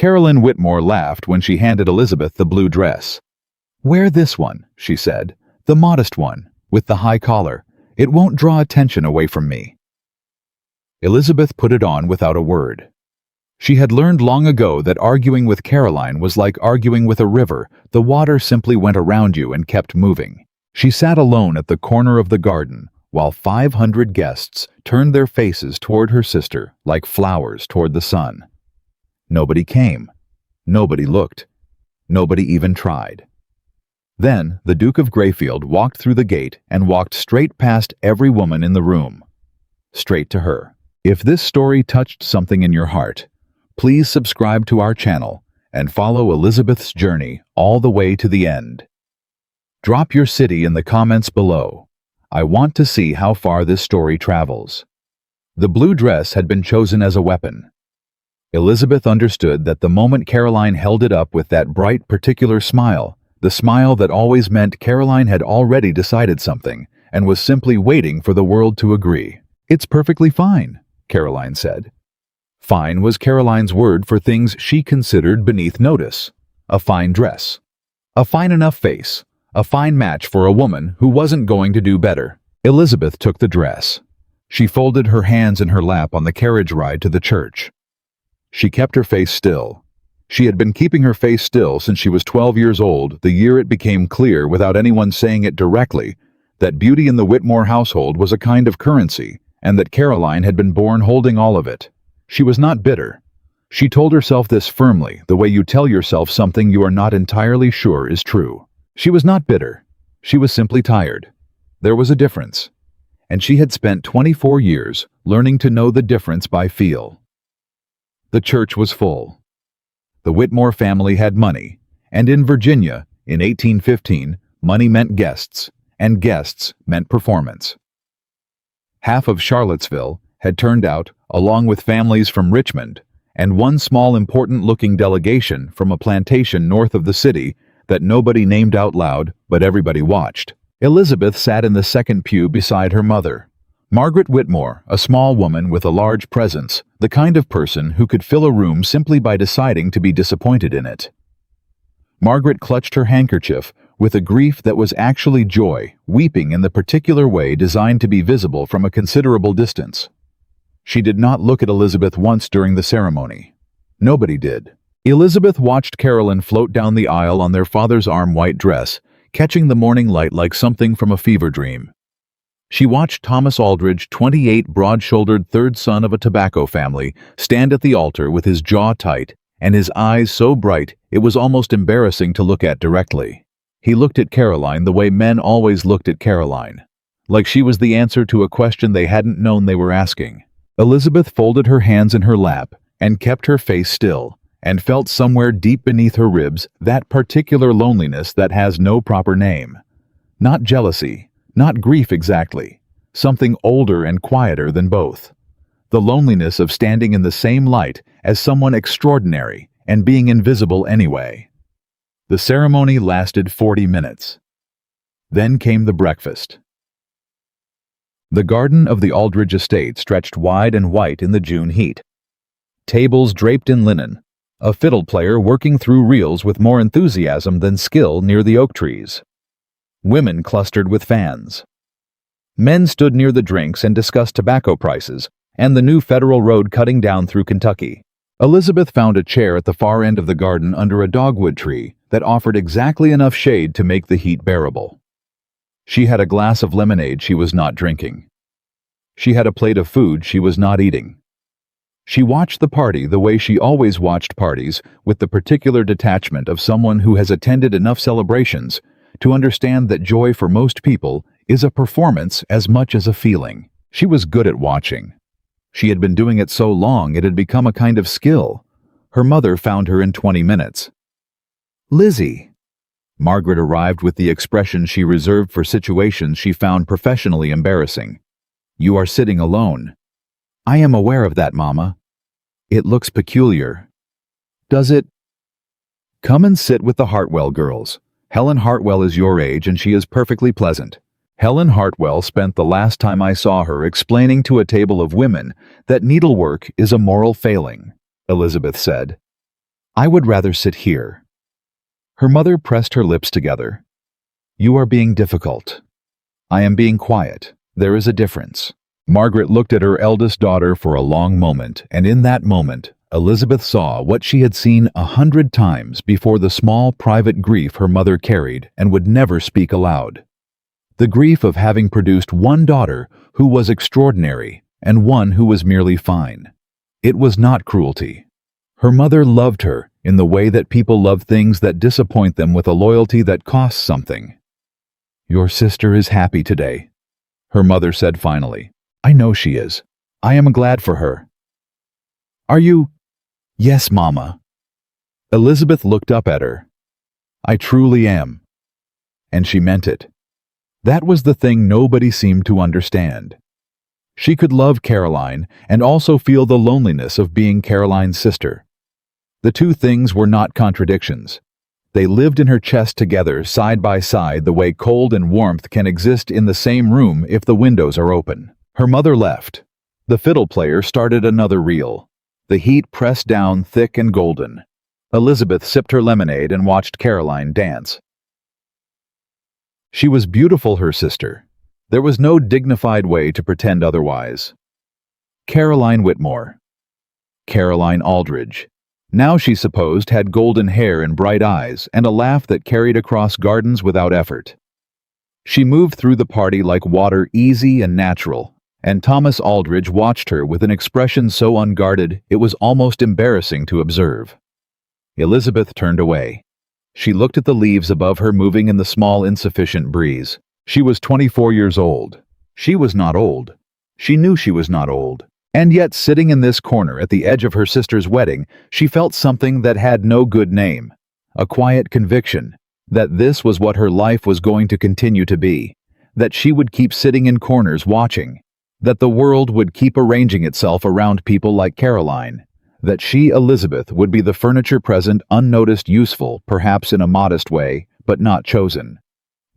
Carolyn Whitmore laughed when she handed Elizabeth the blue dress. "Wear this one," she said, "the modest one, with the high collar. It won't draw attention away from me." Elizabeth put it on without a word. She had learned long ago that arguing with Caroline was like arguing with a river. The water simply went around you and kept moving. She sat alone at the corner of the garden, while 500 guests turned their faces toward her sister like flowers toward the sun. Nobody came. Nobody looked. Nobody even tried. Then the Duke of Greyfield walked through the gate and walked straight past every woman in the room. Straight to her. If this story touched something in your heart, please subscribe to our channel and follow Elizabeth's journey all the way to the end. Drop your city in the comments below. I want to see how far this story travels. The blue dress had been chosen as a weapon. Elizabeth understood that the moment Caroline held it up with that bright, particular smile, the smile that always meant Caroline had already decided something and was simply waiting for the world to agree. "It's perfectly fine," Caroline said. Fine was Caroline's word for things she considered beneath notice. A fine dress. A fine enough face. A fine match for a woman who wasn't going to do better. Elizabeth took the dress. She folded her hands in her lap on the carriage ride to the church. She kept her face still. She had been keeping her face still since she was 12 years old, the year it became clear, without anyone saying it directly, that beauty in the Whitmore household was a kind of currency, and that Caroline had been born holding all of it. She was not bitter. She told herself this firmly, the way you tell yourself something you are not entirely sure is true. She was not bitter. She was simply tired. There was a difference. And she had spent 24 years learning to know the difference by feel. The church was full. The Whitmore family had money, and in Virginia, in 1815, money meant guests, and guests meant performance. Half of Charlottesville had turned out, along with families from Richmond, and one small important-looking delegation from a plantation north of the city that nobody named out loud, but everybody watched. Elizabeth sat in the second pew beside her mother. Margaret Whitmore, a small woman with a large presence, the kind of person who could fill a room simply by deciding to be disappointed in it. Margaret clutched her handkerchief with a grief that was actually joy, weeping in the particular way designed to be visible from a considerable distance. She did not look at Elizabeth once during the ceremony. Nobody did. Elizabeth watched Carolyn float down the aisle on their father's white dress, catching the morning light like something from a fever dream. She watched Thomas Aldridge, 28, broad-shouldered third son of a tobacco family, stand at the altar with his jaw tight and his eyes so bright it was almost embarrassing to look at directly. He looked at Caroline the way men always looked at Caroline, like she was the answer to a question they hadn't known they were asking. Elizabeth folded her hands in her lap and kept her face still, and felt somewhere deep beneath her ribs that particular loneliness that has no proper name. Not jealousy, not grief exactly, something older and quieter than both. The loneliness of standing in the same light as someone extraordinary and being invisible anyway. The ceremony lasted 40 minutes. Then came the breakfast. The garden of the Aldridge estate stretched wide and white in the June heat. Tables draped in linen, a fiddle player working through reels with more enthusiasm than skill near the oak trees. Women clustered with fans. Men stood near the drinks and discussed tobacco prices and the new federal road cutting down through Kentucky. Elizabeth found a chair at the far end of the garden under a dogwood tree that offered exactly enough shade to make the heat bearable. She had a glass of lemonade she was not drinking. She had a plate of food she was not eating. She watched the party the way she always watched parties, with the particular detachment of someone who has attended enough celebrations to understand that joy for most people is a performance as much as a feeling. She was good at watching. She had been doing it so long it had become a kind of skill. Her mother found her in 20 minutes. "Lizzie." Margaret arrived with the expression she reserved for situations she found professionally embarrassing. "You are sitting alone." "I am aware of that, Mama." "It looks peculiar." "Does it?" "Come and sit with the Hartwell girls. Helen Hartwell is your age and she is perfectly pleasant." Helen Hartwell spent the last time I saw her explaining to a table of women that needlework is a moral failing, Elizabeth said. I would rather sit here. Her mother pressed her lips together. You are being difficult. I am being quiet. There is a difference. Margaret looked at her eldest daughter for a long moment, and in that moment, Elizabeth saw what she had seen 100 times before, the small private grief her mother carried and would never speak aloud. The grief of having produced one daughter who was extraordinary and one who was merely fine. It was not cruelty. Her mother loved her in the way that people love things that disappoint them, with a loyalty that costs something. Your sister is happy today, her mother said finally. I know she is. I am glad for her. Are you? Yes, Mama. Elizabeth looked up at her. I truly am. And she meant it. That was the thing nobody seemed to understand. She could love Caroline and also feel the loneliness of being Caroline's sister. The two things were not contradictions. They lived in her chest together, side by side, the way cold and warmth can exist in the same room if the windows are open. Her mother left. The fiddle player started another reel. The heat pressed down thick and golden. Elizabeth sipped her lemonade and watched Caroline dance. She was beautiful, her sister. There was no dignified way to pretend otherwise. Caroline Whitmore. Caroline Aldridge. Now she supposed had golden hair and bright eyes and a laugh that carried across gardens without effort. She moved through the party like water, easy and natural, and Thomas Aldridge watched her with an expression so unguarded it was almost embarrassing to observe. Elizabeth turned away. She looked at the leaves above her moving in the small, insufficient breeze. She was 24 years old. She was not old. She knew she was not old. And yet, sitting in this corner at the edge of her sister's wedding, she felt something that had no good name. A quiet conviction that this was what her life was going to continue to be. That she would keep sitting in corners watching. That the world would keep arranging itself around people like Caroline. That she, Elizabeth, would be the furniture present, unnoticed, useful, perhaps in a modest way, but not chosen.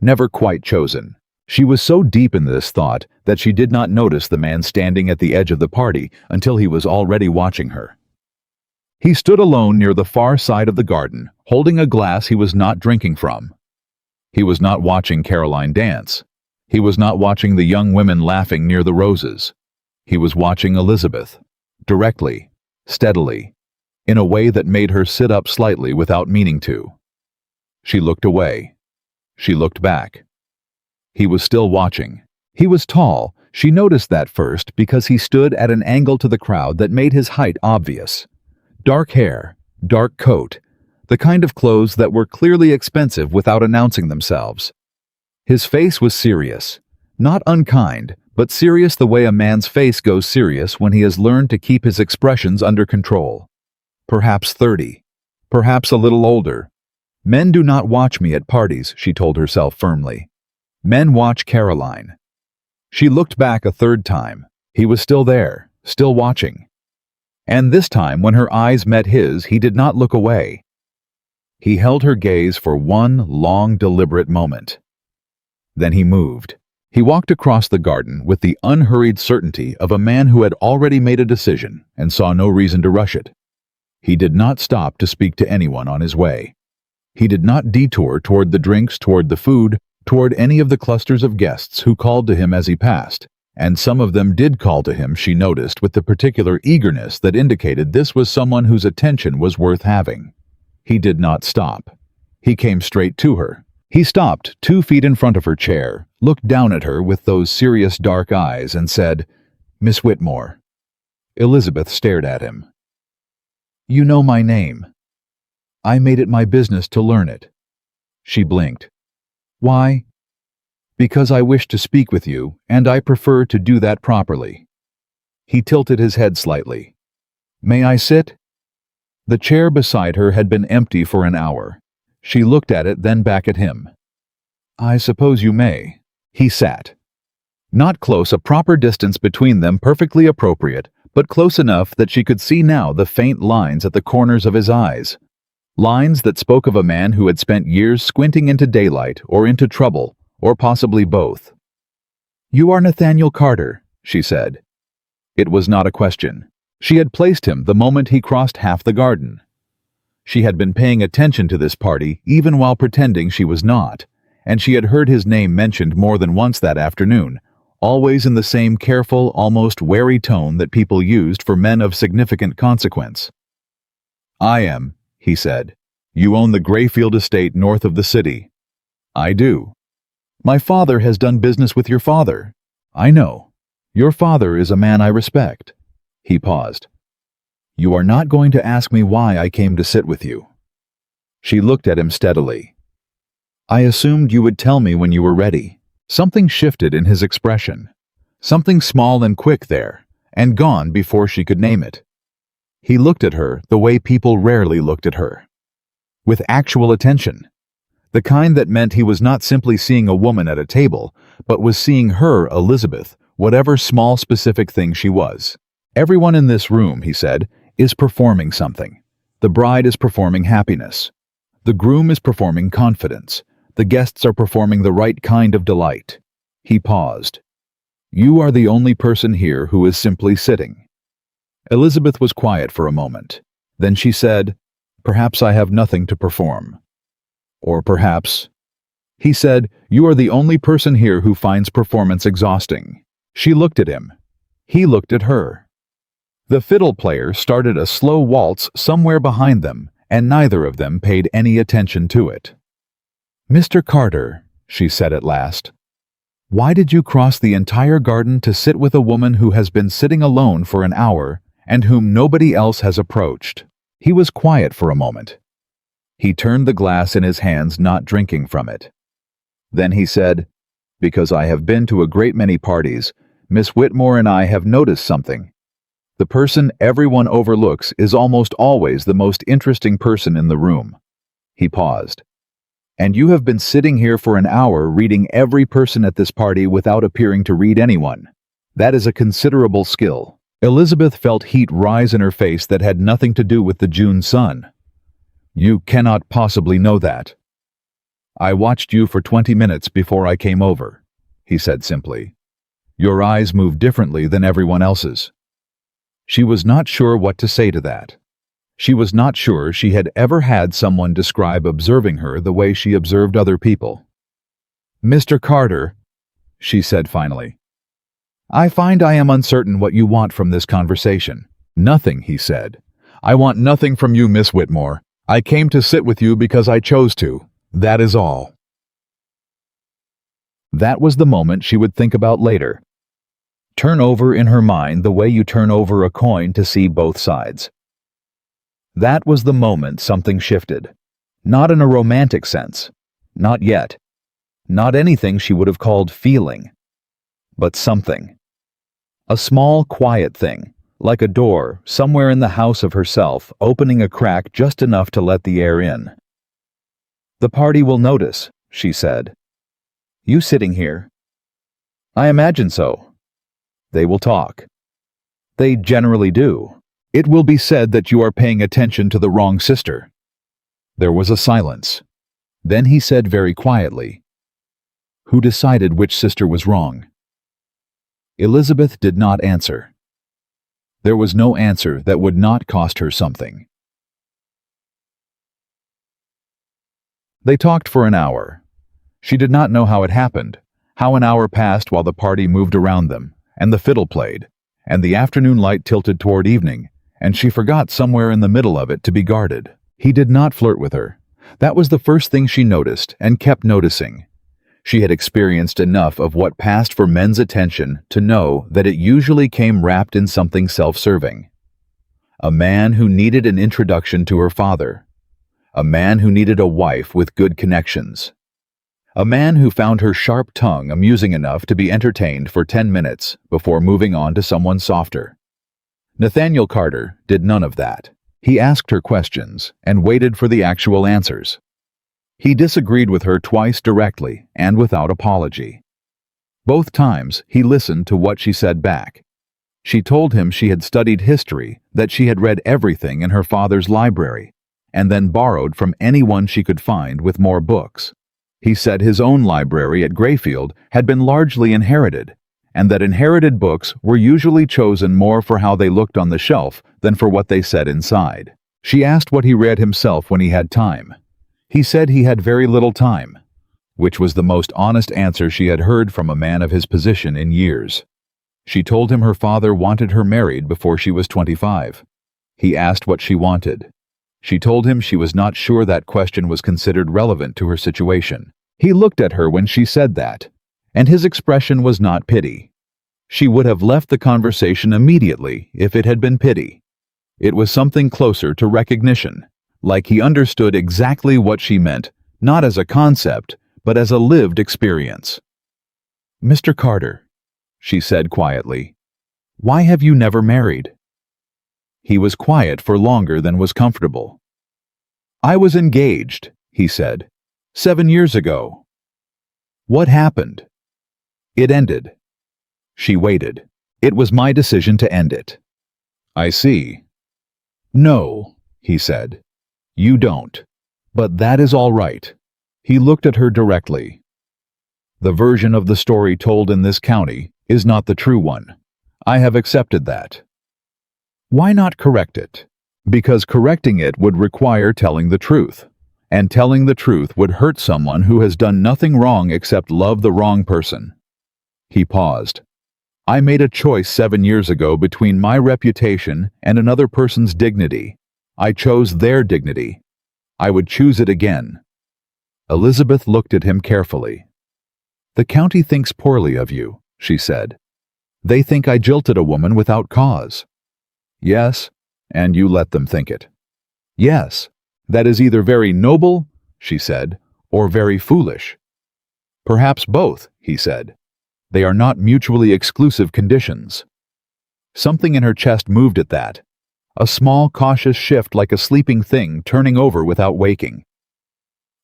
Never quite chosen. She was so deep in this thought that she did not notice the man standing at the edge of the party until he was already watching her. He stood alone near the far side of the garden, holding a glass he was not drinking from. He was not watching Caroline dance. He was not watching the young women laughing near the roses. He was watching Elizabeth, directly, steadily, in a way that made her sit up slightly without meaning to. She looked away. She looked back. He was still watching. He was tall. She noticed that first because he stood at an angle to the crowd that made his height obvious. Dark hair, dark coat, the kind of clothes that were clearly expensive without announcing themselves. His face was serious, not unkind, but serious the way a man's face goes serious when he has learned to keep his expressions under control. Perhaps 30, perhaps a little older. Men do not watch me at parties, she told herself firmly. Men watch Caroline. She looked back a third time. He was still there, still watching. And this time, when her eyes met his, he did not look away. He held her gaze for one long, deliberate moment. Then he moved. He walked across the garden with the unhurried certainty of a man who had already made a decision and saw no reason to rush it. He did not stop to speak to anyone on his way. He did not detour toward the drinks, toward the food, toward any of the clusters of guests who called to him as he passed, and some of them did call to him, she noticed, with the particular eagerness that indicated this was someone whose attention was worth having. He did not stop. He came straight to her. He stopped 2 feet in front of her chair, looked down at her with those serious dark eyes, and said, "Miss Whitmore." Elizabeth stared at him. "You know my name. I made it my business to learn it." She blinked. "Why?" "Because I wish to speak with you, and I prefer to do that properly." He tilted his head slightly. "May I sit?" The chair beside her had been empty for an hour. She looked at it, then back at him. "I suppose you may." He sat. Not close, a proper distance between them, perfectly appropriate, but close enough that she could see now the faint lines at the corners of his eyes. Lines that spoke of a man who had spent years squinting into daylight or into trouble, or possibly both. "You are Nathaniel Carter," she said. It was not a question. She had placed him the moment he crossed half the garden. She had been paying attention to this party even while pretending she was not, and she had heard his name mentioned more than once that afternoon, always in the same careful, almost wary tone that people used for men of significant consequence. "I am," he said. "You own the Grayfield estate north of the city." "I do." "My father has done business with your father." "I know. Your father is a man I respect." He paused. "You are not going to ask me why I came to sit with you." She looked at him steadily. "I assumed you would tell me when you were ready." Something shifted in his expression. Something small and quick there, and gone before she could name it. He looked at her the way people rarely looked at her. With actual attention. The kind that meant he was not simply seeing a woman at a table, but was seeing her, Elizabeth, whatever small specific thing she was. "Everyone in this room," he said, "is performing something. The bride is performing happiness. The groom is performing confidence. The guests are performing the right kind of delight." He paused. "You are the only person here who is simply sitting." Elizabeth was quiet for a moment. Then she said, "Perhaps I have nothing to perform." "Or perhaps—" He said, "You are the only person here who finds performance exhausting." She looked at him. He looked at her. The fiddle player started a slow waltz somewhere behind them, and neither of them paid any attention to it. "Mr. Carter," she said at last, "why did you cross the entire garden to sit with a woman who has been sitting alone for an hour and whom nobody else has approached?" He was quiet for a moment. He turned the glass in his hands, not drinking from it. Then he said, "Because I have been to a great many parties, Miss Whitmore and I have noticed something. The person everyone overlooks is almost always the most interesting person in the room." He paused. "And you have been sitting here for an hour reading every person at this party without appearing to read anyone. That is a considerable skill." Elizabeth felt heat rise in her face that had nothing to do with the June sun. "You cannot possibly know that." "I watched you for 20 minutes before I came over," he said simply. "Your eyes move differently than everyone else's." She was not sure what to say to that. She was not sure she had ever had someone describe observing her the way she observed other people. "Mr. Carter," she said finally, "I find I am uncertain what you want from this conversation." "Nothing," he said. "I want nothing from you, Miss Whitmore. I came to sit with you because I chose to. That is all." That was the moment she would think about later. Turn over in her mind the way you turn over a coin to see both sides. That was the moment something shifted. Not in a romantic sense. Not yet. Not anything she would have called feeling. But something. A small, quiet thing, like a door somewhere in the house of herself opening a crack just enough to let the air in. "The party will notice," she said. "You sitting here." "I imagine so." "They will talk." "They generally do." "It will be said that you are paying attention to the wrong sister." There was a silence. Then he said very quietly, "Who decided which sister was wrong?" Elizabeth did not answer. There was no answer that would not cost her something. They talked for an hour. She did not know how it happened, how an hour passed while the party moved around them, and the fiddle played, and the afternoon light tilted toward evening, and she forgot somewhere in the middle of it to be guarded. He did not flirt with her. That was the first thing she noticed and kept noticing. She had experienced enough of what passed for men's attention to know that it usually came wrapped in something self-serving. A man who needed an introduction to her father. A man who needed a wife with good connections. A man who found her sharp tongue amusing enough to be entertained for 10 minutes before moving on to someone softer. Nathaniel Carter did none of that. He asked her questions and waited for the actual answers. He disagreed with her twice directly and without apology. Both times he listened to what she said back. She told him she had studied history, that she had read everything in her father's library, and then borrowed from anyone she could find with more books. He said his own library at Grayfield had been largely inherited, and that inherited books were usually chosen more for how they looked on the shelf than for what they said inside. She asked what he read himself when he had time. He said he had very little time, which was the most honest answer she had heard from a man of his position in years. She told him her father wanted her married before she was 25. He asked what she wanted. She told him she was not sure that question was considered relevant to her situation. He looked at her when she said that, and his expression was not pity. She would have left the conversation immediately if it had been pity. It was something closer to recognition, like he understood exactly what she meant, not as a concept, but as a lived experience. "Mr. Carter," she said quietly, "why have you never married?" He was quiet for longer than was comfortable. "I was engaged," he said, 7 years ago." "What happened?" "It ended." She waited. "It was my decision to end it." "I see." "No," he said. "You don't. But that is all right." He looked at her directly. "The version of the story told in this county is not the true one. I have accepted that." "Why not correct it?" "Because correcting it would require telling the truth. And telling the truth would hurt someone who has done nothing wrong except love the wrong person." He paused. "I made a choice 7 years ago between my reputation and another person's dignity. I chose their dignity. I would choose it again." Elizabeth looked at him carefully. "The county thinks poorly of you," she said. "They think I jilted a woman without cause." "Yes, and you let them think it." "Yes, that is either very noble," she said, "or very foolish." "Perhaps both," he said. "They are not mutually exclusive conditions." Something in her chest moved at that, a small cautious shift like a sleeping thing turning over without waking.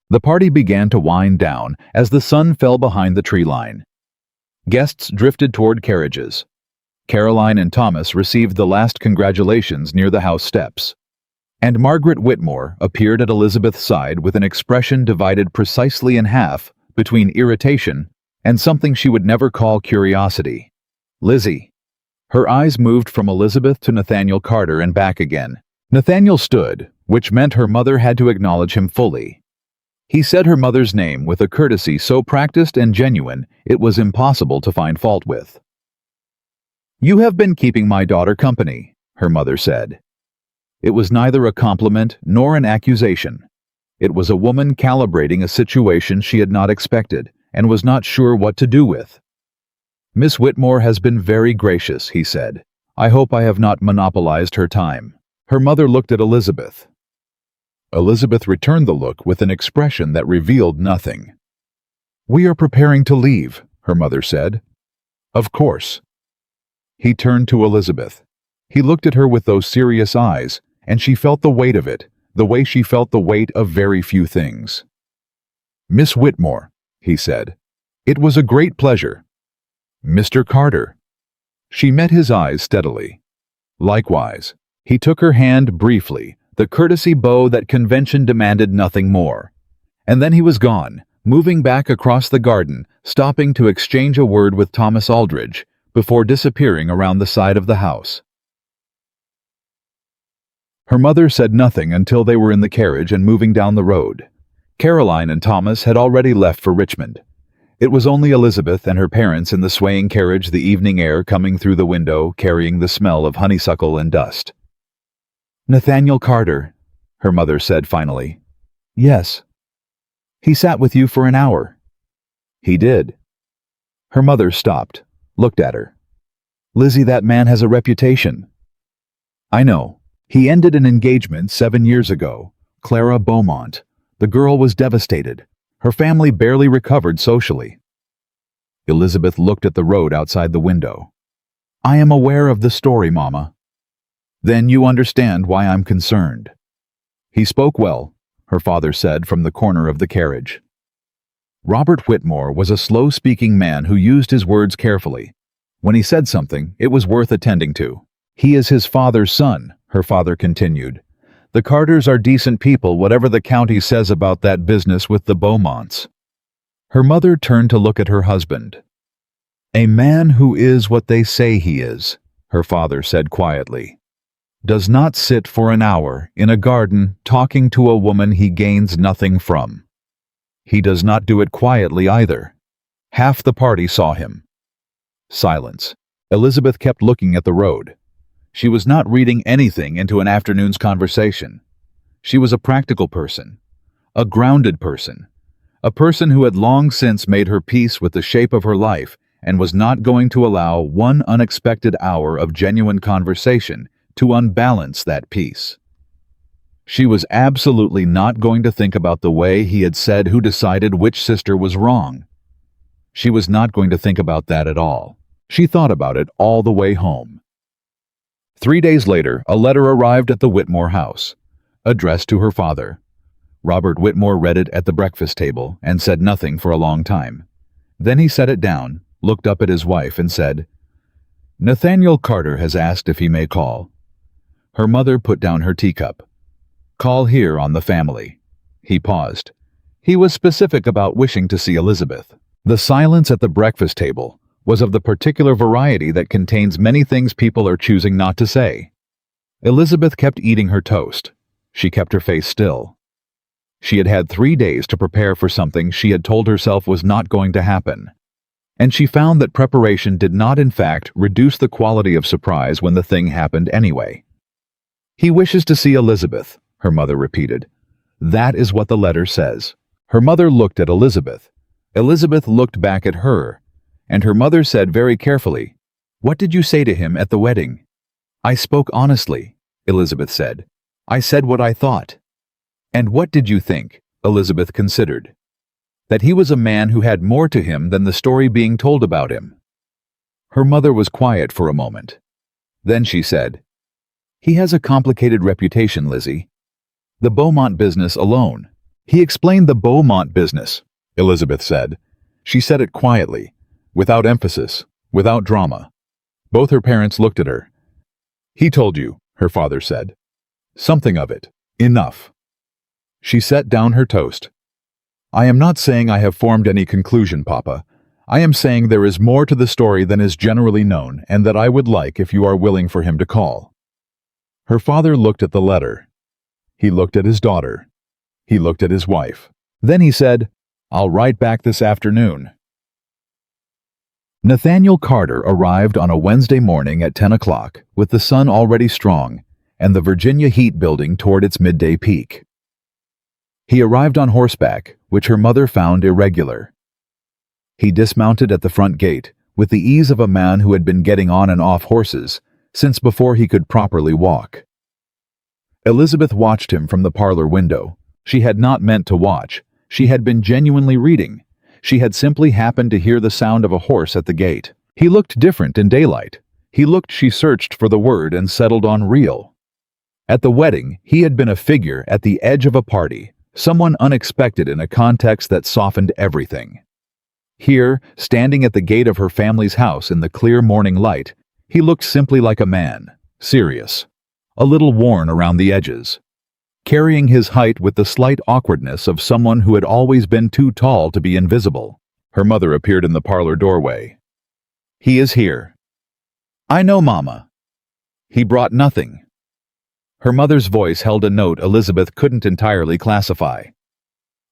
The party began to wind down as the sun fell behind the tree line. Guests drifted toward carriages. Caroline and Thomas received the last congratulations near the house steps. And Margaret Whitmore appeared at Elizabeth's side with an expression divided precisely in half between irritation and something she would never call curiosity. "Lizzie." Her eyes moved from Elizabeth to Nathaniel Carter and back again. Nathaniel stood, which meant her mother had to acknowledge him fully. He said her mother's name with a courtesy so practiced and genuine it was impossible to find fault with. "You have been keeping my daughter company," her mother said. It was neither a compliment nor an accusation. It was a woman calibrating a situation she had not expected and was not sure what to do with. "Miss Whitmore has been very gracious," he said. "I hope I have not monopolized her time." Her mother looked at Elizabeth. Elizabeth returned the look with an expression that revealed nothing. "We are preparing to leave," her mother said. "Of course." He turned to Elizabeth. He looked at her with those serious eyes, and she felt the weight of it, the way she felt the weight of very few things. "Miss Whitmore," he said, "it was a great pleasure." "Mr. Carter." She met his eyes steadily. "Likewise." He took her hand briefly, the courtesy bow that convention demanded nothing more. And then he was gone, moving back across the garden, stopping to exchange a word with Thomas Aldridge, before disappearing around the side of the house. Her mother said nothing until they were in the carriage and moving down the road. Caroline and Thomas had already left for Richmond. It was only Elizabeth and her parents in the swaying carriage, the evening air coming through the window, carrying the smell of honeysuckle and dust. "Nathaniel Carter," her mother said finally. "Yes." "He sat with you for an hour." "He did." Her mother stopped, looked at her. "Lizzie, that man has a reputation." "I know. He ended an engagement 7 years ago. Clara Beaumont. The girl was devastated. Her family barely recovered socially." Elizabeth looked at the road outside the window. "I am aware of the story, Mama." "Then you understand why I'm concerned." "He spoke well," her father said from the corner of the carriage. Robert Whitmore was a slow-speaking man who used his words carefully. When he said something, it was worth attending to. "He is his father's son," her father continued. "The Carters are decent people, whatever the county says about that business with the Beaumonts." Her mother turned to look at her husband. "A man who is what they say he is," her father said quietly. does not sit for an hour in a garden talking to a woman he gains nothing from. He does not do it quietly either. Half the party saw him. Silence. Elizabeth kept looking at the road. She was not reading anything into an afternoon's conversation. She was a practical person, a grounded person, a person who had long since made her peace with the shape of her life and was not going to allow one unexpected hour of genuine conversation to unbalance that peace. She was absolutely not going to think about the way he had said who decided which sister was wrong. She was not going to think about that at all. She thought about it all the way home. 3 days later, a letter arrived at the Whitmore house, addressed to her father. Robert Whitmore read it at the breakfast table and said nothing for a long time. Then he set it down, looked up at his wife and said, "Nathaniel Carter has asked if he may call." Her mother put down her teacup. "Call here on the family." He paused. He was specific about wishing to see Elizabeth. The silence at the breakfast table was of the particular variety that contains many things people are choosing not to say. Elizabeth kept eating her toast. She kept her face still. She had had 3 days to prepare for something she had told herself was not going to happen. And she found that preparation did not in fact reduce the quality of surprise when the thing happened anyway. "He wishes to see Elizabeth," her mother repeated. "That is what the letter says." Her mother looked at Elizabeth. Elizabeth looked back at her, and her mother said very carefully, "What did you say to him at the wedding?" "I spoke honestly," Elizabeth said. "I said what I thought." "And what did you think?" Elizabeth considered. "That he was a man who had more to him than the story being told about him." Her mother was quiet for a moment. Then she said, "He has a complicated reputation, Lizzie. The Beaumont business alone." "He explained the Beaumont business," Elizabeth said. She said it quietly, without emphasis, without drama. Both her parents looked at her. "He told you," her father said. "Something of it. Enough." She set down her toast. "I am not saying I have formed any conclusion, Papa. I am saying there is more to the story than is generally known, and that I would like if you are willing for him to call." Her father looked at the letter. He looked at his daughter. He looked at his wife. Then he said, "I'll write back this afternoon." Nathaniel Carter arrived on a Wednesday morning at 10 o'clock, with the sun already strong, and the Virginia heat building toward its midday peak. He arrived on horseback, which her mother found irregular. He dismounted at the front gate, with the ease of a man who had been getting on and off horses since before he could properly walk. Elizabeth watched him from the parlor window. She had not meant to watch. She had been genuinely reading. She had simply happened to hear the sound of a horse at the gate. He looked different in daylight. He looked, she searched for the word and settled on real. At the wedding, he had been a figure at the edge of a party, someone unexpected in a context that softened everything. Here, standing at the gate of her family's house in the clear morning light, he looked simply like a man, serious, a little worn around the edges, carrying his height with the slight awkwardness of someone who had always been too tall to be invisible. Her mother appeared in the parlor doorway. "He is here." "I know, Mama." "He brought nothing." Her mother's voice held a note Elizabeth couldn't entirely classify.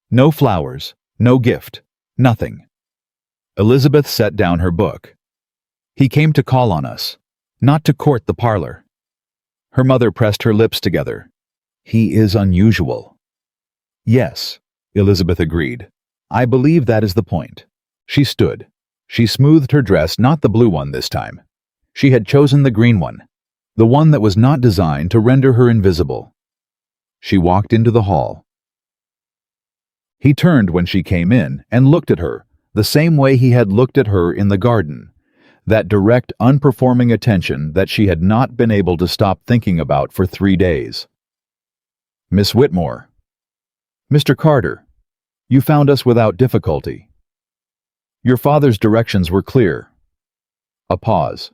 "No flowers, no gift, nothing." Elizabeth set down her book. "He came to call on us, not to court the parlor." Her mother pressed her lips together. "He is unusual." "Yes," Elizabeth agreed. "I believe that is the point." She stood. She smoothed her dress, not the blue one this time. She had chosen the green one, the one that was not designed to render her invisible. She walked into the hall. He turned when she came in and looked at her, the same way he had looked at her in the garden, that direct, unperforming attention that she had not been able to stop thinking about for 3 days. "Miss Whitmore." "Mr. Carter, you found us without difficulty. Your father's directions were clear." A pause.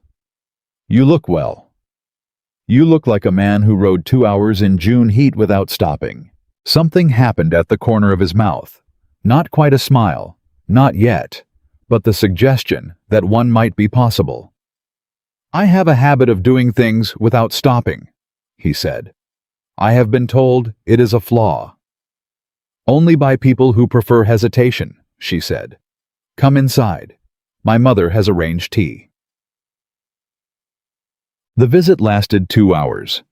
"You look well. You look like a man who rode 2 hours in June heat without stopping." Something happened at the corner of his mouth. Not quite a smile, not yet, but the suggestion that one might be possible. "I have a habit of doing things without stopping," he said. I have been told it is a flaw. Only by people who prefer hesitation, she said. Come inside. My mother has arranged tea. The visit lasted 2 hours.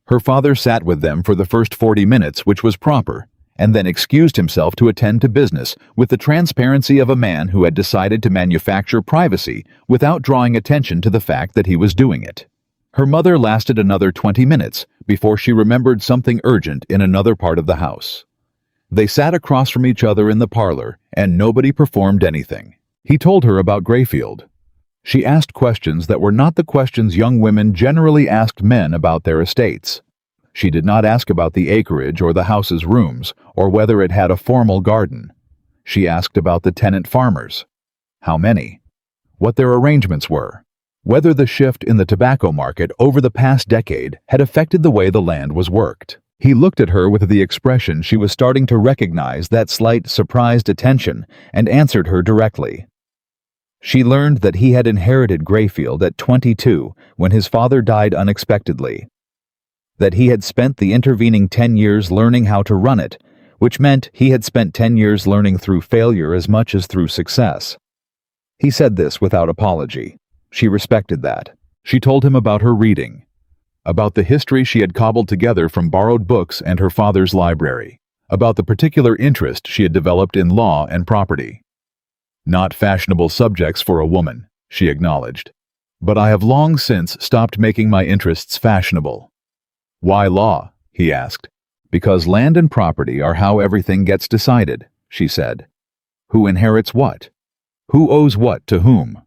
Her father sat with them for the first 40 minutes, which was proper, and then excused himself to attend to business with the transparency of a man who had decided to manufacture privacy without drawing attention to the fact that he was doing it. Her mother lasted another 20 minutes before she remembered something urgent in another part of the house. They sat across from each other in the parlor, and nobody performed anything. He told her about Grayfield. She asked questions that were not the questions young women generally asked men about their estates. She did not ask about the acreage or the house's rooms, or whether it had a formal garden. She asked about the tenant farmers. How many? What their arrangements were. Whether the shift in the tobacco market over the past decade had affected the way the land was worked. He looked at her with the expression she was starting to recognize that slight, surprised attention, and answered her directly. She learned that he had inherited Grayfield at 22 when his father died unexpectedly. That he had spent the intervening 10 years learning how to run it, which meant he had spent 10 years learning through failure as much as through success. He said this without apology. She respected that. She told him about her reading, about the history she had cobbled together from borrowed books and her father's library, about the particular interest she had developed in law and property. Not fashionable subjects for a woman, she acknowledged. But I have long since stopped making my interests fashionable. Why law? He asked. Because land and property are how everything gets decided, she said. Who inherits what? Who owes what to whom?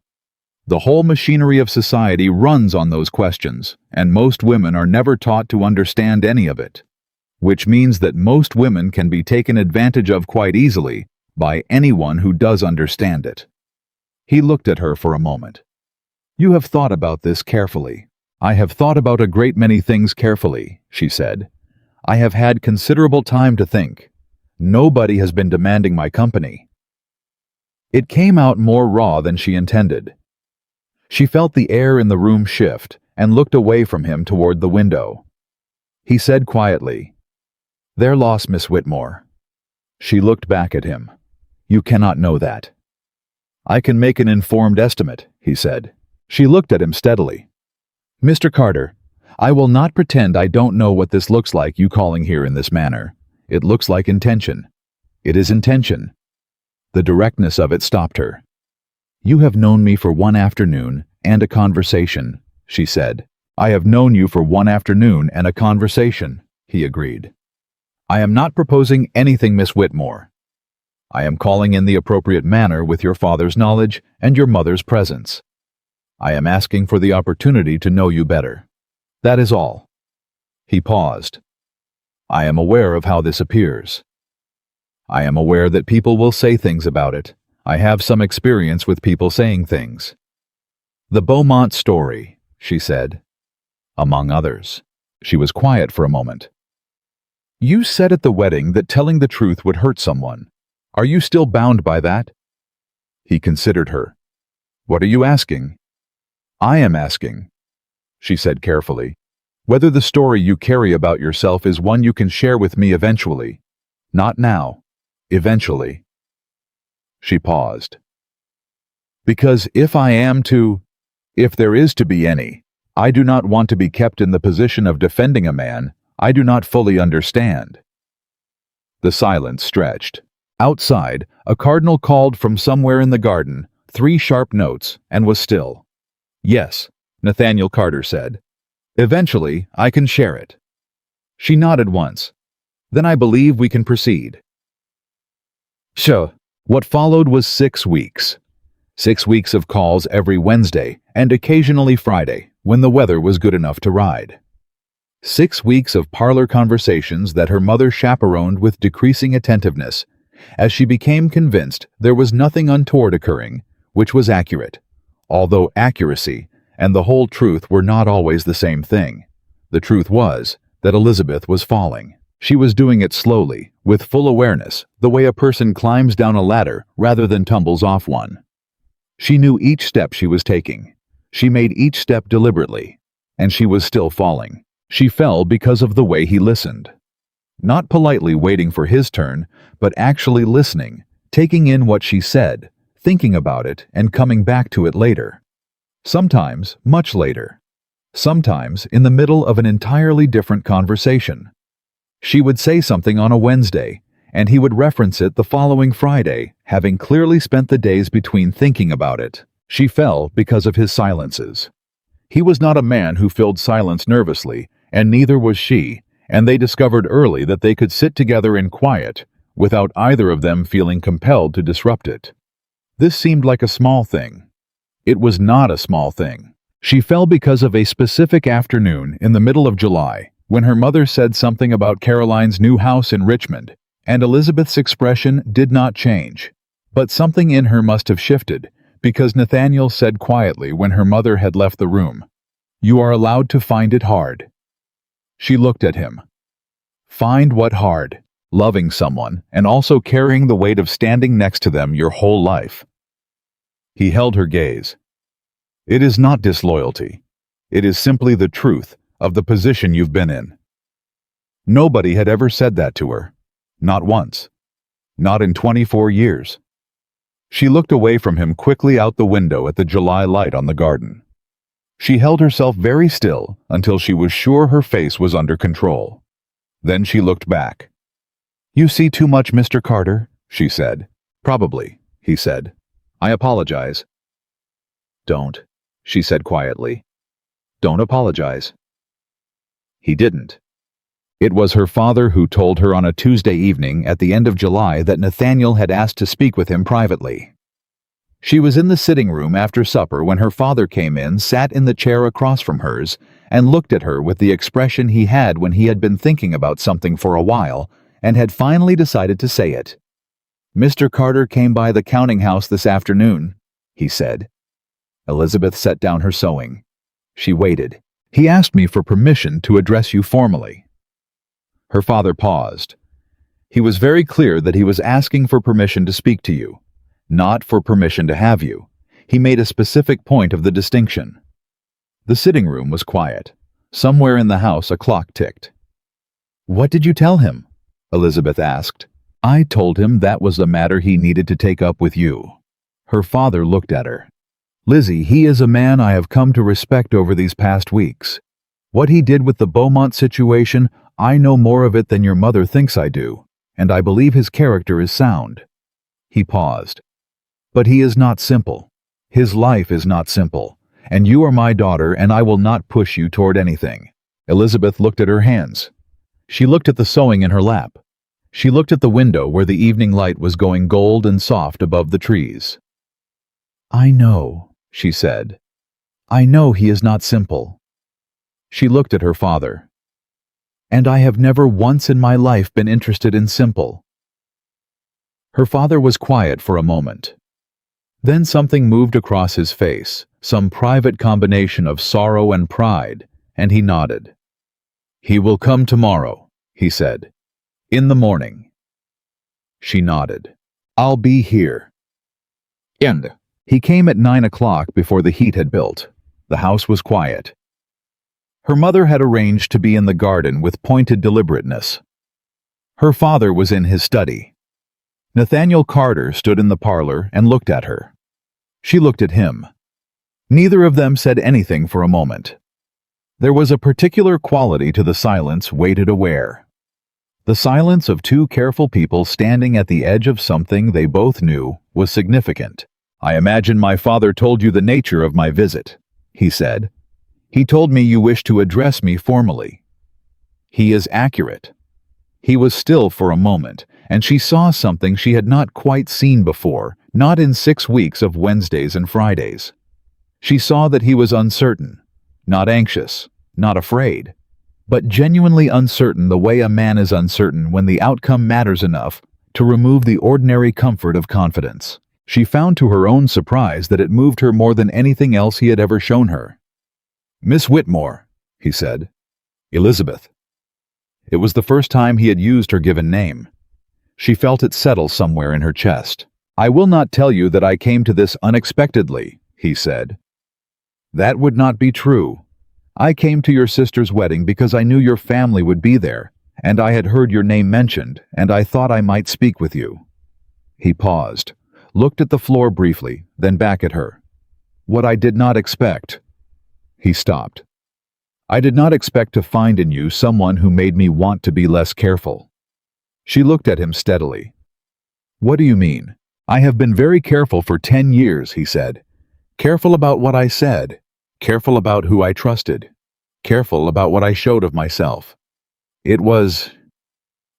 The whole machinery of society runs on those questions, and most women are never taught to understand any of it. Which means that most women can be taken advantage of quite easily by anyone who does understand it. He looked at her for a moment. You have thought about this carefully. I have thought about a great many things carefully, she said. I have had considerable time to think. Nobody has been demanding my company. It came out more raw than she intended. She felt the air in the room shift and looked away from him toward the window. He said quietly, Their loss, Miss Whitmore. She looked back at him. You cannot know that. I can make an informed estimate, he said. She looked at him steadily. Mr. Carter, I will not pretend I don't know what this looks like, you calling here in this manner. It looks like intention. It is intention. The directness of it stopped her. You have known me for one afternoon and a conversation, she said. I have known you for one afternoon and a conversation, he agreed. I am not proposing anything, Miss Whitmore. I am calling in the appropriate manner with your father's knowledge and your mother's presence. I am asking for the opportunity to know you better. That is all. He paused. I am aware of how this appears. I am aware that people will say things about it. I have some experience with people saying things. The Beaumont story, she said. Among others. She was quiet for a moment. You said at the wedding that telling the truth would hurt someone. Are you still bound by that? He considered her. What are you asking? I am asking, she said carefully, whether the story you carry about yourself is one you can share with me eventually. Not now. Eventually. She paused. Because if there is to be any, I do not want to be kept in the position of defending a man I do not fully understand. The silence stretched. Outside, a cardinal called from somewhere in the garden, 3 sharp notes, and was still. Yes, Nathaniel Carter said. Eventually, I can share it. She nodded once. Then I believe we can proceed. Sure. What followed was 6 weeks. 6 weeks of calls every Wednesday and occasionally Friday, when the weather was good enough to ride. 6 weeks of parlor conversations that her mother chaperoned with decreasing attentiveness, as she became convinced there was nothing untoward occurring, which was accurate, although accuracy and the whole truth were not always the same thing. The truth was that Elizabeth was falling. She was doing it slowly, with full awareness, the way a person climbs down a ladder rather than tumbles off one. She knew each step she was taking. She made each step deliberately, and she was still falling. She fell because of the way he listened. Not politely waiting for his turn, but actually listening, taking in what she said, thinking about it, and coming back to it later. Sometimes much later. Sometimes in the middle of an entirely different conversation. She would say something on a Wednesday, and he would reference it the following Friday, having clearly spent the days between thinking about it. She fell because of his silences. He was not a man who filled silence nervously, and neither was she, and they discovered early that they could sit together in quiet, without either of them feeling compelled to disrupt it. This seemed like a small thing. It was not a small thing. She fell because of a specific afternoon in the middle of July, when her mother said something about Caroline's new house in Richmond, and Elizabeth's expression did not change. But something in her must have shifted, because Nathaniel said quietly when her mother had left the room, "You are allowed to find it hard." She looked at him. Find what hard? Loving someone, and also carrying the weight of standing next to them your whole life. He held her gaze. It is not disloyalty. It is simply the truth of the position you've been in. Nobody had ever said that to her. Not once. Not in 24 years. She looked away from him quickly out the window at the July light on the garden. She held herself very still until she was sure her face was under control. Then she looked back. "You see too much, Mr. Carter," she said. "Probably," he said. "I apologize." "Don't," she said quietly. "Don't apologize." He didn't. It was her father who told her on a Tuesday evening at the end of July that Nathaniel had asked to speak with him privately. She was in the sitting room after supper when her father came in, sat in the chair across from hers, and looked at her with the expression he had when he had been thinking about something for a while and had finally decided to say it. "Mr. Carter came by the counting house this afternoon," he said. Elizabeth set down her sewing. She waited. "He asked me for permission to address you formally." Her father paused. He was very clear that he was asking for permission to speak to you, not for permission to have you. He made a specific point of the distinction. The sitting room was quiet. Somewhere in the house a clock ticked. "What did you tell him?" Elizabeth asked. "I told him that was a matter he needed to take up with you." Her father looked at her. "Lizzie, he is a man I have come to respect over these past weeks. What he did with the Beaumont situation, I know more of it than your mother thinks I do, and I believe his character is sound." He paused. "But he is not simple. His life is not simple, and you are my daughter and I will not push you toward anything." Elizabeth looked at her hands. She looked at the sewing in her lap. She looked at the window where the evening light was going gold and soft above the trees. "I know," she said. "I know he is not simple." She looked at her father. "And I have never once in my life been interested in simple." Her father was quiet for a moment. Then something moved across his face, some private combination of sorrow and pride, and he nodded. "He will come tomorrow," he said. "In the morning." She nodded. "I'll be here." End. He came at 9 o'clock before the heat had built. The house was quiet. Her mother had arranged to be in the garden with pointed deliberateness. Her father was in his study. Nathaniel Carter stood in the parlor and looked at her. She looked at him. Neither of them said anything for a moment. There was a particular quality to the silence waited aware. The silence of two careful people standing at the edge of something they both knew was significant. "I imagine my father told you the nature of my visit," he said. "He told me you wish to address me formally." He is accurate. He was still for a moment, and she saw something she had not quite seen before, not in 6 weeks of Wednesdays and Fridays. She saw that he was uncertain, not anxious, not afraid, but genuinely uncertain the way a man is uncertain when the outcome matters enough to remove the ordinary comfort of confidence. She found to her own surprise that it moved her more than anything else he had ever shown her. "Miss Whitmore," he said. "Elizabeth." It was the first time he had used her given name. She felt it settle somewhere in her chest. "I will not tell you that I came to this unexpectedly," he said. "That would not be true. I came to your sister's wedding because I knew your family would be there, and I had heard your name mentioned, and I thought I might speak with you." He paused, looked at the floor briefly, then back at her. "What I did not expect." He stopped. "I did not expect to find in you someone who made me want to be less careful." She looked at him steadily. "What do you mean?" "I have been very careful for 10 years, he said. "Careful about what I said. Careful about who I trusted. Careful about what I showed of myself. It was—"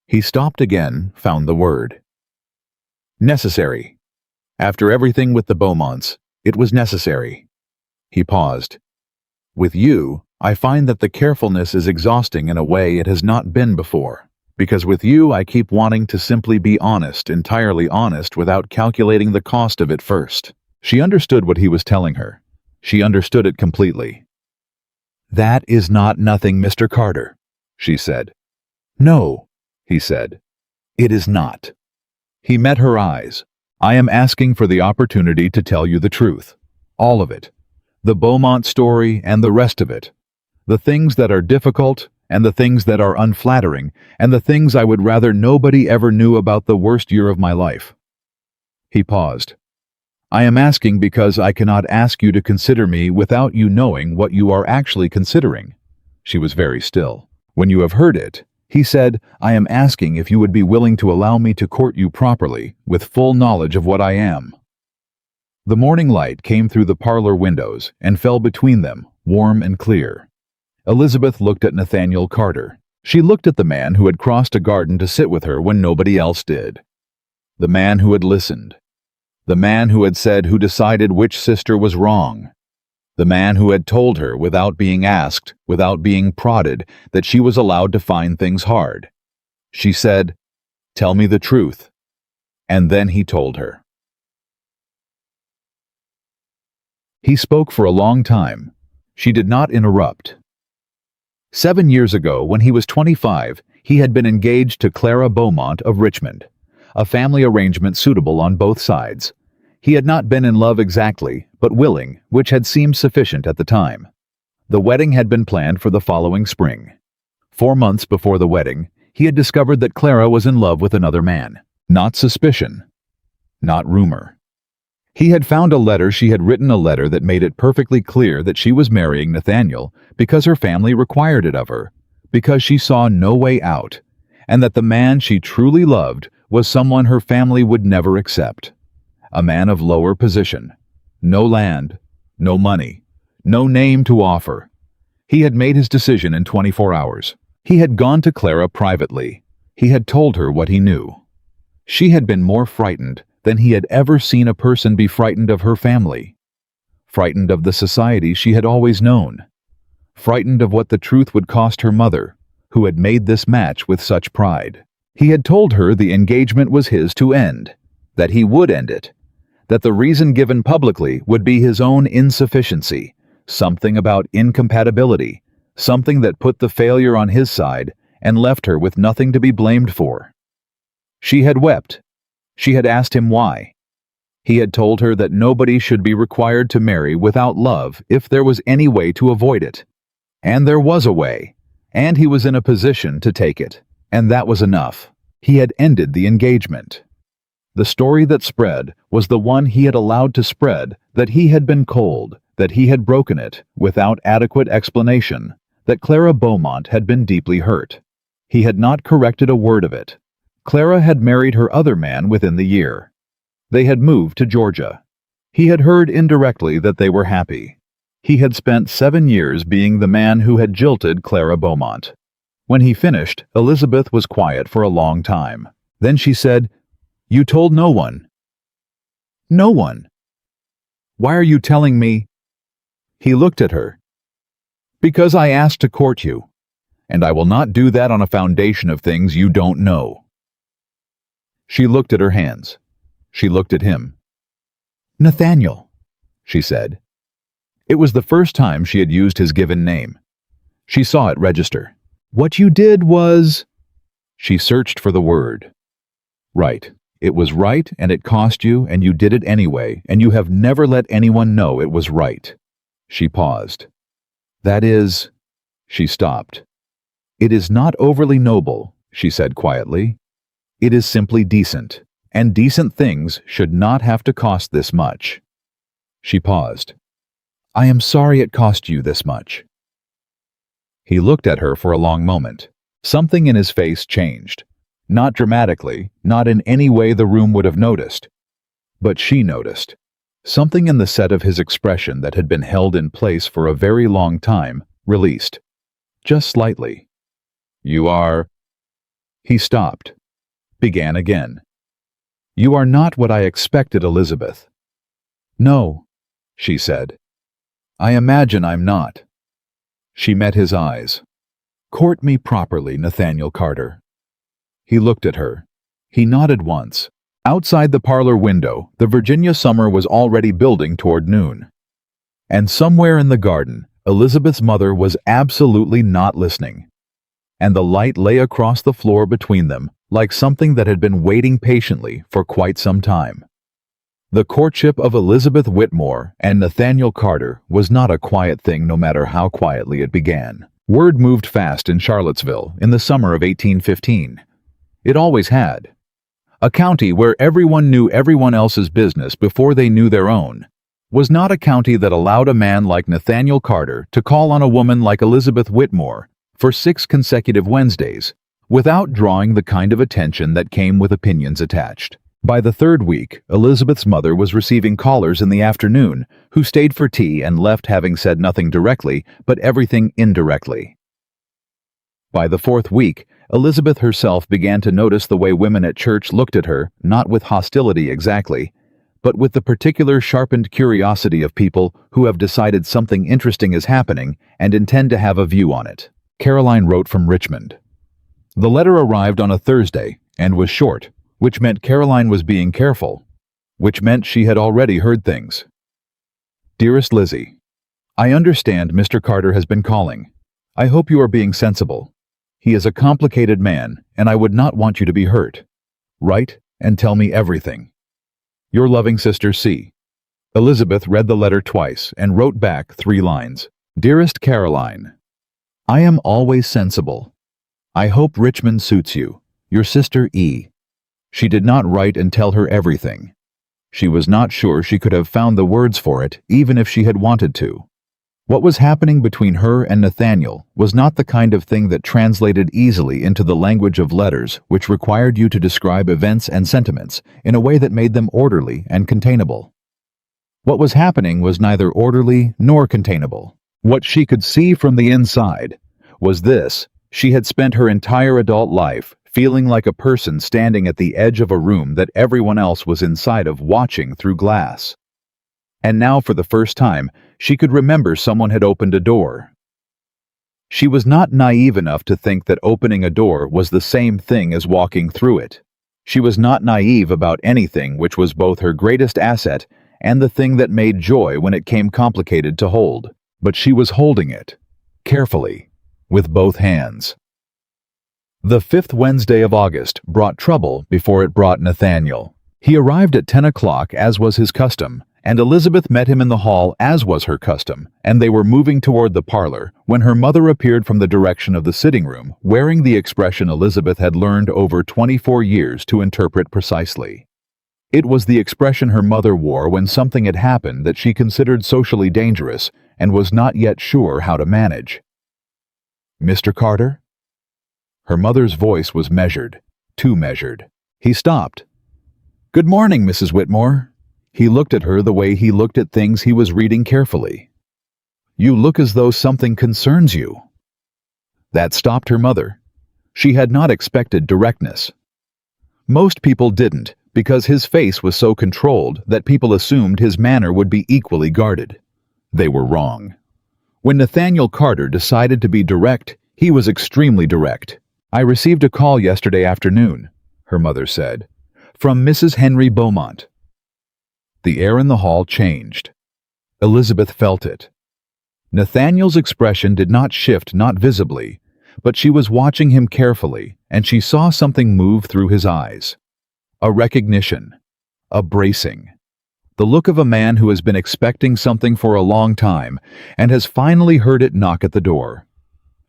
He stopped again, found the word. "Necessary. After everything with the Beaumonts, it was necessary." He paused. "With you, I find that the carefulness is exhausting in a way it has not been before. Because with you, I keep wanting to simply be honest, entirely honest, without calculating the cost of it first." She understood what he was telling her. She understood it completely. "That is not nothing, Mr. Carter," she said. "No," he said. "It is not." He met her eyes. "I am asking for the opportunity to tell you the truth. All of it. The Beaumont story and the rest of it. The things that are difficult and the things that are unflattering and the things I would rather nobody ever knew about the worst year of my life." He paused. "I am asking because I cannot ask you to consider me without you knowing what you are actually considering." She was very still. "When you have heard it," he said, "I am asking if you would be willing to allow me to court you properly, with full knowledge of what I am." The morning light came through the parlor windows and fell between them, warm and clear. Elizabeth looked at Nathaniel Carter. She looked at the man who had crossed a garden to sit with her when nobody else did. The man who had listened. The man who had said who decided which sister was wrong. The man who had told her, without being asked, without being prodded, that she was allowed to find things hard. She said, "Tell me the truth." And then he told her. He spoke for a long time. She did not interrupt. 7 years ago, when he was 25, he had been engaged to Clara Beaumont of Richmond, a family arrangement suitable on both sides. He had not been in love exactly, but willing, which had seemed sufficient at the time. The wedding had been planned for the following spring. 4 months before the wedding, he had discovered that Clara was in love with another man. Not suspicion. Not rumor. He had found a letter she had written, a letter that made it perfectly clear that she was marrying Nathaniel because her family required it of her, because she saw no way out, and that the man she truly loved was someone her family would never accept. A man of lower position. No land, no money, no name to offer. He had made his decision in 24 hours. He had gone to Clara privately. He had told her what he knew. She had been more frightened than he had ever seen a person be frightened of her family. Frightened of the society she had always known. Frightened of what the truth would cost her mother, who had made this match with such pride. He had told her the engagement was his to end, that he would end it, that the reason given publicly would be his own insufficiency, something about incompatibility, something that put the failure on his side and left her with nothing to be blamed for. She had wept. She had asked him why. He had told her that nobody should be required to marry without love if there was any way to avoid it. And there was a way, and he was in a position to take it, and that was enough. He had ended the engagement. The story that spread was the one he had allowed to spread, that he had been cold, that he had broken it without adequate explanation, that Clara Beaumont had been deeply hurt. He had not corrected a word of it. Clara had married her other man within the year. They had moved to Georgia. He had heard indirectly that they were happy. He had spent 7 years being the man who had jilted Clara Beaumont. When he finished, Elizabeth was quiet for a long time. Then she said, "You told no one." "No one." "Why are you telling me?" He looked at her. "Because I asked to court you, and I will not do that on a foundation of things you don't know." She looked at her hands. She looked at him. "Nathaniel," she said. It was the first time she had used his given name. She saw it register. "What you did was—" She searched for the word. "Right. It was right, and it cost you, and you did it anyway, and you have never let anyone know it was right." She paused. That is, she stopped. It is not overly noble, she said quietly. It is simply decent, and decent things should not have to cost this much. She paused. I am sorry it cost you this much. He looked at her for a long moment. Something in his face changed. Not dramatically, not in any way the room would have noticed. But she noticed. Something in the set of his expression that had been held in place for a very long time released. Just slightly. You are... He stopped. Began again. You are not what I expected, Elizabeth. No, she said. I imagine I'm not. She met his eyes. Court me properly, Nathaniel Carter. He looked at her. He nodded once. Outside the parlor window, the Virginia summer was already building toward noon. And somewhere in the garden, Elizabeth's mother was absolutely not listening. And the light lay across the floor between them, like something that had been waiting patiently for quite some time. The courtship of Elizabeth Whitmore and Nathaniel Carter was not a quiet thing, no matter how quietly it began. Word moved fast in Charlottesville in the summer of 1815. It always had. A county where everyone knew everyone else's business before they knew their own was not a county that allowed a man like Nathaniel Carter to call on a woman like Elizabeth Whitmore for 6 consecutive Wednesdays without drawing the kind of attention that came with opinions attached. By the 3rd week, Elizabeth's mother was receiving callers in the afternoon who stayed for tea and left having said nothing directly but everything indirectly. By the 4th week, Elizabeth herself began to notice the way women at church looked at her, not with hostility exactly, but with the particular sharpened curiosity of people who have decided something interesting is happening and intend to have a view on it. Caroline wrote from Richmond. The letter arrived on a Thursday and was short, which meant Caroline was being careful, which meant she had already heard things. Dearest Lizzie, I understand Mr. Carter has been calling. I hope you are being sensible. He is a complicated man, and I would not want you to be hurt. Write and tell me everything. Your loving sister, C. Elizabeth read the letter twice and wrote back 3 lines. Dearest Caroline, I am always sensible. I hope Richmond suits you. Your sister, E. She did not write and tell her everything. She was not sure she could have found the words for it, even if she had wanted to. What was happening between her and Nathaniel was not the kind of thing that translated easily into the language of letters, which required you to describe events and sentiments in a way that made them orderly and containable. What was happening was neither orderly nor containable. What she could see from the inside was this: she had spent her entire adult life feeling like a person standing at the edge of a room that everyone else was inside of, watching through glass. And now, for the first time, she could remember someone had opened a door. She was not naive enough to think that opening a door was the same thing as walking through it. She was not naive about anything, which was both her greatest asset and the thing that made joy when it came complicated to hold. But she was holding it, carefully, with both hands. The 5th Wednesday of August brought trouble before it brought Nathaniel. He arrived at 10 o'clock, as was his custom, and Elizabeth met him in the hall, as was her custom, and they were moving toward the parlor when her mother appeared from the direction of the sitting room, wearing the expression Elizabeth had learned over 24 years to interpret precisely. It was the expression her mother wore when something had happened that she considered socially dangerous and was not yet sure how to manage. Mr. Carter? Her mother's voice was measured, too measured. He stopped. Good morning, Mrs. Whitmore. He looked at her the way he looked at things he was reading carefully. You look as though something concerns you. That stopped her mother. She had not expected directness. Most people didn't, because his face was so controlled that people assumed his manner would be equally guarded. They were wrong. When Nathaniel Carter decided to be direct, he was extremely direct. I received a call yesterday afternoon, her mother said, from Mrs. Henry Beaumont. The air in the hall changed. Elizabeth felt it. Nathaniel's expression did not shift, not visibly, but she was watching him carefully, and she saw something move through his eyes. A recognition. A bracing. the look of a man who has been expecting something for a long time and has finally heard it knock at the door.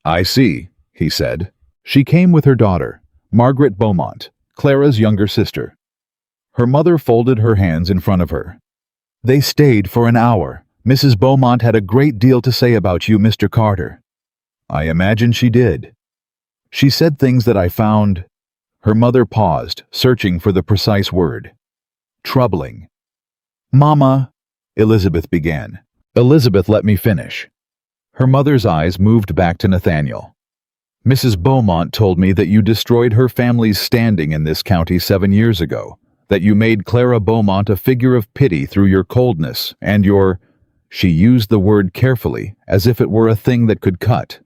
"I see," he said. She came with her daughter, Margaret Beaumont, Clara's younger sister. Her mother folded her hands in front of her. "They stayed for an hour. Mrs. Beaumont had a great deal to say about you, Mr. Carter." "I imagine she did." "She said things that I found—" Her mother paused, searching for the precise word. "Troubling." "Mama," Elizabeth began. "Elizabeth, let me finish." Her mother's eyes moved back to Nathaniel. "Mrs. Beaumont told me that you destroyed her family's standing in this county 7 years ago, that you made Clara Beaumont a figure of pity through your coldness and your—" she used the word carefully, as if it were a thing that could cut—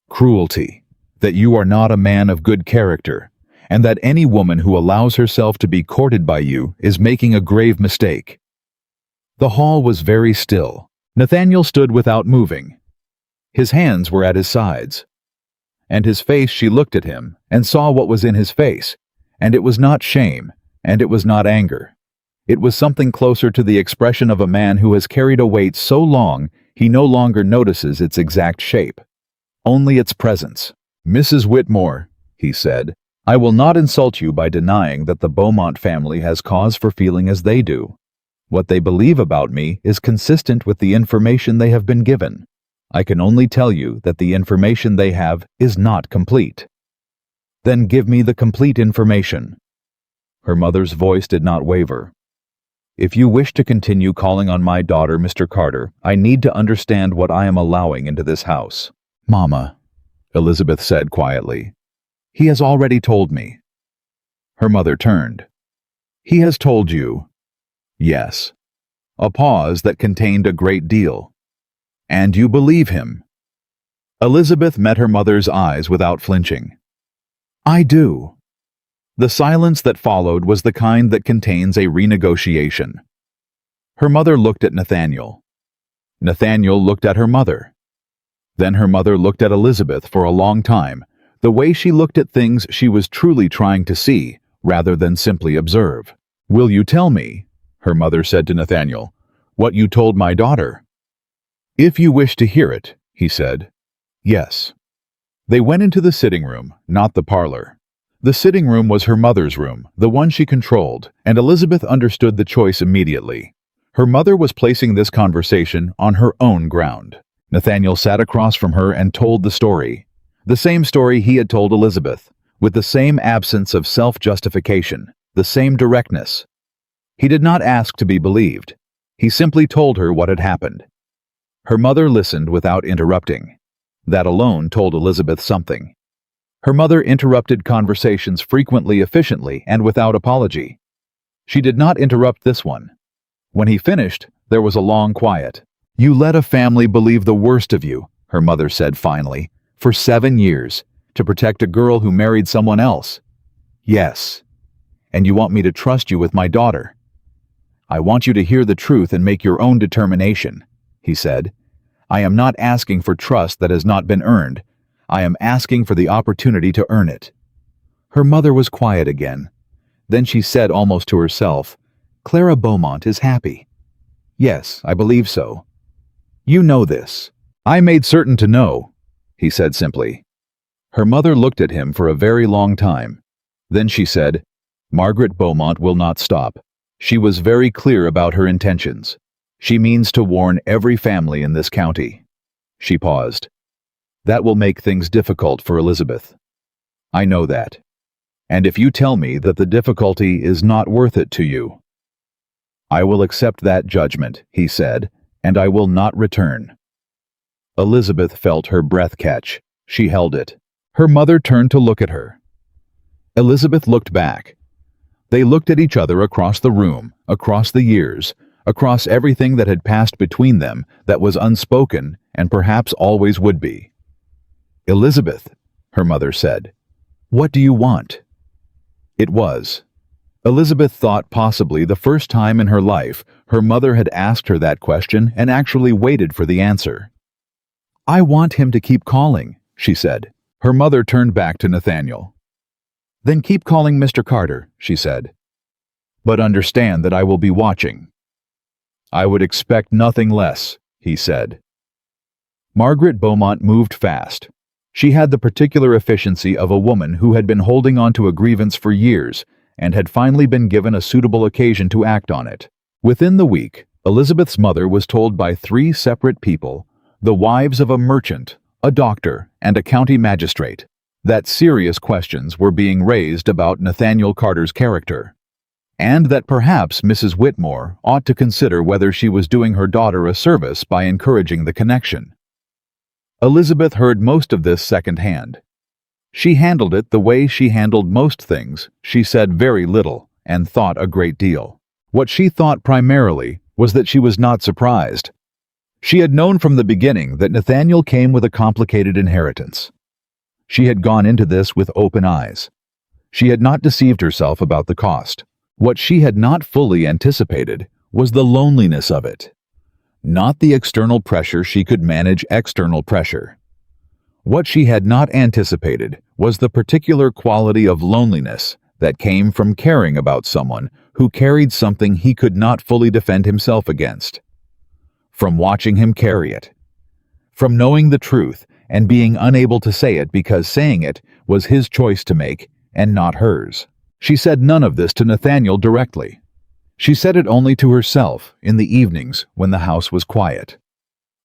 "cruelty, that you are not a man of good character, and that any woman who allows herself to be courted by you is making a grave mistake." The hall was very still. Nathaniel stood without moving. His hands were at his sides. And his face, she looked at him and saw what was in his face, and it was not shame, and it was not anger. It was something closer to the expression of a man who has carried a weight so long he no longer notices its exact shape, only its presence. "Mrs. Whitmore," he said, "I will not insult you by denying that the Beaumont family has cause for feeling as they do. What they believe about me is consistent with the information they have been given. I can only tell you that the information they have is not complete." "Then give me the complete information." Her mother's voice did not waver. "If you wish to continue calling on my daughter, Mr. Carter, I need to understand what I am allowing into this house." "Mama," Elizabeth said quietly, "he has already told me." Her mother turned. "He has told you?" "Yes." A pause that contained a great deal. "And you believe him?" Elizabeth met her mother's eyes without flinching. "I do." The silence that followed was the kind that contains a renegotiation. Her mother looked at Nathaniel. Nathaniel looked at her mother. Then her mother looked at Elizabeth for a long time, the way she looked at things she was truly trying to see, rather than simply observe. "Will you tell me," her mother said to Nathaniel, "what you told my daughter?" "If you wish to hear it," he said. "Yes." They went into the sitting room, not the parlor. The sitting room was her mother's room, the one she controlled, and Elizabeth understood the choice immediately. Her mother was placing this conversation on her own ground. Nathaniel sat across from her and told the story. The same story he had told Elizabeth, with the same absence of self-justification, the same directness. He did not ask to be believed. He simply told her what had happened. Her mother listened without interrupting. That alone told Elizabeth something. Her mother interrupted conversations frequently, efficiently, and without apology. She did not interrupt this one. When he finished, there was a long quiet. "You let a family believe the worst of you," her mother said finally, "for 7 years, to protect a girl who married someone else." "Yes. And you want me to trust you with my daughter." "I want you to hear the truth and make your own determination," he said. "I am not asking for trust that has not been earned. I am asking for the opportunity to earn it." Her mother was quiet again. Then she said almost to herself, "Clara Beaumont is happy." "Yes, I believe so." "You know this." "I made certain to know," he said simply. Her mother looked at him for a very long time. Then she said, "Margaret Beaumont will not stop. She was very clear about her intentions. She means to warn every family in this county." She paused. "That will make things difficult for Elizabeth. I know that. And if you tell me that the difficulty is not worth it to you—" "I will accept that judgment," he said, "and I will not return." Elizabeth felt her breath catch. She held it. Her mother turned to look at her. Elizabeth looked back. They looked at each other across the room, across the years, across everything that had passed between them that was unspoken and perhaps always would be. "Elizabeth," her mother said, "what do you want?" It was. Elizabeth thought possibly the first time in her life her mother had asked her that question and actually waited for the answer. "I want him to keep calling," she said. Her mother turned back to Nathaniel. "Then keep calling Mr. Carter," she said. "But understand that I will be watching." I would expect nothing less, he said. Margaret Beaumont moved fast. She had the particular efficiency of a woman who had been holding on to a grievance for years and had finally been given a suitable occasion to act on it. Within the week, Elizabeth's mother was told by 3 separate people, the wives of a merchant, a doctor, and a county magistrate, that serious questions were being raised about Nathaniel Carter's character, and that perhaps Mrs. Whitmore ought to consider whether she was doing her daughter a service by encouraging the connection. Elizabeth heard most of this secondhand. She handled it the way she handled most things. She said very little and thought a great deal. What she thought primarily was that she was not surprised. She had known from the beginning that Nathaniel came with a complicated inheritance. She had gone into this with open eyes. She had not deceived herself about the cost. What she had not fully anticipated was the loneliness of it. Not the external pressure she could manage external pressure. What she had not anticipated was the particular quality of loneliness that came from caring about someone who carried something he could not fully defend himself against. From watching him carry it. From knowing the truth and being unable to say it because saying it was his choice to make and not hers. She said none of this to Nathaniel directly. She said it only to herself in the evenings when the house was quiet.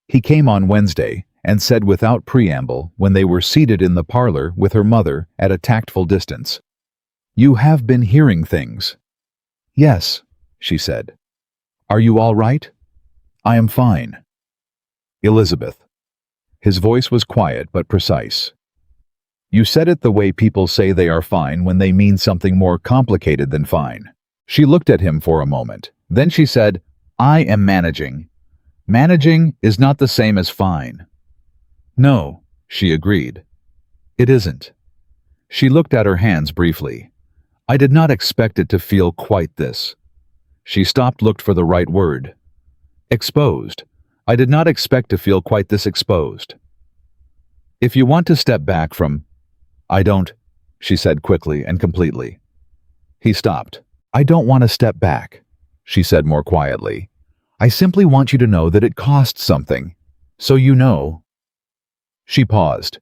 He came on Wednesday and said without preamble when they were seated in the parlor with her mother at a tactful distance, "You have been hearing things." "Yes," she said. "Are you all right?" "I am fine." "Elizabeth." His voice was quiet but precise. "You said it the way people say they are fine when they mean something more complicated than fine." She looked at him for a moment. Then she said, "I am managing. Managing is not the same as fine." "No," she agreed. "It isn't." She looked at her hands briefly. "I did not expect it to feel quite this." She stopped, looked for the right word. "Exposed. I did not expect to feel quite this exposed." "If you want to step back from—" "I don't," she said quickly and completely. He stopped. "I don't want to step back," she said more quietly. "I simply want you to know that it costs something. So you know." She paused.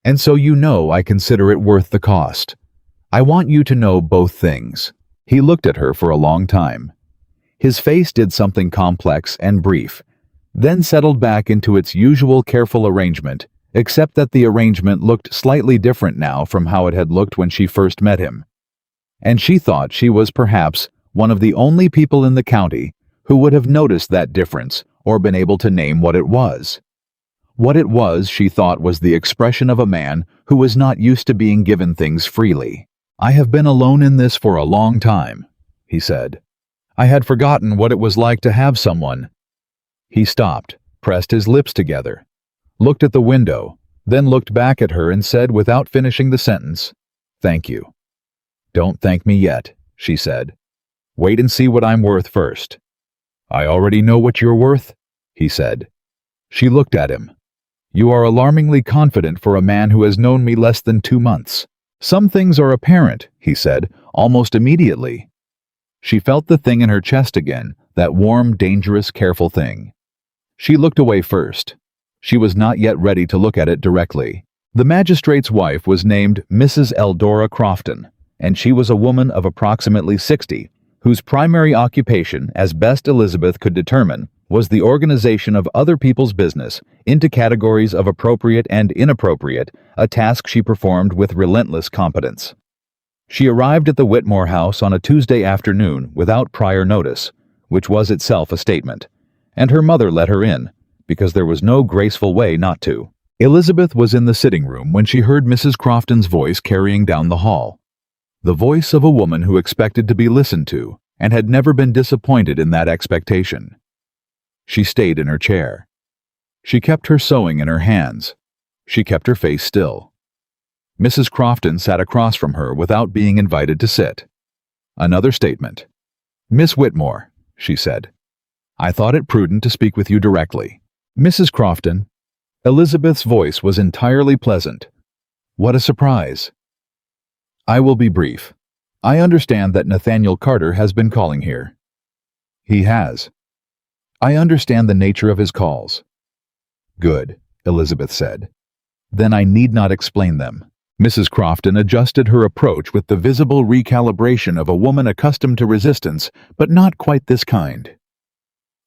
"And so you know I consider it worth the cost. I want you to know both things." He looked at her for a long time. His face did something complex and brief, then settled back into its usual careful arrangement, except that the arrangement looked slightly different now from how it had looked when she first met him. And she thought she was perhaps one of the only people in the county who would have noticed that difference or been able to name what it was. What it was, she thought, was the expression of a man who was not used to being given things freely. "I have been alone in this for a long time," he said. "I had forgotten what it was like to have someone." He stopped, pressed his lips together, looked at the window, then looked back at her and said without finishing the sentence, "Thank you." "Don't thank me yet," she said. "Wait and see what I'm worth first." "I already know what you're worth," he said. She looked at him. "You are alarmingly confident for a man who has known me less than 2 months. Some things are apparent," he said, almost immediately. She felt the thing in her chest again, that warm, dangerous, careful thing. She looked away first. She was not yet ready to look at it directly. The magistrate's wife was named Mrs. Eldora Crofton, and she was a woman of approximately 60, whose primary occupation, as best Elizabeth could determine, was the organization of other people's business into categories of appropriate and inappropriate, a task she performed with relentless competence. She arrived at the Whitmore house on a Tuesday afternoon without prior notice, which was itself a statement, and her mother let her in, because there was no graceful way not to. Elizabeth was in the sitting room when she heard Mrs. Crofton's voice carrying down the hall. The voice of a woman who expected to be listened to and had never been disappointed in that expectation. She stayed in her chair. She kept her sewing in her hands. She kept her face still. Mrs. Crofton sat across from her without being invited to sit. Another statement. "Miss Whitmore," she said, "I thought it prudent to speak with you directly." "Mrs. Crofton." Elizabeth's voice was entirely pleasant. "What a surprise." "I will be brief. I understand that Nathaniel Carter has been calling here." "He has." I understand the nature of his calls. Good, Elizabeth said. Then I need not explain them. Mrs. Crofton adjusted her approach with the visible recalibration of a woman accustomed to resistance, but not quite this kind.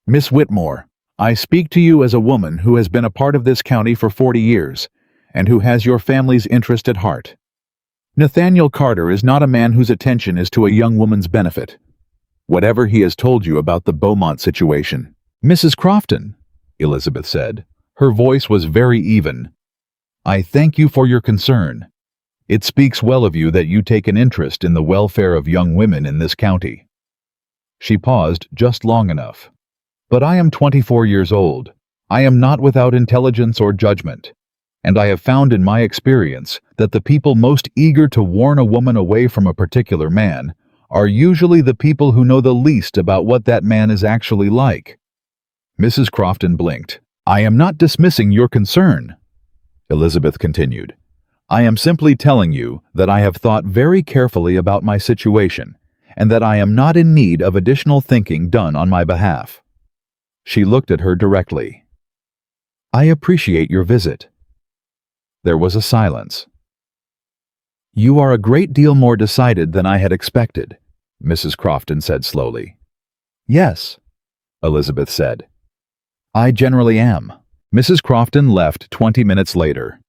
Miss Whitmore, I speak to you as a woman who has been a part of this county for 40 years, and who has your family's interest at heart. Nathaniel Carter is not a man whose attention is to a young woman's benefit. Whatever he has told you about the Beaumont situation. Mrs. Crofton, Elizabeth said. Her voice was very even. I thank you for your concern. It speaks well of you that you take an interest in the welfare of young women in this county. She paused just long enough. But I am 24 years old. I am not without intelligence or judgment. And I have found in my experience that the people most eager to warn a woman away from a particular man are usually the people who know the least about what that man is actually like. Mrs. Crofton blinked. I am not dismissing your concern, Elizabeth continued. I am simply telling you that I have thought very carefully about my situation, and that I am not in need of additional thinking done on my behalf. She looked at her directly. I appreciate your visit. There was a silence. You are a great deal more decided than I had expected, Mrs. Crofton said slowly. Yes, Elizabeth said. I generally am. Mrs. Crofton left 20 minutes later.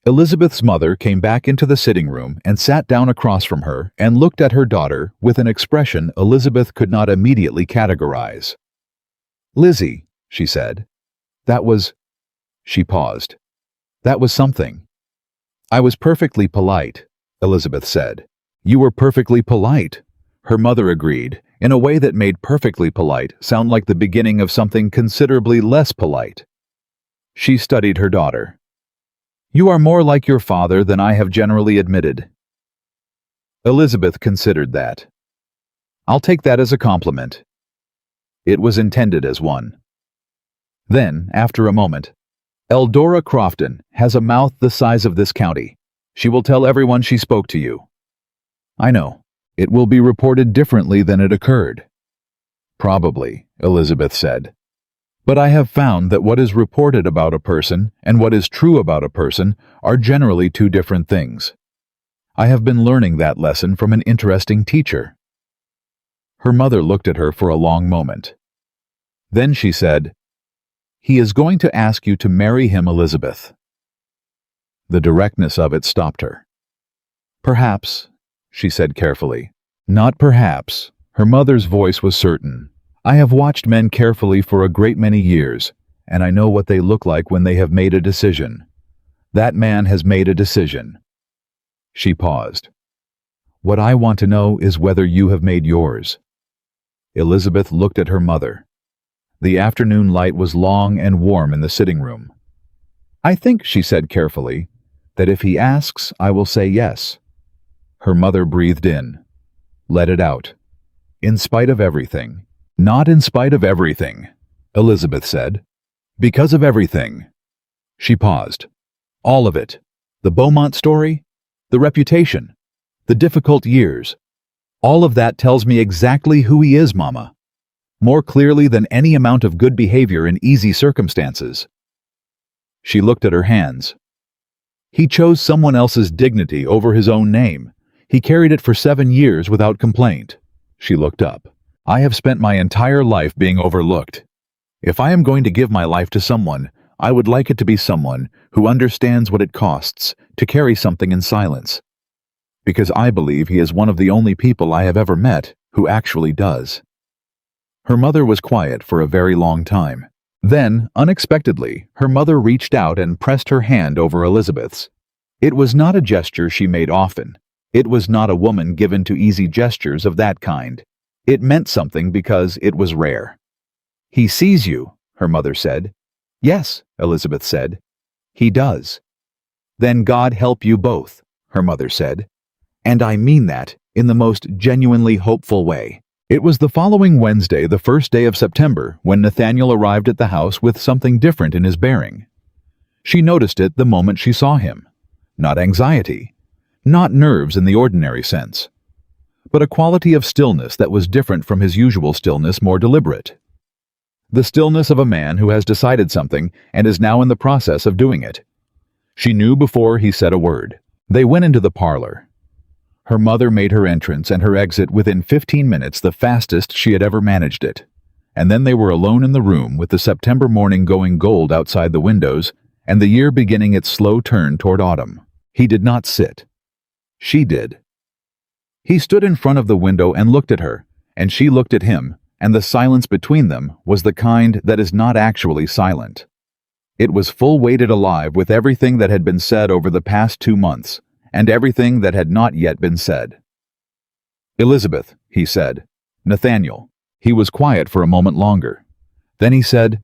Elizabeth's mother came back into the sitting room and sat down across from her and looked at her daughter with an expression Elizabeth could not immediately categorize. Lizzie, she said. That was... She paused. That was something. I was perfectly polite, Elizabeth said. You were perfectly polite, her mother agreed, in a way that made perfectly polite sound like the beginning of something considerably less polite. She studied her daughter. You are more like your father than I have generally admitted. Elizabeth considered that. I'll take that as a compliment. It was intended as one. Then, after a moment, Eldora Crofton has a mouth the size of this county. She will tell everyone she spoke to you. I know. It will be reported differently than it occurred. Probably, Elizabeth said. But I have found that what is reported about a person and what is true about a person are generally two different things. I have been learning that lesson from an interesting teacher. Her mother looked at her for a long moment. Then she said, He is going to ask you to marry him, Elizabeth. The directness of it stopped her. Perhaps, she said carefully. Not perhaps. Her mother's voice was certain. I have watched men carefully for a great many years, and I know what they look like when they have made a decision. That man has made a decision. She paused. What I want to know is whether you have made yours. Elizabeth looked at her mother. The afternoon light was long and warm in the sitting room. I think, she said carefully, that if he asks, I will say yes. Her mother breathed in. Let it out. In spite of everything. Not in spite of everything, Elizabeth said. Because of everything. She paused. All of it. The Beaumont story, the reputation, the difficult years. All of that tells me exactly who he is, Mama. More clearly than any amount of good behavior in easy circumstances. She looked at her hands. He chose someone else's dignity over his own name. He carried it for 7 years without complaint. She looked up. I have spent my entire life being overlooked. If I am going to give my life to someone, I would like it to be someone who understands what it costs to carry something in silence. Because I believe he is one of the only people I have ever met who actually does. Her mother was quiet for a very long time. Then, unexpectedly, her mother reached out and pressed her hand over Elizabeth's. It was not a gesture she made often. It was not a woman given to easy gestures of that kind. It meant something because it was rare. He sees you, her mother said. Yes, Elizabeth said. He does. Then God help you both, her mother said. And I mean that in the most genuinely hopeful way. It was the following Wednesday, the first day of September, when Nathaniel arrived at the house with something different in his bearing. She noticed it the moment she saw him. Not anxiety. Not nerves in the ordinary sense. But a quality of stillness that was different from his usual stillness, more deliberate. the stillness of a man who has decided something and is now in the process of doing it. She knew before he said a word. They went into the parlor. Her mother made her entrance and her exit within 15 minutes, the fastest she had ever managed it. And then they were alone in the room with the September morning going gold outside the windows and the year beginning its slow turn toward autumn. He did not sit. She did. He stood in front of the window and looked at her, and she looked at him, and the silence between them was the kind that is not actually silent. It was full-weighted alive with everything that had been said over the past 2 months, and everything that had not yet been said. "Elizabeth," he said. "Nathaniel." He was quiet for a moment longer. Then he said,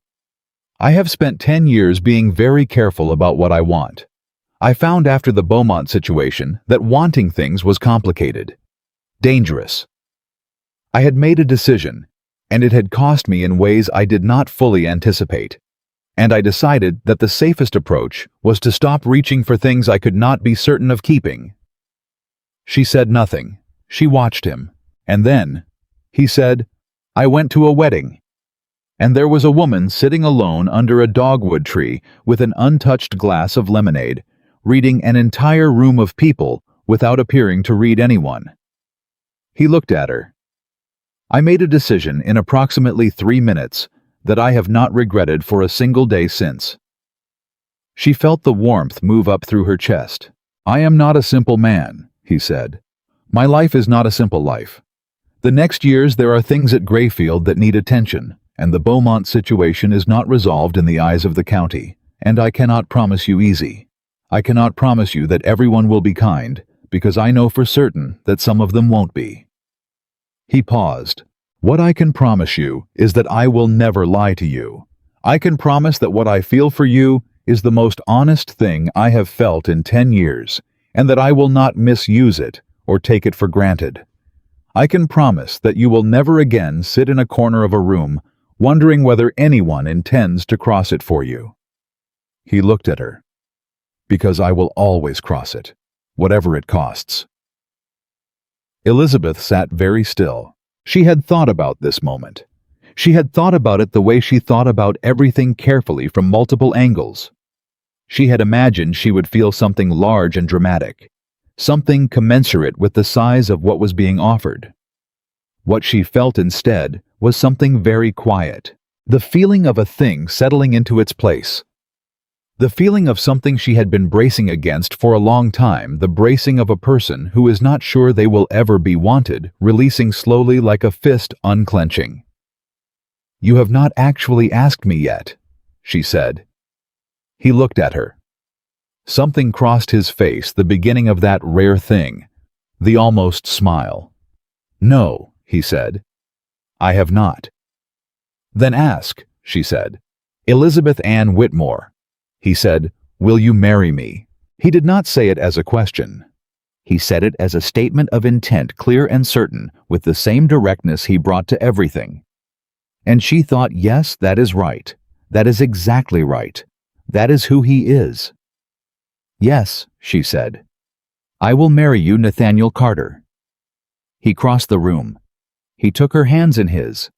"I have spent 10 years being very careful about what I want. I found after the Beaumont situation that wanting things was complicated, dangerous. I had made a decision, and it had cost me in ways I did not fully anticipate. And I decided that the safest approach was to stop reaching for things I could not be certain of keeping." She said nothing. She watched him. And then, he said, "I went to a wedding. And there was a woman sitting alone under a dogwood tree with an untouched glass of lemonade, reading an entire room of people without appearing to read anyone." He looked at her. "I made a decision in approximately 3 minutes that I have not regretted for a single day since." She felt the warmth move up through her chest. "I am not a simple man," he said. "My life is not a simple life. The next years there are things at Grayfield that need attention, and the Beaumont situation is not resolved in the eyes of the county, and I cannot promise you easy. I cannot promise you that everyone will be kind, because I know for certain that some of them won't be." He paused. "What I can promise you is that I will never lie to you. I can promise that what I feel for you is the most honest thing I have felt in 10 years, and that I will not misuse it or take it for granted. I can promise that you will never again sit in a corner of a room wondering whether anyone intends to cross it for you." He looked at her. "Because I will always cross it, whatever it costs." Elizabeth sat very still. She had thought about this moment. She had thought about it the way she thought about everything carefully from multiple angles. She had imagined she would feel something large and dramatic, something commensurate with the size of what was being offered. What she felt instead was something very quiet, the feeling of a thing settling into its place. The feeling of something she had been bracing against for a long time, the bracing of a person who is not sure they will ever be wanted, releasing slowly like a fist unclenching. "You have not actually asked me yet," she said. He looked at her. Something crossed his face, the beginning of that rare thing, the almost smile. "No," he said. "I have not." "Then ask," she said. "Elizabeth Ann Whitmore." He said, "Will you marry me?" He did not say it as a question. He said it as a statement of intent, clear and certain, with the same directness he brought to everything. And she thought, yes, that is right. That is exactly right. That is who he is. "Yes," she said. "I will marry you, Nathaniel Carter." He crossed the room. He took her hands in his.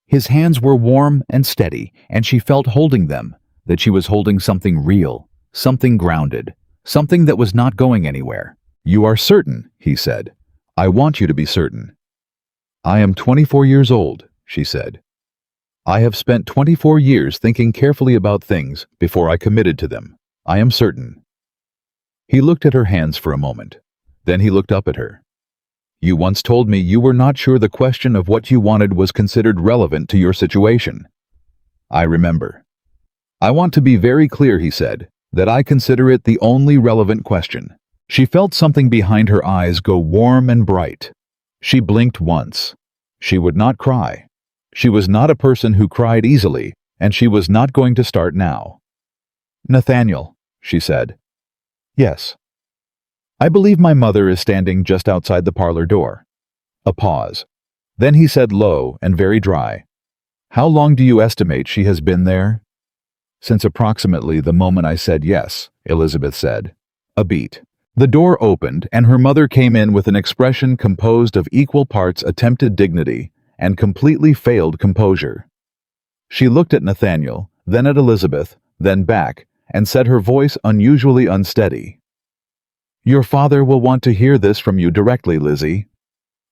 His hands were warm and steady, and she felt holding them, that she was holding something real, something grounded, something that was not going anywhere. "You are certain," he said. "I want you to be certain." "I am 24 years old," she said. "I have spent 24 years thinking carefully about things before I committed to them. I am certain." He looked at her hands for a moment. Then he looked up at her. "You once told me you were not sure the question of what you wanted was considered relevant to your situation." "I remember." "I want to be very clear," he said, "that I consider it the only relevant question." She felt something behind her eyes go warm and bright. She blinked once. She would not cry. She was not a person who cried easily, and she was not going to start now. "Nathaniel," she said. "Yes." "I believe my mother is standing just outside the parlor door." A pause. Then he said low and very dry, "How long do you estimate she has been there?" "Since approximately the moment I said yes," Elizabeth said. A beat. The door opened, and her mother came in with an expression composed of equal parts attempted dignity and completely failed composure. She looked at Nathaniel, then at Elizabeth, then back, and said, her voice unusually unsteady, "Your father will want to hear this from you directly, Lizzie."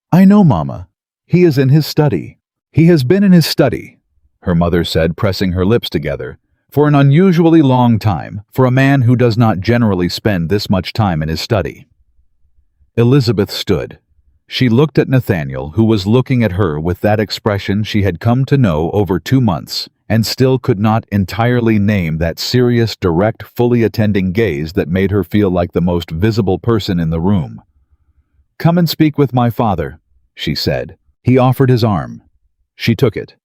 "I know, Mama. He is in his study." "He has been in his study," her mother said, pressing her lips together, "for an unusually long time, for a man who does not generally spend this much time in his study." Elizabeth stood. She looked at Nathaniel, who was looking at her with that expression she had come to know over 2 months, and still could not entirely name that serious, direct, fully attending gaze that made her feel like the most visible person in the room. "Come and speak with my father," she said. He offered his arm. She took it.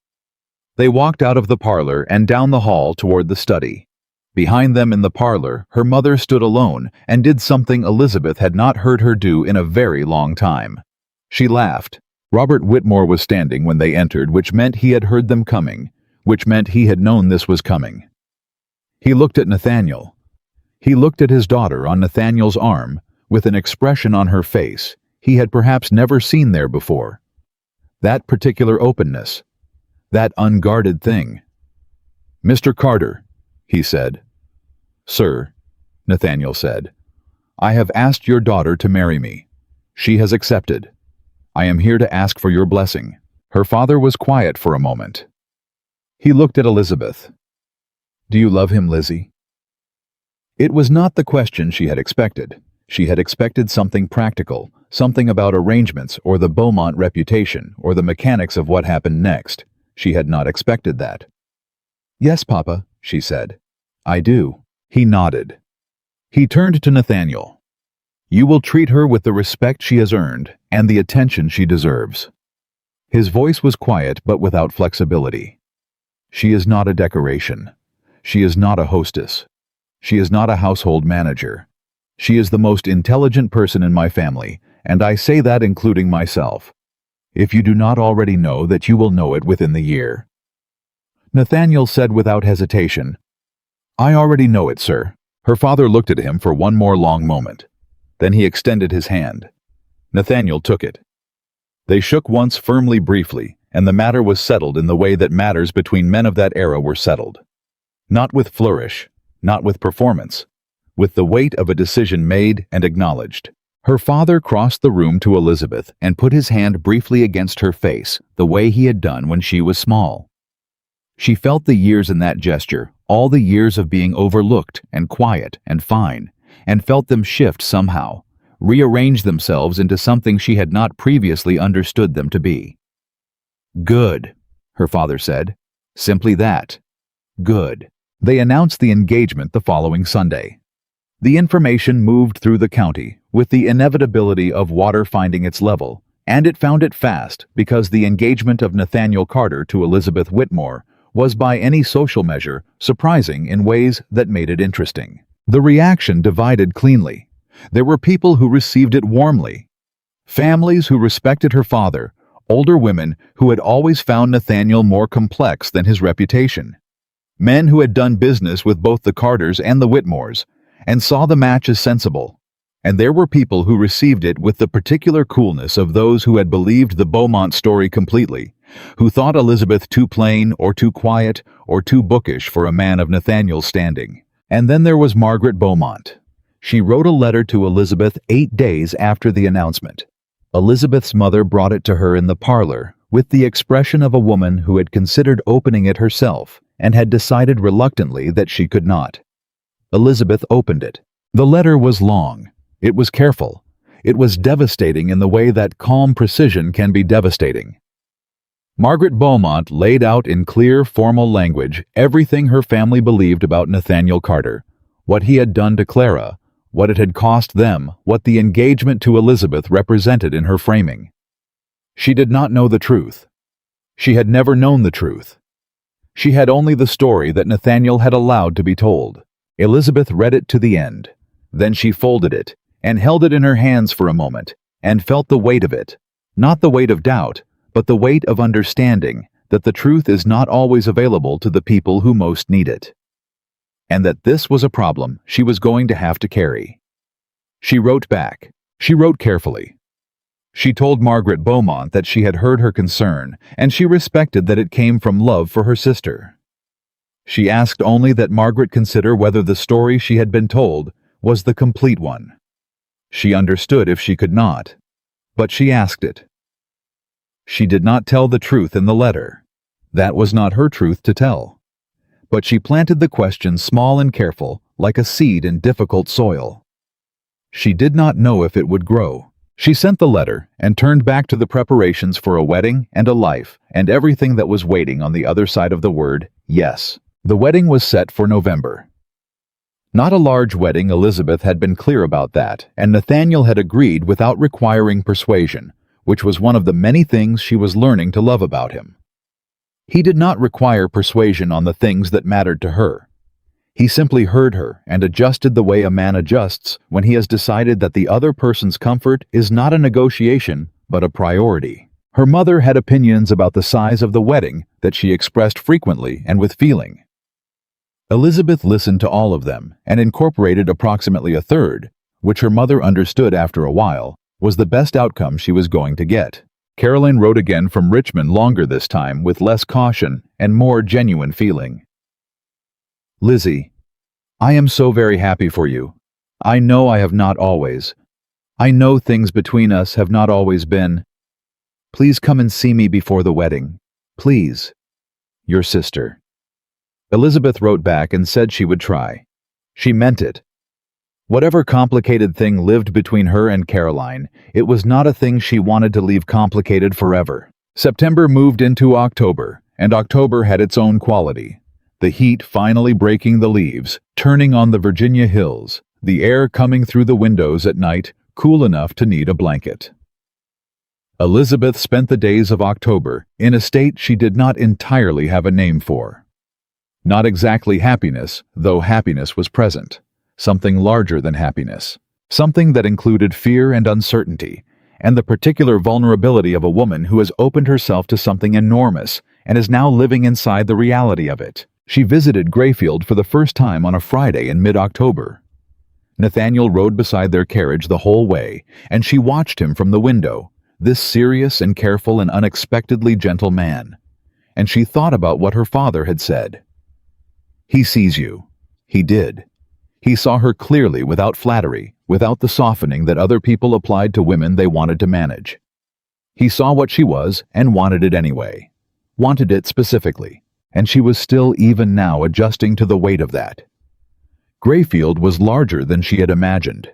They walked out of the parlor and down the hall toward the study. Behind them in the parlor, her mother stood alone and did something Elizabeth had not heard her do in a very long time. She laughed. Robert Whitmore was standing when they entered, which meant he had heard them coming, which meant he had known this was coming. He looked at Nathaniel. He looked at his daughter on Nathaniel's arm, with an expression on her face he had perhaps never seen there before. That particular openness. That unguarded thing. "Mr. Carter," he said. "Sir," Nathaniel said, "I have asked your daughter to marry me. She has accepted. I am here to ask for your blessing." Her father was quiet for a moment. He looked at Elizabeth. "Do you love him, Lizzie?" It was not the question she had expected. She had expected something practical, something about arrangements or the Beaumont reputation or the mechanics of what happened next. She had not expected that. "Yes, Papa," she said. "I do." He nodded. He turned to Nathaniel. "You will treat her with the respect she has earned and the attention she deserves." His voice was quiet but without flexibility. "She is not a decoration. She is not a hostess. She is not a household manager. She is the most intelligent person in my family, and I say that including myself. If you do not already know that, you will know it within the year." Nathaniel said without hesitation, "I already know it, sir." Her father looked at him for one more long moment. Then he extended his hand. Nathaniel took it. They shook once firmly, briefly, and the matter was settled in the way that matters between men of that era were settled. Not with flourish, not with performance, with the weight of a decision made and acknowledged. Her father crossed the room to Elizabeth and put his hand briefly against her face, the way he had done when she was small. She felt the years in that gesture, all the years of being overlooked and quiet and fine, and felt them shift somehow, rearrange themselves into something she had not previously understood them to be. "Good," her father said. Simply that. Good. They announced the engagement the following Sunday. The information moved through the county, with the inevitability of water finding its level, and it found it fast because the engagement of Nathaniel Carter to Elizabeth Whitmore was by any social measure surprising in ways that made it interesting. The reaction divided cleanly. There were people who received it warmly. Families who respected her father, older women who had always found Nathaniel more complex than his reputation. Men who had done business with both the Carters and the Whitmores, and saw the match as sensible. And there were people who received it with the particular coolness of those who had believed the Beaumont story completely, who thought Elizabeth too plain or too quiet or too bookish for a man of Nathaniel's standing. And then there was Margaret Beaumont. She wrote a letter to Elizabeth 8 days after the announcement. Elizabeth's mother brought it to her in the parlor with the expression of a woman who had considered opening it herself and had decided reluctantly that she could not. Elizabeth opened it. The letter was long. It was careful. It was devastating in the way that calm precision can be devastating. Margaret Beaumont laid out in clear, formal language everything her family believed about Nathaniel Carter, what he had done to Clara, what it had cost them, what the engagement to Elizabeth represented in her framing. She did not know the truth. She had never known the truth. She had only the story that Nathaniel had allowed to be told. Elizabeth read it to the end. Then she folded it and held it in her hands for a moment and felt the weight of it, not the weight of doubt, but the weight of understanding that the truth is not always available to the people who most need it. And that this was a problem she was going to have to carry. She wrote back. She wrote carefully. She told Margaret Beaumont that she had heard her concern, and she respected that it came from love for her sister. She asked only that Margaret consider whether the story she had been told was the complete one. She understood if she could not, but she asked it. She did not tell the truth in the letter. That was not her truth to tell. But she planted the question small and careful, like a seed in difficult soil. She did not know if it would grow. She sent the letter and turned back to the preparations for a wedding and a life and everything that was waiting on the other side of the word yes. The wedding was set for November. Not a large wedding, Elizabeth had been clear about that, and Nathaniel had agreed without requiring persuasion, which was one of the many things she was learning to love about him. He did not require persuasion on the things that mattered to her. He simply heard her and adjusted the way a man adjusts when he has decided that the other person's comfort is not a negotiation, but a priority. Her mother had opinions about the size of the wedding that she expressed frequently and with feeling. Elizabeth listened to all of them and incorporated approximately a third, which her mother understood after a while was the best outcome she was going to get. Caroline wrote again from Richmond, longer this time, with less caution and more genuine feeling. Lizzie, I am so very happy for you. I know I have not always. I know things between us have not always been. Please come and see me before the wedding. Please. Your sister. Elizabeth wrote back and said she would try. She meant it. Whatever complicated thing lived between her and Caroline, it was not a thing she wanted to leave complicated forever. September moved into October, and October had its own quality. The heat finally breaking the leaves, turning on the Virginia hills, the air coming through the windows at night, cool enough to need a blanket. Elizabeth spent the days of October in a state she did not entirely have a name for. Not exactly happiness, though happiness was present. Something larger than happiness. Something that included fear and uncertainty, and the particular vulnerability of a woman who has opened herself to something enormous and is now living inside the reality of it. She visited Grayfield for the first time on a Friday in mid-October. Nathaniel rode beside their carriage the whole way, and she watched him from the window, this serious and careful and unexpectedly gentle man. And she thought about what her father had said. He sees you. He did. He saw her clearly, without flattery, without the softening that other people applied to women they wanted to manage. He saw what she was and wanted it anyway. Wanted it specifically, and she was still even now adjusting to the weight of that. Grayfield was larger than she had imagined.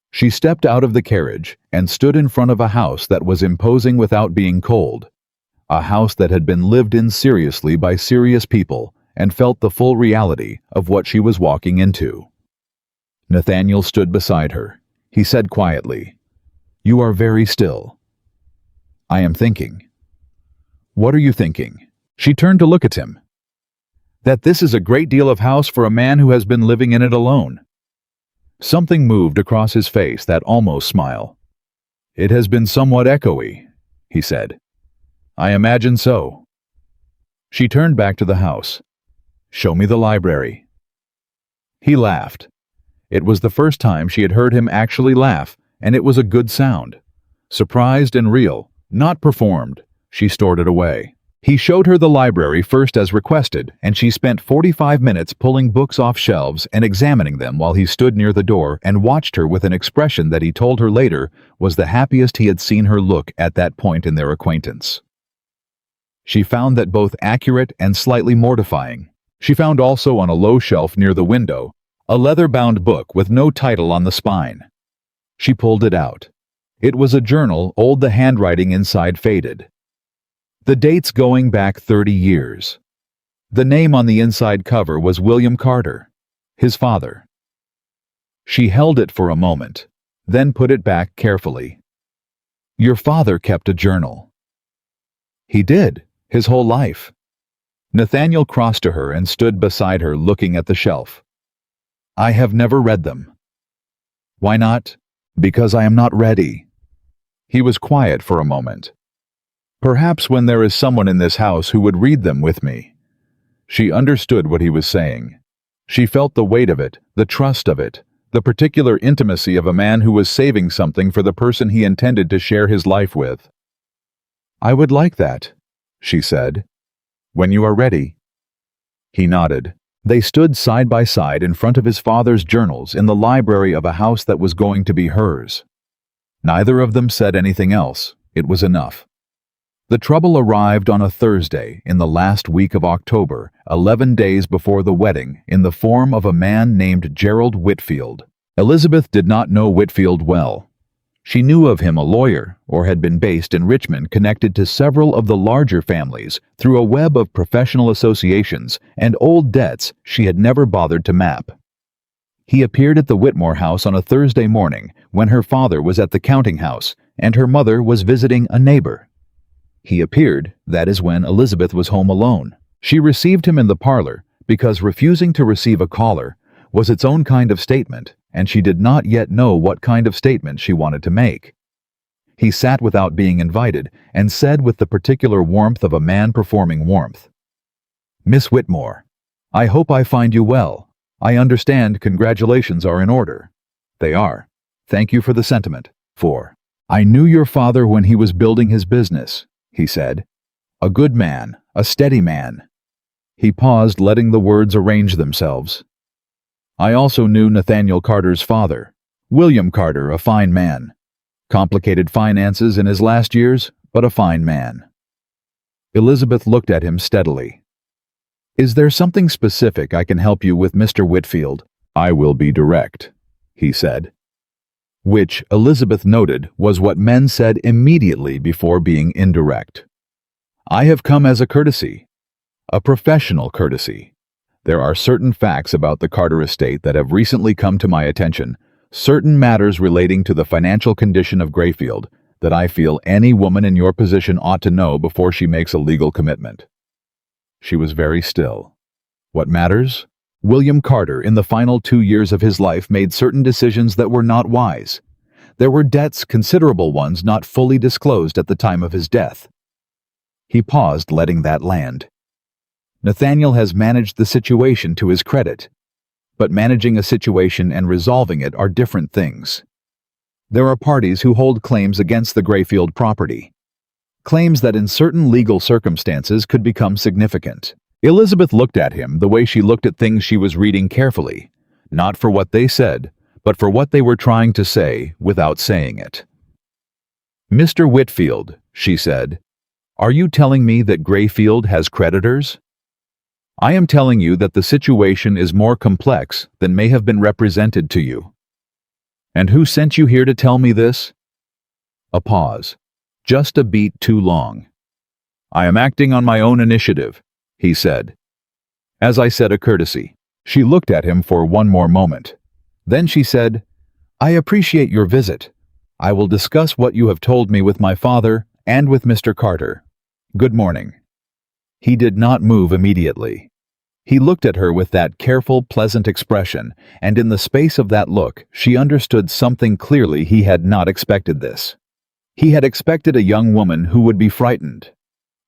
She stepped out of the carriage and stood in front of a house that was imposing without being cold. A house that had been lived in seriously by serious people and felt the full reality of what she was walking into. Nathaniel stood beside her. He said quietly, "You are very still." "I am thinking." "What are you thinking?" She turned to look at him. "That this is a great deal of house for a man who has been living in it alone." Something moved across his face, that almost smile. "It has been somewhat echoey," he said. "I imagine so." She turned back to the house. "Show me the library." He laughed. It was the first time she had heard him actually laugh, and it was a good sound. Surprised and real, not performed, she stored it away. He showed her the library first as requested, and she spent 45 minutes pulling books off shelves and examining them while he stood near the door and watched her with an expression that he told her later was the happiest he had seen her look at that point in their acquaintance. She found that both accurate and slightly mortifying. She found also on a low shelf near the window a leather-bound book with no title on the spine. She pulled it out. It was a journal, old, the handwriting inside faded. The dates going back 30 years. The name on the inside cover was William Carter, his father. She held it for a moment, then put it back carefully. "Your father kept a journal." "He did, his whole life." Nathaniel crossed to her and stood beside her looking at the shelf. "I have never read them." "Why not?" "Because I am not ready." He was quiet for a moment. "Perhaps when there is someone in this house who would read them with me." She understood what he was saying. She felt the weight of it, the trust of it, the particular intimacy of a man who was saving something for the person he intended to share his life with. "I would like that," she said. "When you are ready." He nodded. They stood side by side in front of his father's journals in the library of a house that was going to be hers. Neither of them said anything else. It was enough. The trouble arrived on a Thursday in the last week of October, 11 days before the wedding, in the form of a man named Gerald Whitfield. Elizabeth did not know Whitfield well. She knew of him a lawyer, or had been based in Richmond, connected to several of the larger families through a web of professional associations and old debts she had never bothered to map. He appeared at the Whitmore house on a Thursday morning when her father was at the counting house and her mother was visiting a neighbor. He appeared, that is when Elizabeth was home alone. She received him in the parlor because refusing to receive a caller was its own kind of statement, and she did not yet know what kind of statement she wanted to make. He sat without being invited and said with the particular warmth of a man performing warmth, "Miss Whitmore, I hope I find you well. I understand congratulations are in order." "They are. Thank you for the sentiment." 4. "I knew your father when he was building his business," he said. "A good man, a steady man." He paused, letting the words arrange themselves. "I also knew Nathaniel Carter's father, William Carter, a fine man. Complicated finances in his last years, but a fine man." Elizabeth looked at him steadily. "Is there something specific I can help you with, Mr. Whitfield?" "I will be direct," he said. Which, Elizabeth noted, was what men said immediately before being indirect. "I have come as a courtesy, a professional courtesy. There are certain facts about the Carter estate that have recently come to my attention, certain matters relating to the financial condition of Grayfield, that I feel any woman in your position ought to know before she makes a legal commitment." She was very still. "What matters? William Carter, in the final 2 years of his life, made certain decisions that were not wise. There were debts, considerable ones, not fully disclosed at the time of his death." He paused, letting that land. "Nathaniel has managed the situation to his credit. But managing a situation and resolving it are different things. There are parties who hold claims against the Grayfield property. Claims that in certain legal circumstances could become significant." Elizabeth looked at him the way she looked at things she was reading carefully, not for what they said, but for what they were trying to say without saying it. "Mr. Whitfield," she said, "are you telling me that Grayfield has creditors?" "I am telling you that the situation is more complex than may have been represented to you." "And who sent you here to tell me this?" A pause, just a beat too long. "I am acting on my own initiative," he said. "As I said, a courtesy." She looked at him for one more moment. Then she said, "I appreciate your visit. I will discuss what you have told me with my father and with Mr. Carter. Good morning." He did not move immediately. He looked at her with that careful, pleasant expression, and in the space of that look, she understood something clearly. He had not expected this. He had expected a young woman who would be frightened.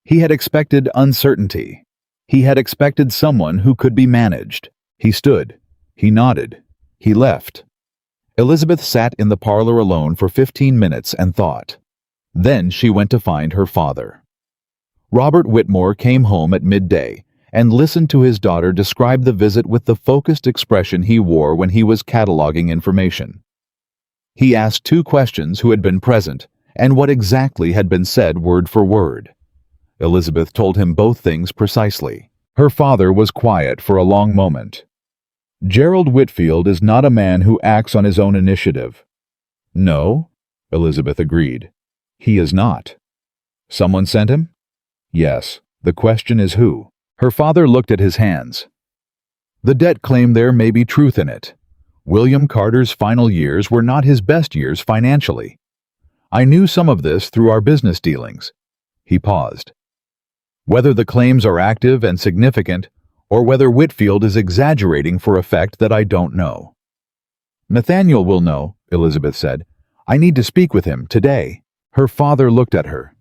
He had expected uncertainty. He had expected someone who could be managed. He stood. He nodded. He left. Elizabeth sat in the parlor alone for 15 minutes and thought. Then she went to find her father. Robert Whitmore came home at midday and listened to his daughter describe the visit with the focused expression he wore when he was cataloging information. He asked 2 questions who had been present and what exactly had been said word for word. Elizabeth told him both things precisely. Her father was quiet for a long moment. "Gerald Whitfield is not a man who acts on his own initiative." "No," Elizabeth agreed. "He is not." "Someone sent him?" "Yes. The question is who." Her father looked at his hands. "The debt claim there may be truth in it. William Carter's final years were not his best years financially. I knew some of this through our business dealings." He paused. "Whether the claims are active and significant, or whether Whitfield is exaggerating for effect, that I don't know." "Nathaniel will know," Elizabeth said. "I need to speak with him today." Her father looked at her.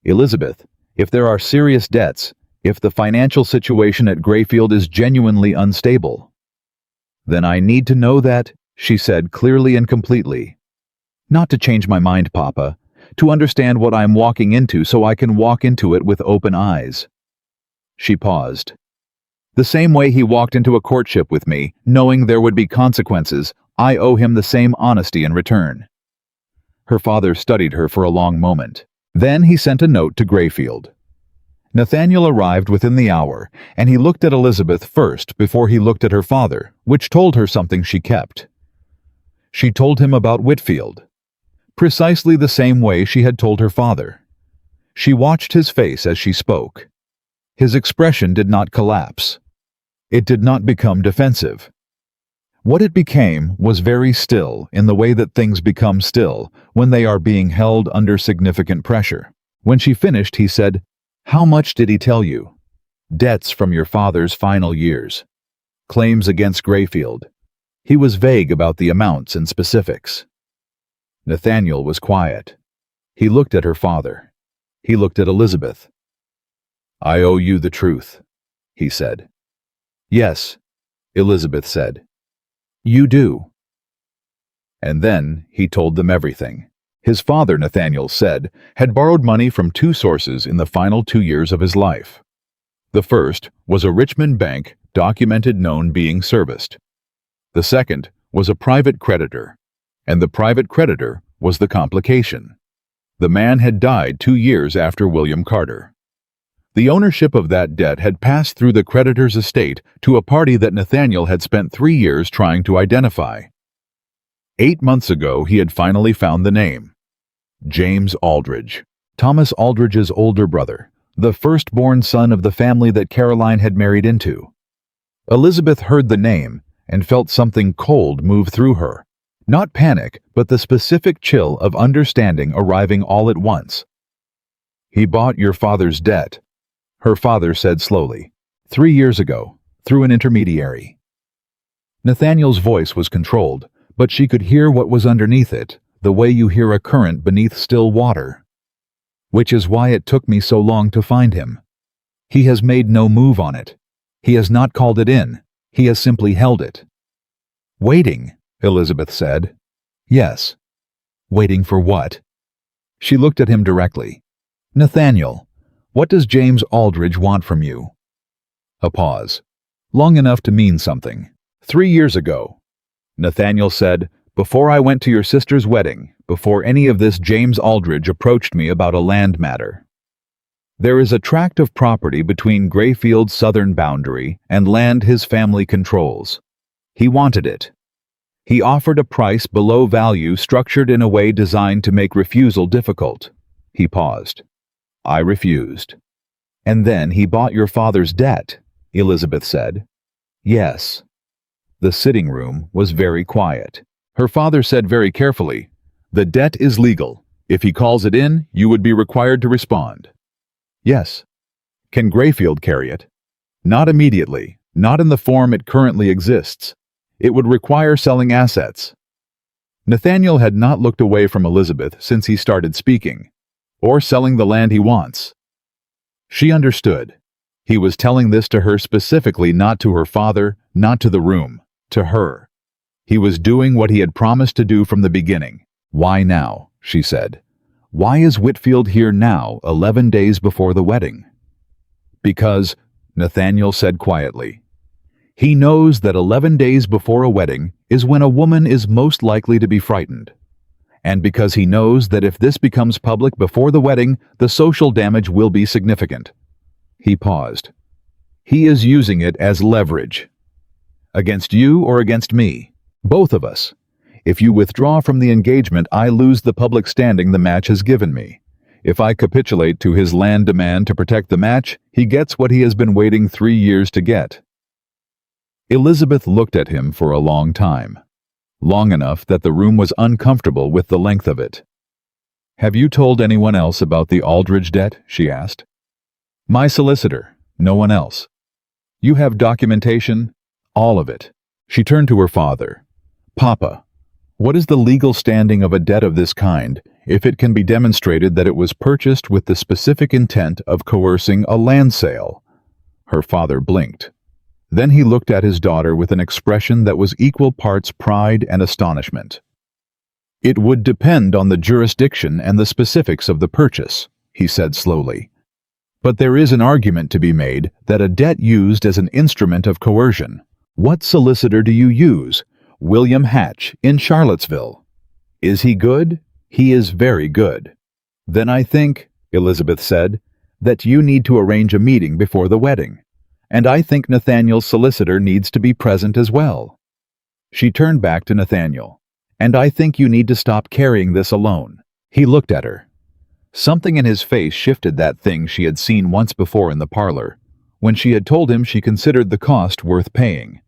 "Elizabeth, if there are serious debts, if the financial situation at Grayfield is genuinely unstable, then I need to know that," she said clearly and completely. "Not to change my mind, Papa, to understand what I am walking into so I can walk into it with open eyes." She paused. The same way he walked into a courtship with me, knowing there would be consequences, I owe him the same honesty in return." Her father studied her for a long moment. Then he sent a note to Grayfield. Nathaniel arrived within the hour, and he looked at Elizabeth first before he looked at her father, which told her something she kept. She told him about Whitfield, precisely the same way she had told her father. She watched his face as she spoke. His expression did not collapse. It did not become defensive. What it became was very still in the way that things become still when they are being held under significant pressure. When she finished, he said, "How much did he tell you?" "Debts from your father's final years. Claims against Grayfield." He was vague about the amounts and specifics. Nathaniel was quiet. He looked at her father. He looked at Elizabeth. "I owe you the truth," he said. "Yes," Elizabeth said. "You do." And then he told them everything. His father, Nathaniel said, had borrowed money from two sources in the final 2 years of his life. The first was a Richmond bank documented known being serviced. The second was a private creditor, and the private creditor was the complication. The man had died 2 years after William Carter. The ownership of that debt had passed through the creditor's estate to a party that Nathaniel had spent 3 years trying to identify. 8 months ago, he had finally found the name. James Aldridge, Thomas Aldridge's older brother, the firstborn son of the family that Caroline had married into. Elizabeth heard the name and felt something cold move through her. Not panic, but the specific chill of understanding arriving all at once. "He bought your father's debt," her father said slowly, 3 years ago, through an intermediary. Nathaniel's voice was controlled, but she could hear what was underneath it, the way you hear a current beneath still water. "Which is why it took me so long to find him. He has made no move on it. He has not called it in. He has simply held it." "Waiting," Elizabeth said. "Yes." "Waiting for what?" She looked at him directly. "Nathaniel, what does James Aldridge want from you?" A pause, long enough to mean something. 3 years ago, Nathaniel said, "Before I went to your sister's wedding, before any of this, James Aldridge approached me about a land matter. There is a tract of property between Grayfield's southern boundary and land his family controls. He wanted it. He offered a price below value structured in a way designed to make refusal difficult." He paused. "I refused." "And then he bought your father's debt," Elizabeth said. "Yes." The sitting room was very quiet. Her father said very carefully, "The debt is legal. If he calls it in, you would be required to respond." "Yes." "Can Grayfield carry it?" "Not immediately, not in the form it currently exists. It would require selling assets." Nathaniel had not looked away from Elizabeth since he started speaking, or selling the land he wants. She understood. He was telling this to her specifically, not to her father, not to the room, to her. He was doing what he had promised to do from the beginning. "Why now?" she said. "Why is Whitfield here now, 11 days before the wedding?" "Because," Nathaniel said quietly, "he knows that 11 days before a wedding is when a woman is most likely to be frightened. And because he knows that if this becomes public before the wedding, the social damage will be significant." He paused. "He is using it as leverage. Against you or against me. Both of us. If you withdraw from the engagement, I lose the public standing the match has given me. If I capitulate to his land demand to protect the match, he gets what he has been waiting 3 years to get." Elizabeth looked at him for a long time. Long enough that the room was uncomfortable with the length of it. "Have you told anyone else about the Aldridge debt?" she asked. "My solicitor. No one else." "You have documentation?" "All of it." She turned to her father. "Papa, what is the legal standing of a debt of this kind if it can be demonstrated that it was purchased with the specific intent of coercing a land sale?" Her father blinked. Then he looked at his daughter with an expression that was equal parts pride and astonishment. "It would depend on the jurisdiction and the specifics of the purchase," he said slowly. But there is an argument to be made that a debt used as an instrument of coercion. What solicitor do you use? William Hatch in Charlottesville. Is he good? He is very good. Then I think, Elizabeth said, that you need to arrange a meeting before the wedding. And I think Nathaniel's solicitor needs to be present as well. She turned back to Nathaniel. And I think you need to stop carrying this alone. He looked at her. Something in his face shifted that thing she had seen once before in the parlor, when she had told him she considered the cost worth paying.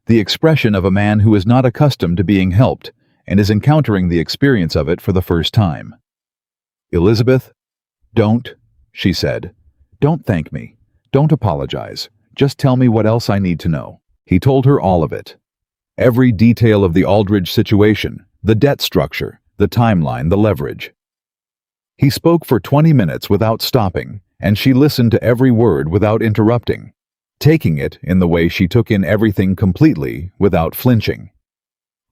The expression of a man who is not accustomed to being helped and is encountering the experience of it for the first time. Elizabeth, don't, she said. Don't thank me. Don't apologize. Just tell me what else I need to know. He told her all of it. Every detail of the Aldridge situation, the debt structure, the timeline, the leverage. He spoke for 20 minutes without stopping, and she listened to every word without interrupting, taking it in the way she took in everything completely without flinching.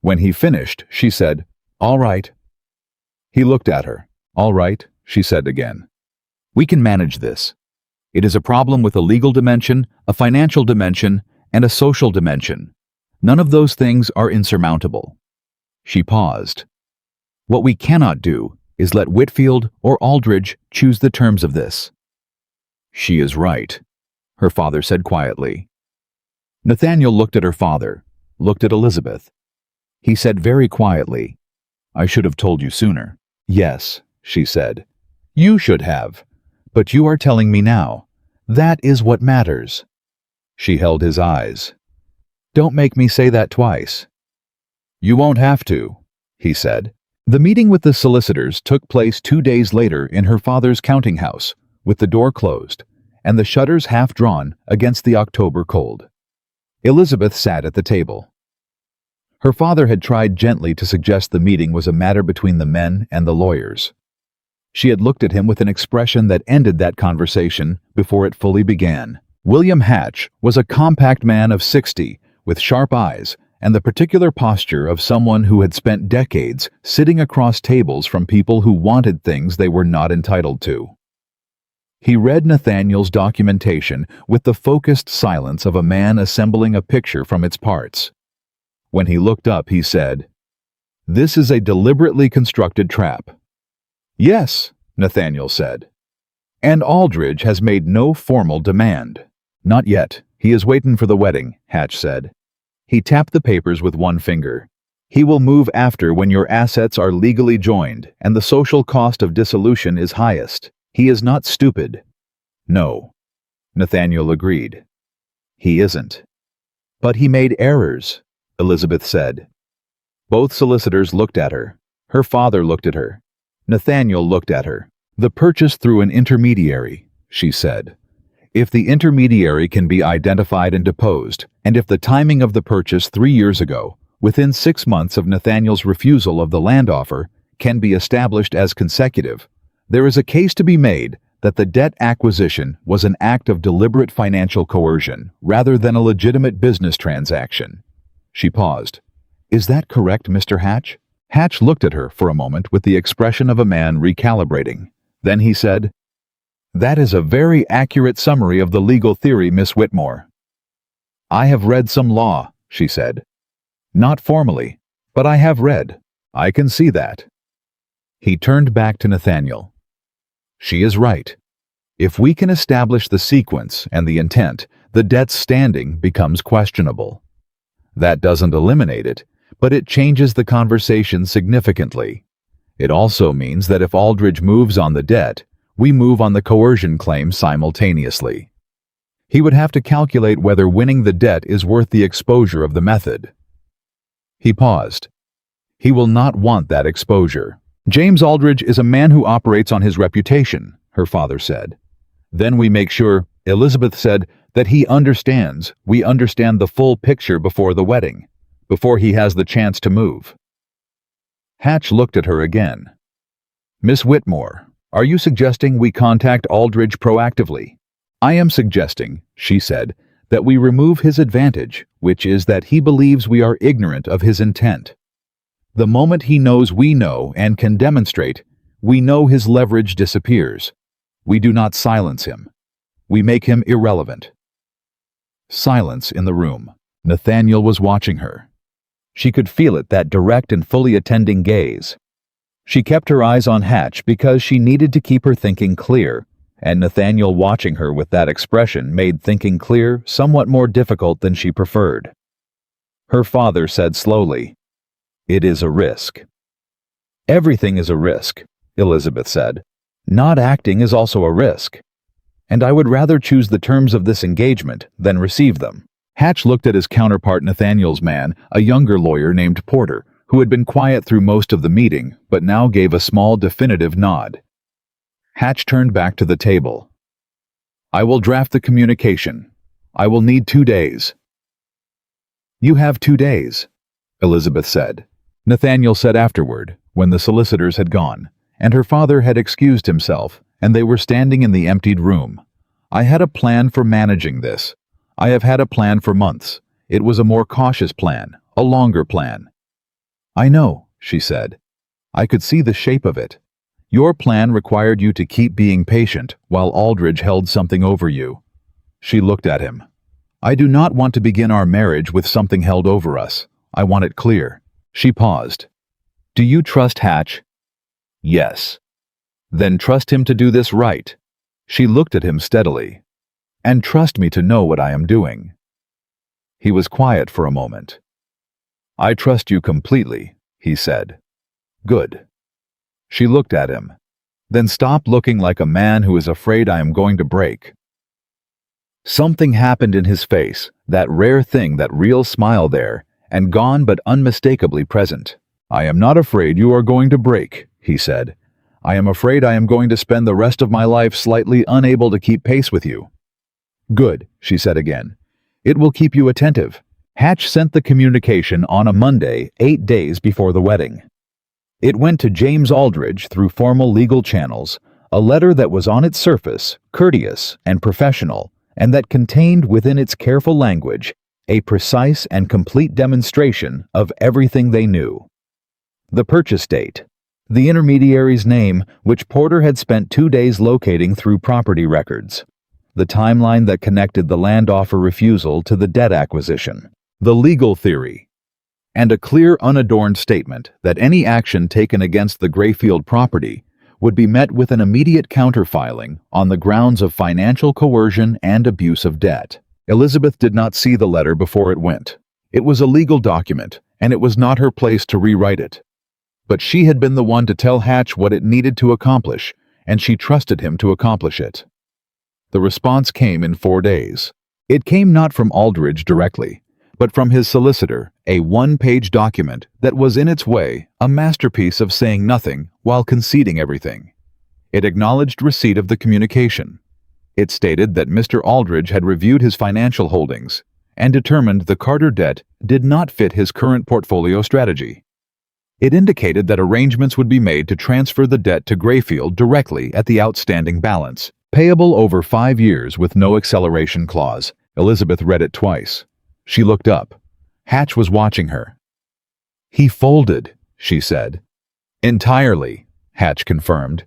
When he finished, she said, "All right." He looked at her. "All right," she said again. "We can manage this. It is a problem with a legal dimension, a financial dimension, and a social dimension. None of those things are insurmountable." She paused. "What we cannot do is let Whitfield or Aldridge choose the terms of this." "She is right," her father said quietly. Nathaniel looked at her father, looked at Elizabeth. He said very quietly, "I should have told you sooner." "Yes," she said. "You should have. But you are telling me now. That is what matters." She held his eyes. "Don't make me say that twice." "You won't have to," he said. The meeting with the solicitors took place 2 days later in her father's counting house, with the door closed, and the shutters half drawn against the October cold. Elizabeth sat at the table. Her father had tried gently to suggest the meeting was a matter between the men and the lawyers. She had looked at him with an expression that ended that conversation before it fully began. William Hatch was a compact man of 60, with sharp eyes, and the particular posture of someone who had spent decades sitting across tables from people who wanted things they were not entitled to. He read Nathaniel's documentation with the focused silence of a man assembling a picture from its parts. When he looked up, he said, "This is a deliberately constructed trap." "Yes," Nathaniel said. "And Aldridge has made no formal demand." "Not yet. He is waiting for the wedding," Hatch said. He tapped the papers with one finger. "He will move after when your assets are legally joined and the social cost of dissolution is highest. He is not stupid." "No," Nathaniel agreed. "He isn't." "But he made errors," Elizabeth said. Both solicitors looked at her. Her father looked at her. Nathaniel looked at her. "The purchase through an intermediary," she said. "If the intermediary can be identified and deposed, and if the timing of the purchase 3 years ago, within 6 months of Nathaniel's refusal of the land offer, can be established as consecutive, there is a case to be made that the debt acquisition was an act of deliberate financial coercion rather than a legitimate business transaction." She paused. "Is that correct, Mr. Hatch?" Hatch looked at her for a moment with the expression of a man recalibrating. Then he said, "That is a very accurate summary of the legal theory, Miss Whitmore." "I have read some law," she said. "Not formally, but I have read. I can see that." He turned back to Nathaniel. "She is right. If we can establish the sequence and the intent, the debt's standing becomes questionable. That doesn't eliminate it, but it changes the conversation significantly. It also means that if Aldridge moves on the debt, we move on the coercion claim simultaneously. He would have to calculate whether winning the debt is worth the exposure of the method." He paused. "He will not want that exposure. James Aldridge is a man who operates on his reputation," her father said. "Then we make sure," Elizabeth said, "that he understands. We understand the full picture before the wedding, before he has the chance to move." Hatch looked at her again. "Miss Whitmore, are you suggesting we contact Aldridge proactively?" "I am suggesting," she said, "that we remove his advantage, which is that he believes we are ignorant of his intent. The moment he knows we know and can demonstrate, we know his leverage disappears. We do not silence him. We make him irrelevant. Silence in the room. Nathaniel was watching her. She could feel it, that direct and fully attending gaze. She kept her eyes on Hatch because she needed to keep her thinking clear, and Nathaniel watching her with that expression made thinking clear somewhat more difficult than she preferred. Her father said slowly, "It is a risk." "Everything is a risk," Elizabeth said. "Not acting is also a risk. And I would rather choose the terms of this engagement than receive them." Hatch looked at his counterpart Nathaniel's man, a younger lawyer named Porter, who had been quiet through most of the meeting, but now gave a small definitive nod. Hatch turned back to the table. "I will draft the communication. I will need 2 days." "You have 2 days," Elizabeth said. Nathaniel said afterward, when the solicitors had gone, and her father had excused himself, and they were standing in the emptied room. "I had a plan for managing this. I have had a plan for months. It was a more cautious plan, a longer plan." "I know," she said. "I could see the shape of it. Your plan required you to keep being patient while Aldridge held something over you." She looked at him. "I do not want to begin our marriage with something held over us. I want it clear." She paused. "Do you trust Hatch?" "Yes." "Then trust him to do this right." She looked at him steadily. "And trust me to know what I am doing." He was quiet for a moment. "I trust you completely," he said. "Good." She looked at him. "Then stop looking like a man who is afraid I am going to break." Something happened in his face, that rare thing, that real smile there, and gone but unmistakably present. "I am not afraid you are going to break," he said. "I am afraid I am going to spend the rest of my life slightly unable to keep pace with you." "Good," she said again. "It will keep you attentive." Hatch sent the communication on a Monday, 8 days before the wedding. It went to James Aldridge through formal legal channels, a letter that was on its surface courteous and professional, and that contained within its careful language a precise and complete demonstration of everything they knew. The purchase date, the intermediary's name, which Porter had spent 2 days locating through property records, the timeline that connected the land offer refusal to the debt acquisition, the legal theory, and a clear, unadorned statement that any action taken against the Grayfield property would be met with an immediate counterfiling on the grounds of financial coercion and abuse of debt. Elizabeth did not see the letter before it went. It was a legal document, and it was not her place to rewrite it. But she had been the one to tell Hatch what it needed to accomplish, and she trusted him to accomplish it. The response came in 4 days. It came not from Aldridge directly, but from his solicitor, a 1-page document that was in its way a masterpiece of saying nothing while conceding everything. It acknowledged receipt of the communication. It stated that Mr. Aldridge had reviewed his financial holdings and determined the Carter debt did not fit his current portfolio strategy. It indicated that arrangements would be made to transfer the debt to Grayfield directly at the outstanding balance, payable over 5 years with no acceleration clause. Elizabeth read it twice. She looked up. Hatch was watching her. "He folded," she said. "Entirely," Hatch confirmed.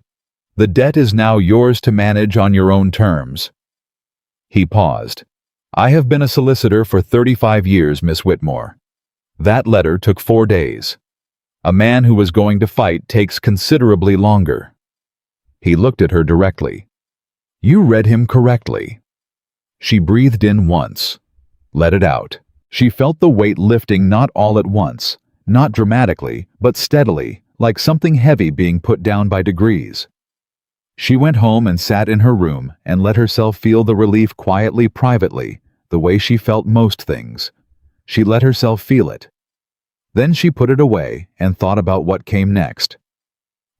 "The debt is now yours to manage on your own terms." He paused. "I have been a solicitor for 35 years, Miss Whitmore. That letter took 4 days. A man who was going to fight takes considerably longer." He looked at her directly. "You read him correctly." She breathed in once. Let it out. She felt the weight lifting, not all at once, not dramatically, but steadily, like something heavy being put down by degrees. She went home and sat in her room and let herself feel the relief quietly, privately, the way she felt most things. She let herself feel it. Then she put it away and thought about what came next.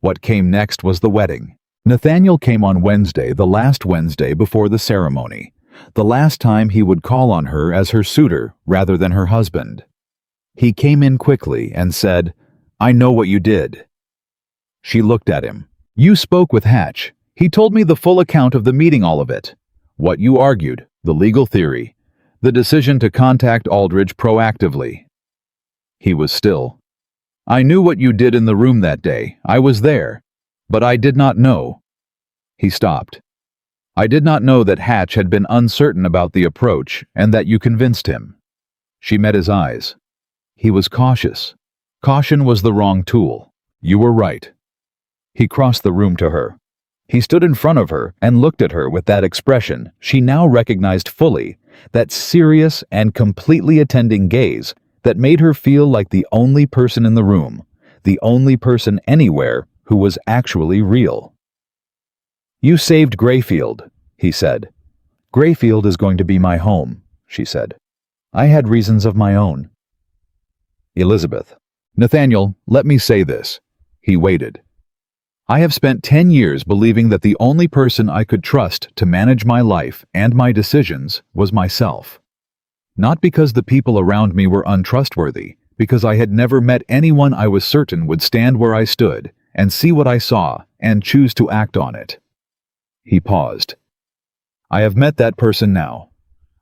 What came next was the wedding. Nathaniel came on Wednesday, the last Wednesday before the ceremony, the last time he would call on her as her suitor rather than her husband. He came in quickly and said, "I know what you did." She looked at him. "You spoke with Hatch. He told me the full account of the meeting, all of it. What you argued, the legal theory, the decision to contact Aldridge proactively." He was still. "I knew what you did in the room that day. I was there. But I did not know." He stopped. I did not know that Hatch had been uncertain about the approach and that you convinced him. She met his eyes. He was cautious. Caution was the wrong tool. You were right. He crossed the room to her. He stood in front of her and looked at her with that expression she now recognized fully, that serious and completely attending gaze that made her feel like the only person in the room, the only person anywhere who was actually real. You saved Grayfield, he said. Grayfield is going to be my home, she said. I had reasons of my own. Elizabeth. Nathaniel, let me say this. He waited. I have spent 10 years believing that the only person I could trust to manage my life and my decisions was myself. Not because the people around me were untrustworthy, because I had never met anyone I was certain would stand where I stood and see what I saw and choose to act on it. He paused. I have met that person now.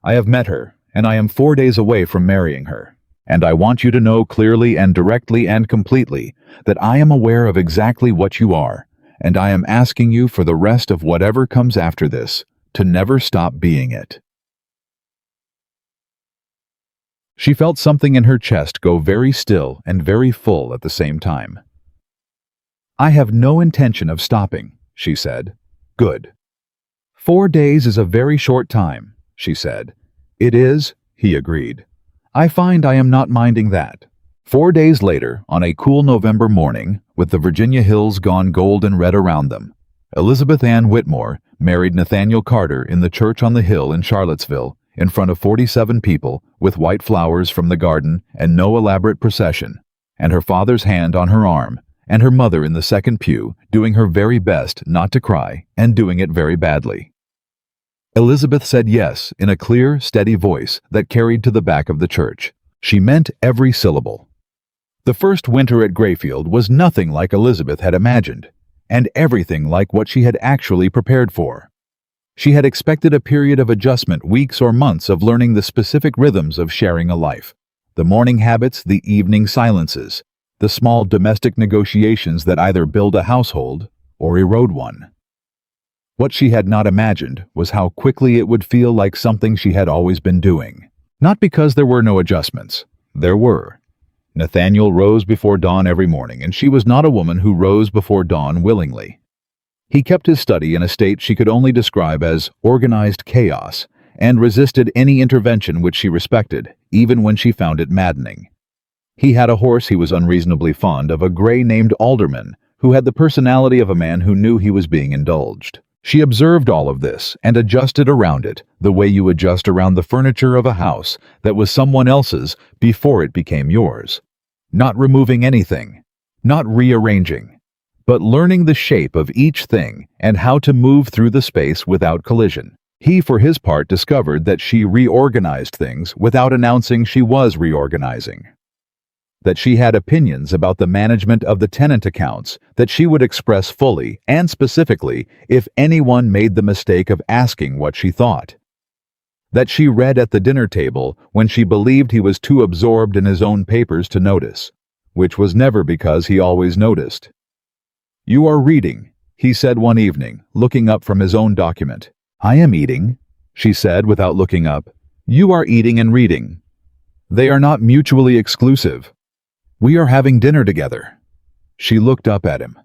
I have met her, and I am 4 days away from marrying her. And I want you to know clearly and directly and completely that I am aware of exactly what you are, and I am asking you for the rest of whatever comes after this to never stop being it. She felt something in her chest go very still and very full at the same time. I have no intention of stopping, she said. Good. 4 days is a very short time, she said. It is, he agreed. I find I am not minding that. 4 days later, on a cool November morning, with the Virginia hills gone gold and red around them, Elizabeth Ann Whitmore married Nathaniel Carter in the church on the hill in Charlottesville, in front of 47 people, with white flowers from the garden and no elaborate procession, and her father's hand on her arm, and her mother in the second pew, doing her very best not to cry, and doing it very badly. Elizabeth said yes in a clear, steady voice that carried to the back of the church. She meant every syllable. The first winter at Grayfield was nothing like Elizabeth had imagined, and everything like what she had actually prepared for. She had expected a period of adjustment, weeks or months of learning the specific rhythms of sharing a life, the morning habits, the evening silences, the small domestic negotiations that either build a household or erode one. What she had not imagined was how quickly it would feel like something she had always been doing. Not because there were no adjustments. There were. Nathaniel rose before dawn every morning, and she was not a woman who rose before dawn willingly. He kept his study in a state she could only describe as organized chaos, and resisted any intervention which she respected, even when she found it maddening. He had a horse he was unreasonably fond of, a gray named Alderman, who had the personality of a man who knew he was being indulged. She observed all of this and adjusted around it the way you adjust around the furniture of a house that was someone else's before it became yours. Not removing anything, not rearranging, but learning the shape of each thing and how to move through the space without collision. He, for his part, discovered that she reorganized things without announcing she was reorganizing. That she had opinions about the management of the tenant accounts that she would express fully and specifically if anyone made the mistake of asking what she thought. That she read at the dinner table when she believed he was too absorbed in his own papers to notice, which was never because he always noticed. "You are reading," he said one evening, looking up from his own document. "I am eating," she said without looking up. "You are eating and reading. They are not mutually exclusive. We are having dinner together." She looked up at him.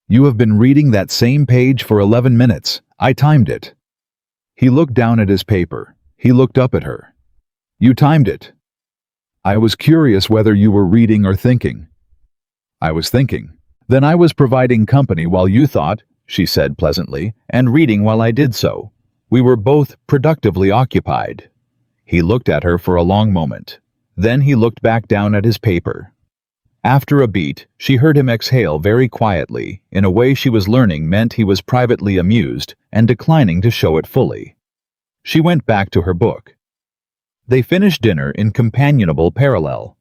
"You have been reading that same page for 11 minutes. I timed it." He looked down at his paper. He looked up at her. "You timed it." "I was curious whether you were reading or thinking." "I was thinking." "Then I was providing company while you thought," she said pleasantly, "and reading while I did so. We were both productively occupied." He looked at her for a long moment. Then he looked back down at his paper. After a beat, she heard him exhale very quietly, in a way she was learning meant he was privately amused and declining to show it fully. She went back to her book. They finished dinner in companionable parallel.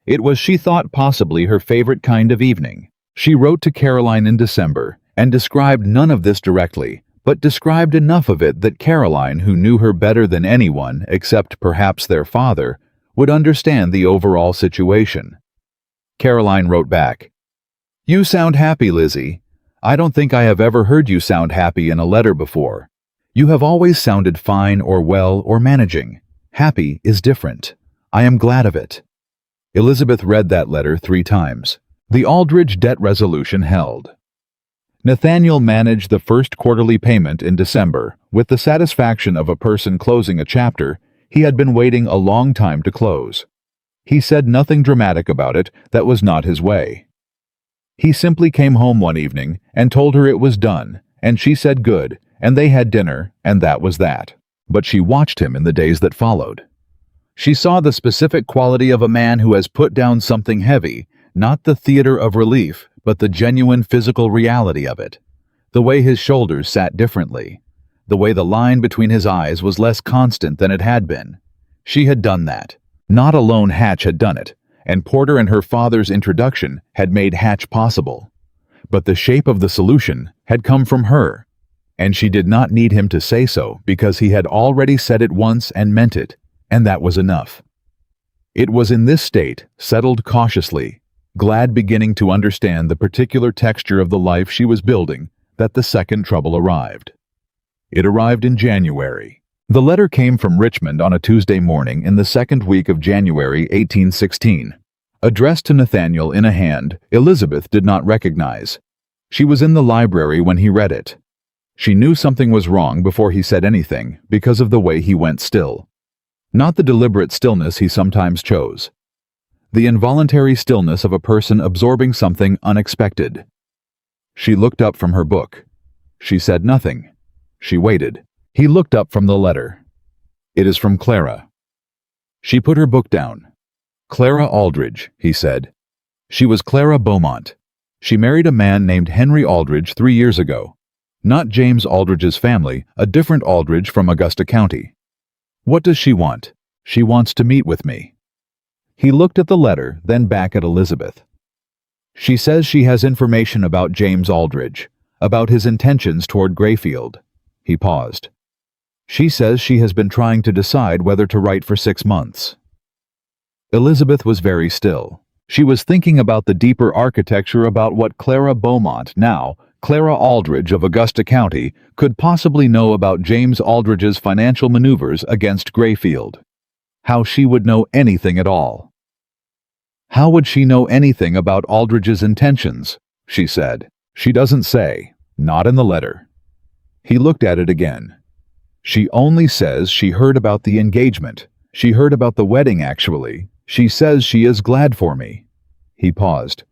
It was, she thought, possibly her favorite kind of evening. She wrote to Caroline in December and described none of this directly, but described enough of it that Caroline, who knew her better than anyone except perhaps their father, would understand the overall situation. Caroline wrote back, "You sound happy, Lizzie. I don't think I have ever heard you sound happy in a letter before. You have always sounded fine or well or managing. Happy is different. I am glad of it." Elizabeth read that letter 3 times. The Aldridge debt resolution held. Nathaniel managed the first quarterly payment in December with the satisfaction of a person closing a chapter he had been waiting a long time to close. He said nothing dramatic about it that was not his way. He simply came home one evening and told her it was done, and she said good, and they had dinner, and that was that. But she watched him in the days that followed. She saw the specific quality of a man who has put down something heavy, not the theater of relief, but the genuine physical reality of it. The way his shoulders sat differently. The way the line between his eyes was less constant than it had been. She had done that. Not alone Hatch had done it, and Porter and her father's introduction had made Hatch possible. But the shape of the solution had come from her, and she did not need him to say so because he had already said it once and meant it, and that was enough. It was in this state, settled cautiously, glad beginning to understand the particular texture of the life she was building, that the second trouble arrived. It arrived in January. The letter came from Richmond on a Tuesday morning in the second week of January 1816. Addressed to Nathaniel in a hand Elizabeth did not recognize. She was in the library when he read it. She knew something was wrong before he said anything because of the way he went still. Not the deliberate stillness he sometimes chose. The involuntary stillness of a person absorbing something unexpected. She looked up from her book. She said nothing. She waited. He looked up from the letter. "It is from Clara." She put her book down. "Clara Aldridge," he said. "She was Clara Beaumont. She married a man named Henry Aldridge 3 years ago. Not James Aldridge's family, a different Aldridge from Augusta County. What does she want? She wants to meet with me." He looked at the letter, then back at Elizabeth. "She says she has information about James Aldridge, about his intentions toward Grayfield." He paused. "She says she has been trying to decide whether to write for 6 months." Elizabeth was very still. She was thinking about the deeper architecture about what Clara Beaumont, now Clara Aldridge of Augusta County, could possibly know about James Aldridge's financial maneuvers against Grayfield. How she would know anything at all. "How would she know anything about Aldridge's intentions?" she said. "She doesn't say. Not in the letter." He looked at it again. "She only says she heard about the engagement. She heard about the wedding, actually. She says she is glad for me." He paused.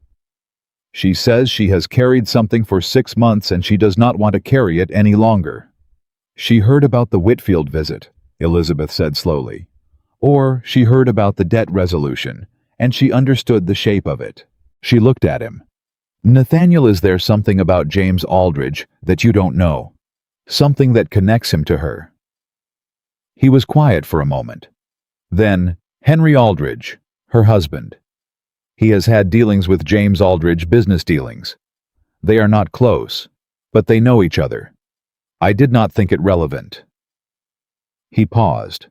"She says she has carried something for 6 months and she does not want to carry it any longer." "She heard about the Whitfield visit," Elizabeth said slowly. "Or she heard about the debt resolution, and she understood the shape of it." She looked at him. "Nathaniel, is there something about James Aldridge that you don't know? Something that connects him to her?" He was quiet for a moment. Then, "Henry Aldridge, her husband. He has had dealings with James Aldridge, business dealings. They are not close, but they know each other. I did not think it relevant." He paused.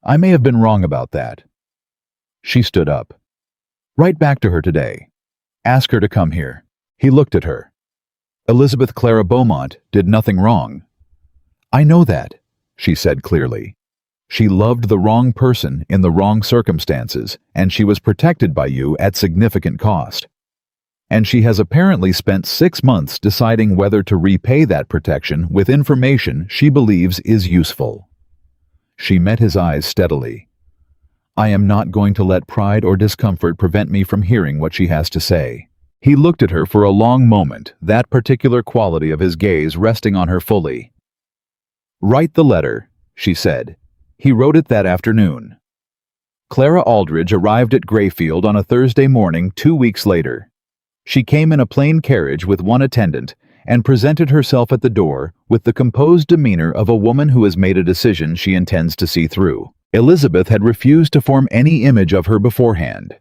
"I may have been wrong about that." She stood up. "Write back to her today. Ask her to come here." He looked at her. "Elizabeth Clara Beaumont did nothing wrong." "I know that," she said clearly. "She loved the wrong person in the wrong circumstances, and she was protected by you at significant cost. And she has apparently spent 6 months deciding whether to repay that protection with information she believes is useful." She met his eyes steadily. "I am not going to let pride or discomfort prevent me from hearing what she has to say." He looked at her for a long moment, that particular quality of his gaze resting on her fully. "Write the letter," she said. He wrote it that afternoon. Clara Aldridge arrived at Grayfield on a Thursday morning 2 weeks later. She came in a plain carriage with one attendant and presented herself at the door with the composed demeanor of a woman who has made a decision she intends to see through. Elizabeth had refused to form any image of her beforehand.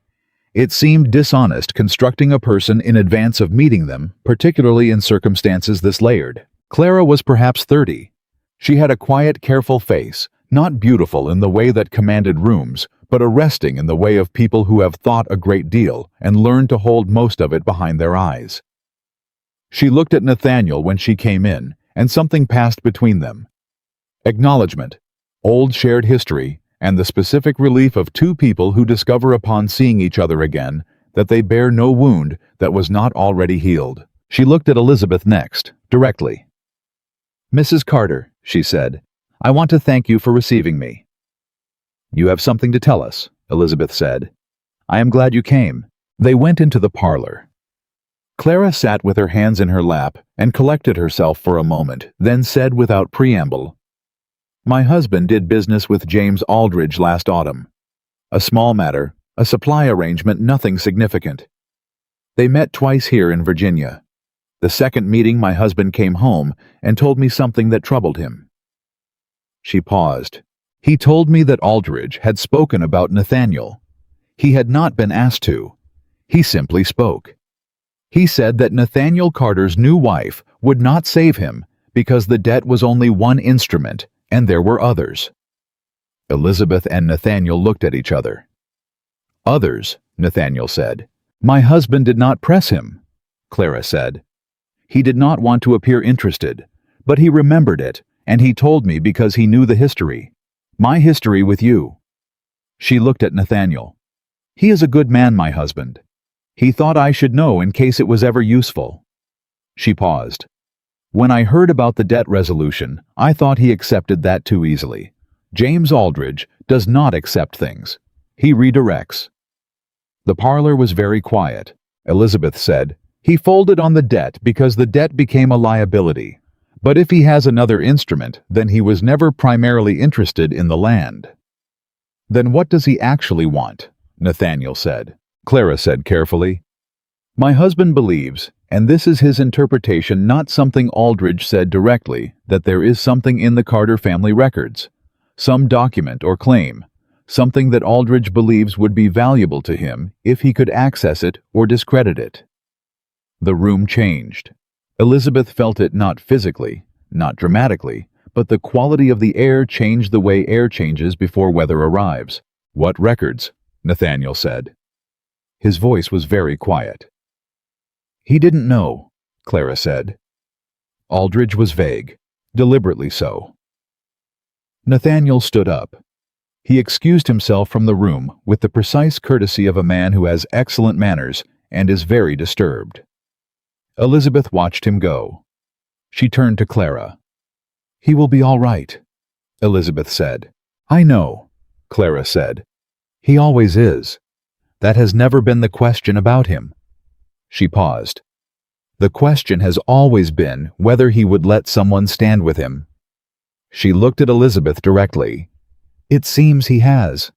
It seemed dishonest constructing a person in advance of meeting them, particularly in circumstances this layered. Clara was perhaps 30. She had a quiet, careful face, not beautiful in the way that commanded rooms, but arresting in the way of people who have thought a great deal and learned to hold most of it behind their eyes. She looked at Nathaniel when she came in, and something passed between them. Acknowledgement, old shared history, and the specific relief of two people who discover upon seeing each other again that they bear no wound that was not already healed. She looked at Elizabeth next, directly. "Mrs. Carter," she said, "I want to thank you for receiving me." "You have something to tell us," Elizabeth said. "I am glad you came." They went into the parlor. Clara sat with her hands in her lap and collected herself for a moment, then said without preamble, "My husband did business with James Aldridge last autumn. A small matter, a supply arrangement, nothing significant. They met twice here in Virginia. The second meeting my husband came home and told me something that troubled him." She paused. "He told me that Aldridge had spoken about Nathaniel. He had not been asked to. He simply spoke. He said that Nathaniel Carter's new wife would not save him because the debt was only one instrument and there were others." Elizabeth and Nathaniel looked at each other. "Others," Nathaniel said. "My husband did not press him," Clara said. "He did not want to appear interested, but he remembered it, and he told me because he knew the history. My history with you." She looked at Nathaniel. "He is a good man, my husband. He thought I should know in case it was ever useful." She paused. "When I heard about the debt resolution, I thought he accepted that too easily. James Aldridge does not accept things. He redirects." The parlor was very quiet. Elizabeth said, "He folded on the debt because the debt became a liability. But if he has another instrument, then he was never primarily interested in the land." "Then what does he actually want?" Nathaniel said. Clara said carefully, "My husband believes, and this is his interpretation, not something Aldridge said directly, that there is something in the Carter family records, some document or claim, something that Aldridge believes would be valuable to him if he could access it or discredit it." The room changed. Elizabeth felt it not physically, not dramatically, but the quality of the air changed the way air changes before weather arrives. "What records?" Nathaniel said. His voice was very quiet. "He didn't know," Clara said. Aldridge was vague, deliberately so. Nathaniel stood up. He excused himself from the room with the precise courtesy of a man who has excellent manners and is very disturbed. Elizabeth watched him go. She turned to Clara. "He will be all right," Elizabeth said. "I know," Clara said. "He always is. That has never been the question about him." She paused. "The question has always been whether he would let someone stand with him." She looked at Elizabeth directly. "It seems he has."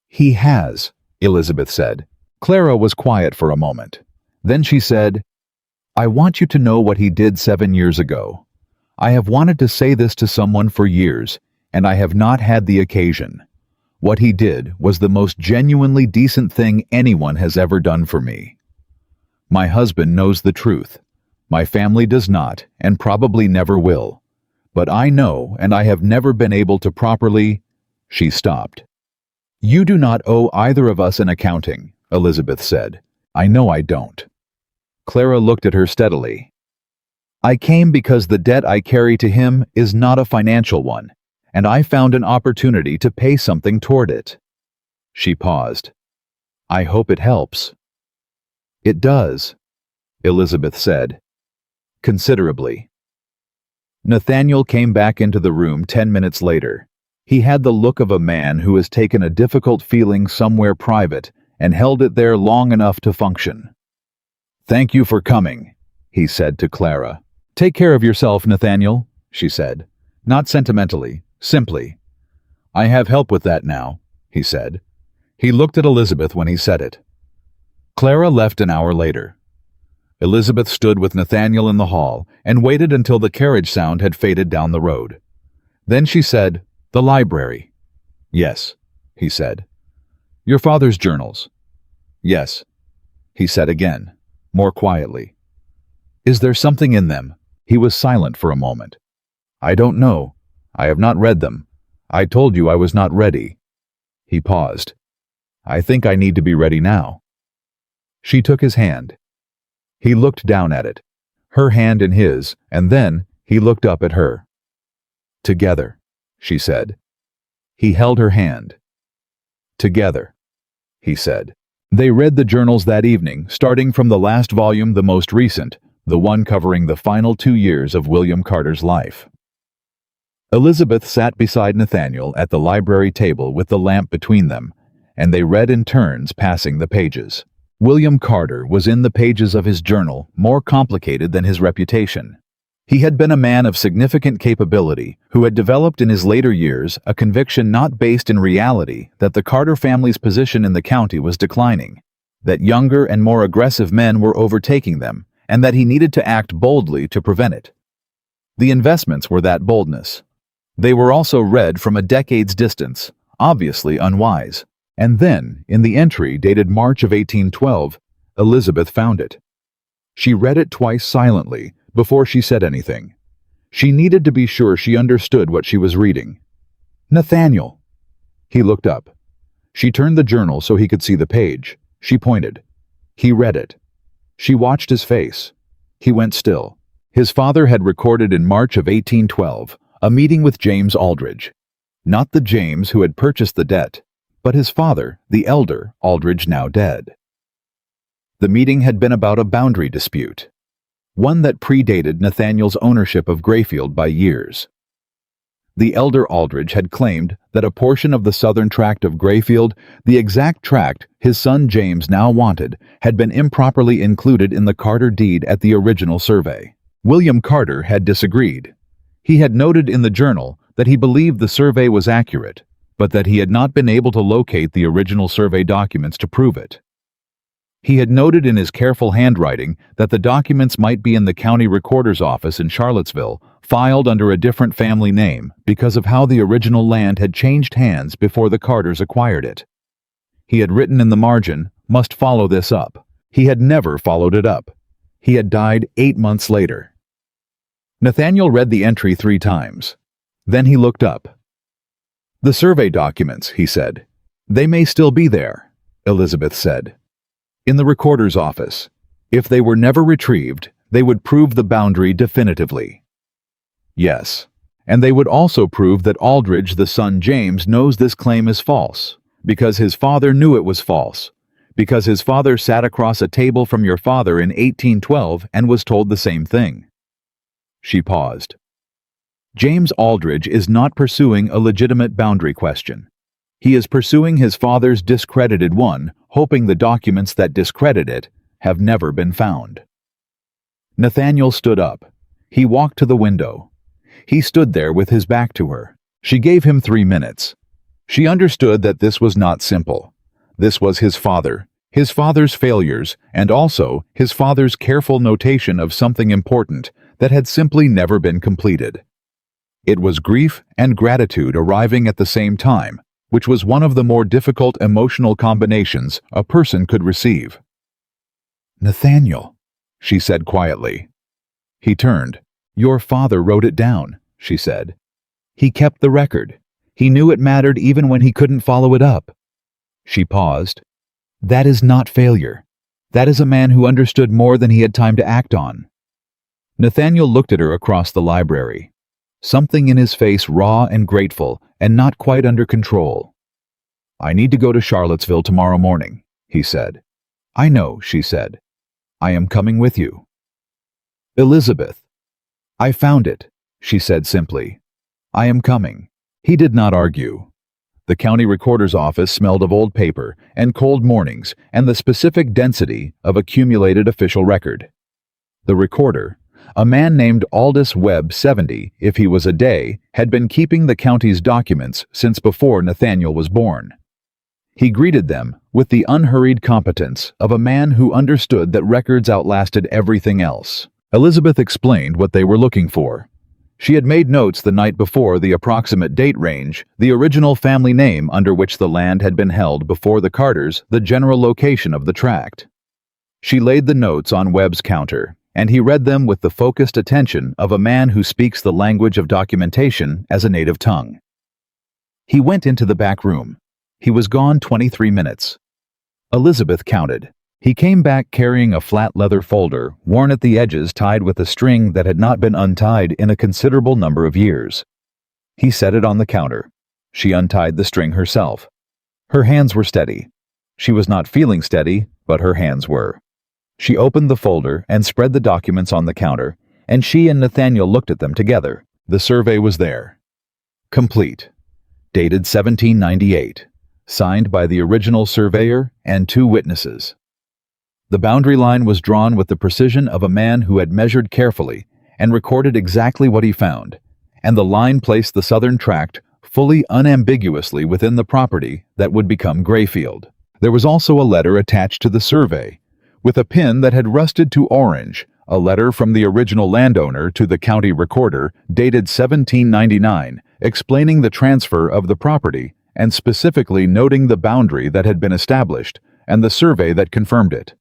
"He has," Elizabeth said. Clara was quiet for a moment. Then she said, "I want you to know what he did 7 years ago. I have wanted to say this to someone for years, and I have not had the occasion. What he did was the most genuinely decent thing anyone has ever done for me. My husband knows the truth. My family does not, and probably never will. But I know, and I have never been able to properly—" She stopped. "You do not owe either of us an accounting," Elizabeth said. "I know I don't." Clara looked at her steadily. "I came because the debt I carry to him is not a financial one, and I found an opportunity to pay something toward it." She paused. "I hope it helps." "It does," Elizabeth said. "Considerably." Nathaniel came back into the room 10 minutes later. He had the look of a man who has taken a difficult feeling somewhere private and held it there long enough to function. "Thank you for coming," he said to Clara. "Take care of yourself, Nathaniel," she said. Not sentimentally, simply. "I have help with that now," he said. He looked at Elizabeth when he said it. Clara left an hour later. Elizabeth stood with Nathaniel in the hall and waited until the carriage sound had faded down the road. Then she said, "The library." "Yes," he said. "Your father's journals." "Yes," he said again, more quietly. "Is there something in them?" He was silent for a moment. "I don't know. I have not read them. I told you I was not ready." He paused. "I think I need to be ready now." She took his hand. He looked down at it, her hand in his, and then He looked up at her. "Together," she said. He held her hand. "Together," he said. They read the journals that evening, starting from the last volume, the most recent, the one covering the final 2 years of William Carter's life. Elizabeth sat beside Nathaniel at the library table with the lamp between them, and they read in turns, passing the pages. William Carter was in the pages of his journal, more complicated than his reputation. He had been a man of significant capability who had developed in his later years a conviction not based in reality that the Carter family's position in the county was declining, that younger and more aggressive men were overtaking them, and that he needed to act boldly to prevent it. The investments were that boldness. They were also read from a decade's distance, obviously unwise. And then, in the entry dated March of 1812, Elizabeth found it. She read it twice silently before she said anything. She needed to be sure she understood what she was reading. "Nathaniel." He looked up. She turned the journal so he could see the page. She pointed. He read it. She watched his face. He went still. His father had recorded in March of 1812 a meeting with James Aldrich. Not the James who had purchased the debt, but his father, the elder Aldrich, now dead. The meeting had been about a boundary dispute, one that predated Nathaniel's ownership of Grayfield by years. The elder Aldrich had claimed that a portion of the southern tract of Grayfield, the exact tract his son James now wanted, had been improperly included in the Carter deed at the original survey. William Carter had disagreed. He had noted in the journal that he believed the survey was accurate, but that he had not been able to locate the original survey documents to prove it. He had noted in his careful handwriting that the documents might be in the county recorder's office in Charlottesville, filed under a different family name because of how the original land had changed hands before the Carters acquired it. He had written in the margin, "Must follow this up." He had never followed it up. He had died 8 months later. Nathaniel read the entry 3 times. Then he looked up. "The survey documents," he said. "They may still be there," Elizabeth said. "In the recorder's office. If they were never retrieved, they would prove the boundary definitively." "Yes. And they would also prove that Aldrich, the son James, knows this claim is false, because his father knew it was false, because his father sat across a table from your father in 1812 and was told the same thing." She paused. "James Aldrich is not pursuing a legitimate boundary question. He is pursuing his father's discredited one, hoping the documents that discredit it have never been found." Nathaniel stood up. He walked to the window. He stood there with his back to her. She gave him 3 minutes. She understood that this was not simple. This was his father's failures, and also his father's careful notation of something important that had simply never been completed. It was grief and gratitude arriving at the same time, which was one of the more difficult emotional combinations a person could receive. "Nathaniel," she said quietly. He turned. "Your father wrote it down," she said. "He kept the record. He knew it mattered even when he couldn't follow it up." She paused. "That is not failure. That is a man who understood more than he had time to act on." Nathaniel looked at her across the library. Something in his face raw and grateful, and not quite under control. "I need to go to Charlottesville tomorrow morning," he said. "I know," she said. "I am coming with you." "Elizabeth." "I found it," she said simply. "I am coming." He did not argue. The county recorder's office smelled of old paper and cold mornings and the specific density of accumulated official record. The recorder, a man named Aldous Webb, 70, if he was a day, had been keeping the county's documents since before Nathaniel was born. He greeted them with the unhurried competence of a man who understood that records outlasted everything else. Elizabeth explained what they were looking for. She had made notes the night before the approximate date range, the original family name under which the land had been held before the Carters, the general location of the tract. She laid the notes on Webb's counter, and he read them with the focused attention of a man who speaks the language of documentation as a native tongue. He went into the back room. He was gone 23 minutes. Elizabeth counted. He came back carrying a flat leather folder, worn at the edges, tied with a string that had not been untied in a considerable number of years. He set it on the counter. She untied the string herself. Her hands were steady. She was not feeling steady, but her hands were. She opened the folder and spread the documents on the counter, and she and Nathaniel looked at them together. The survey was there. Complete. Dated 1798. Signed by the original surveyor and 2 witnesses. The boundary line was drawn with the precision of a man who had measured carefully and recorded exactly what he found, and the line placed the southern tract fully unambiguously within the property that would become Grayfield. There was also a letter attached to the survey, with a pin that had rusted to orange, a letter from the original landowner to the county recorder dated 1799, explaining the transfer of the property and specifically noting the boundary that had been established and the survey that confirmed it.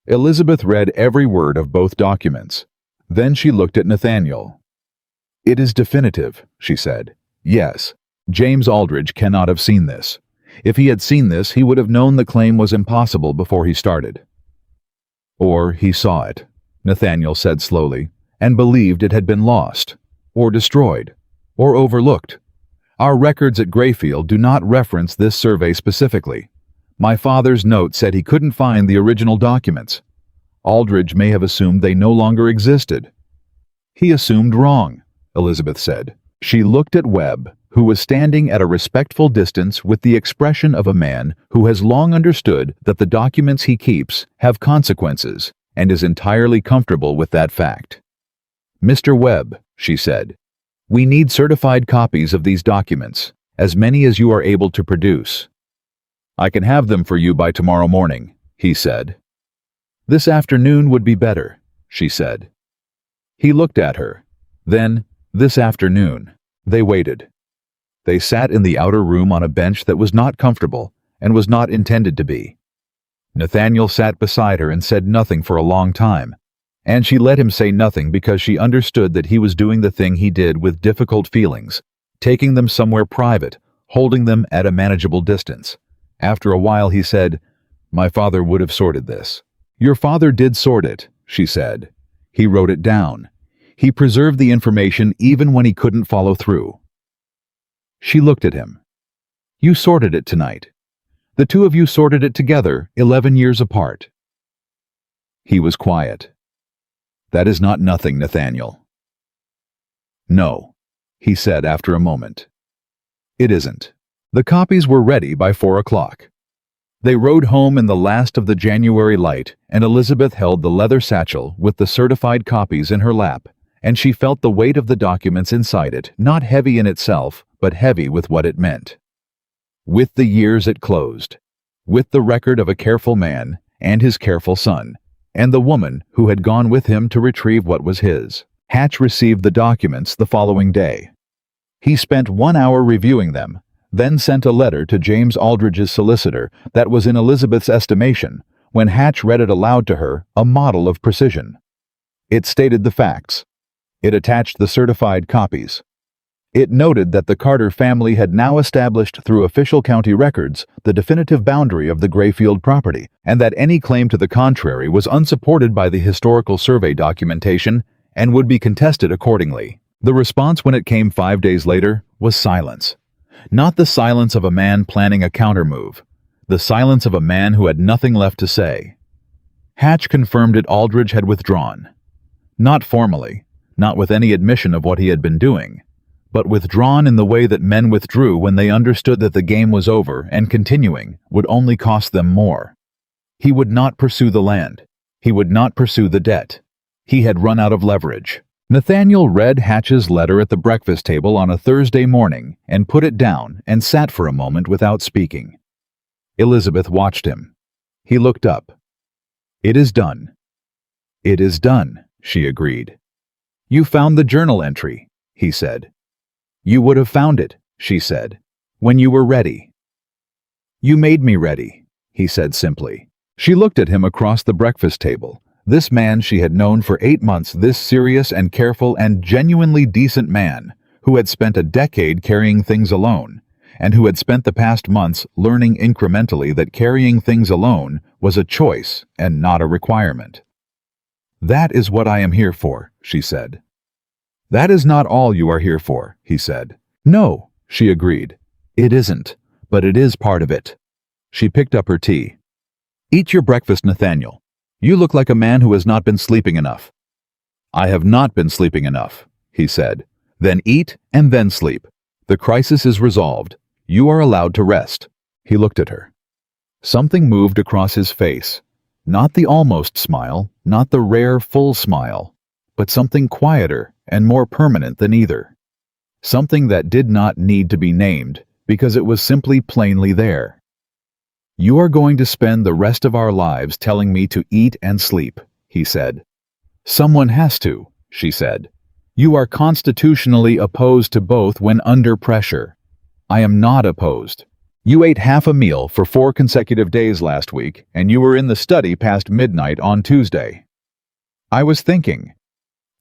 Elizabeth read every word of both documents. Then she looked at Nathaniel. "It is definitive," she said. "Yes, James Aldridge cannot have seen this. If he had seen this, he would have known the claim was impossible before he started." "Or he saw it," Nathaniel said slowly, "and believed it had been lost, or destroyed, or overlooked. Our records at Grayfield do not reference this survey specifically. My father's note said he couldn't find the original documents. Aldridge may have assumed they no longer existed." "He assumed wrong," Elizabeth said. She looked at Webb, who was standing at a respectful distance with the expression of a man who has long understood that the documents he keeps have consequences and is entirely comfortable with that fact. "Mr. Webb," she said, "we need certified copies of these documents, as many as you are able to produce." "I can have them for you by tomorrow morning," he said. "This afternoon would be better," she said. He looked at her. Then, "This afternoon." They waited. They sat in the outer room on a bench that was not comfortable and was not intended to be. Nathaniel sat beside her and said nothing for a long time, and she let him say nothing because she understood that he was doing the thing he did with difficult feelings, taking them somewhere private, holding them at a manageable distance. After a while he said, "My father would have sorted this." "Your father did sort it," she said. "He wrote it down. He preserved the information even when he couldn't follow through." She looked at him. "You sorted it tonight. The 2 of you sorted it together, 11 years apart." He was quiet. "That is not nothing, Nathaniel." "No," he said after a moment. "It isn't." The copies were ready by 4 o'clock. They rode home in the last of the January light, and Elizabeth held the leather satchel with the certified copies in her lap, and she felt the weight of the documents inside it, not heavy in itself, but heavy with what it meant. With the years it closed, with the record of a careful man and his careful son, and the woman who had gone with him to retrieve what was his. Hatch received the documents the following day. He spent 1 hour reviewing them, then sent a letter to James Aldridge's solicitor that was in Elizabeth's estimation, when Hatch read it aloud to her, a model of precision. It stated the facts. It attached the certified copies. It noted that the Carter family had now established through official county records the definitive boundary of the Grayfield property, and that any claim to the contrary was unsupported by the historical survey documentation and would be contested accordingly. The response when it came 5 days later was silence. Not the silence of a man planning a countermove, the silence of a man who had nothing left to say. Hatch confirmed it Aldridge had withdrawn. Not formally, not with any admission of what he had been doing, but withdrawn in the way that men withdrew when they understood that the game was over and continuing would only cost them more. He would not pursue the land. He would not pursue the debt. He had run out of leverage. Nathaniel read Hatch's letter at the breakfast table on a Thursday morning and put it down and sat for a moment without speaking. Elizabeth watched him. He looked up. "It is done." "It is done," she agreed. "You found the journal entry," he said. "You would have found it," she said, "when you were ready." "You made me ready," he said simply. She looked at him across the breakfast table. This man she had known for 8 months, this serious and careful and genuinely decent man, who had spent a decade carrying things alone, and who had spent the past months learning incrementally that carrying things alone was a choice and not a requirement. "That is what I am here for," she said. "That is not all you are here for," he said. "No," she agreed. "It isn't, but it is part of it." She picked up her tea. "Eat your breakfast, Nathaniel. You look like a man who has not been sleeping enough." "I have not been sleeping enough," he said. "Then eat and then sleep. The crisis is resolved. You are allowed to rest." He looked at her. Something moved across his face. Not the almost smile, not the rare full smile, but something quieter and more permanent than either. Something that did not need to be named because it was simply plainly there. "You are going to spend the rest of our lives telling me to eat and sleep," he said. "Someone has to," she said. "You are constitutionally opposed to both when under pressure. I am not opposed. You ate half a meal for 4 consecutive days last week, and you were in the study past midnight on Tuesday." "I was thinking."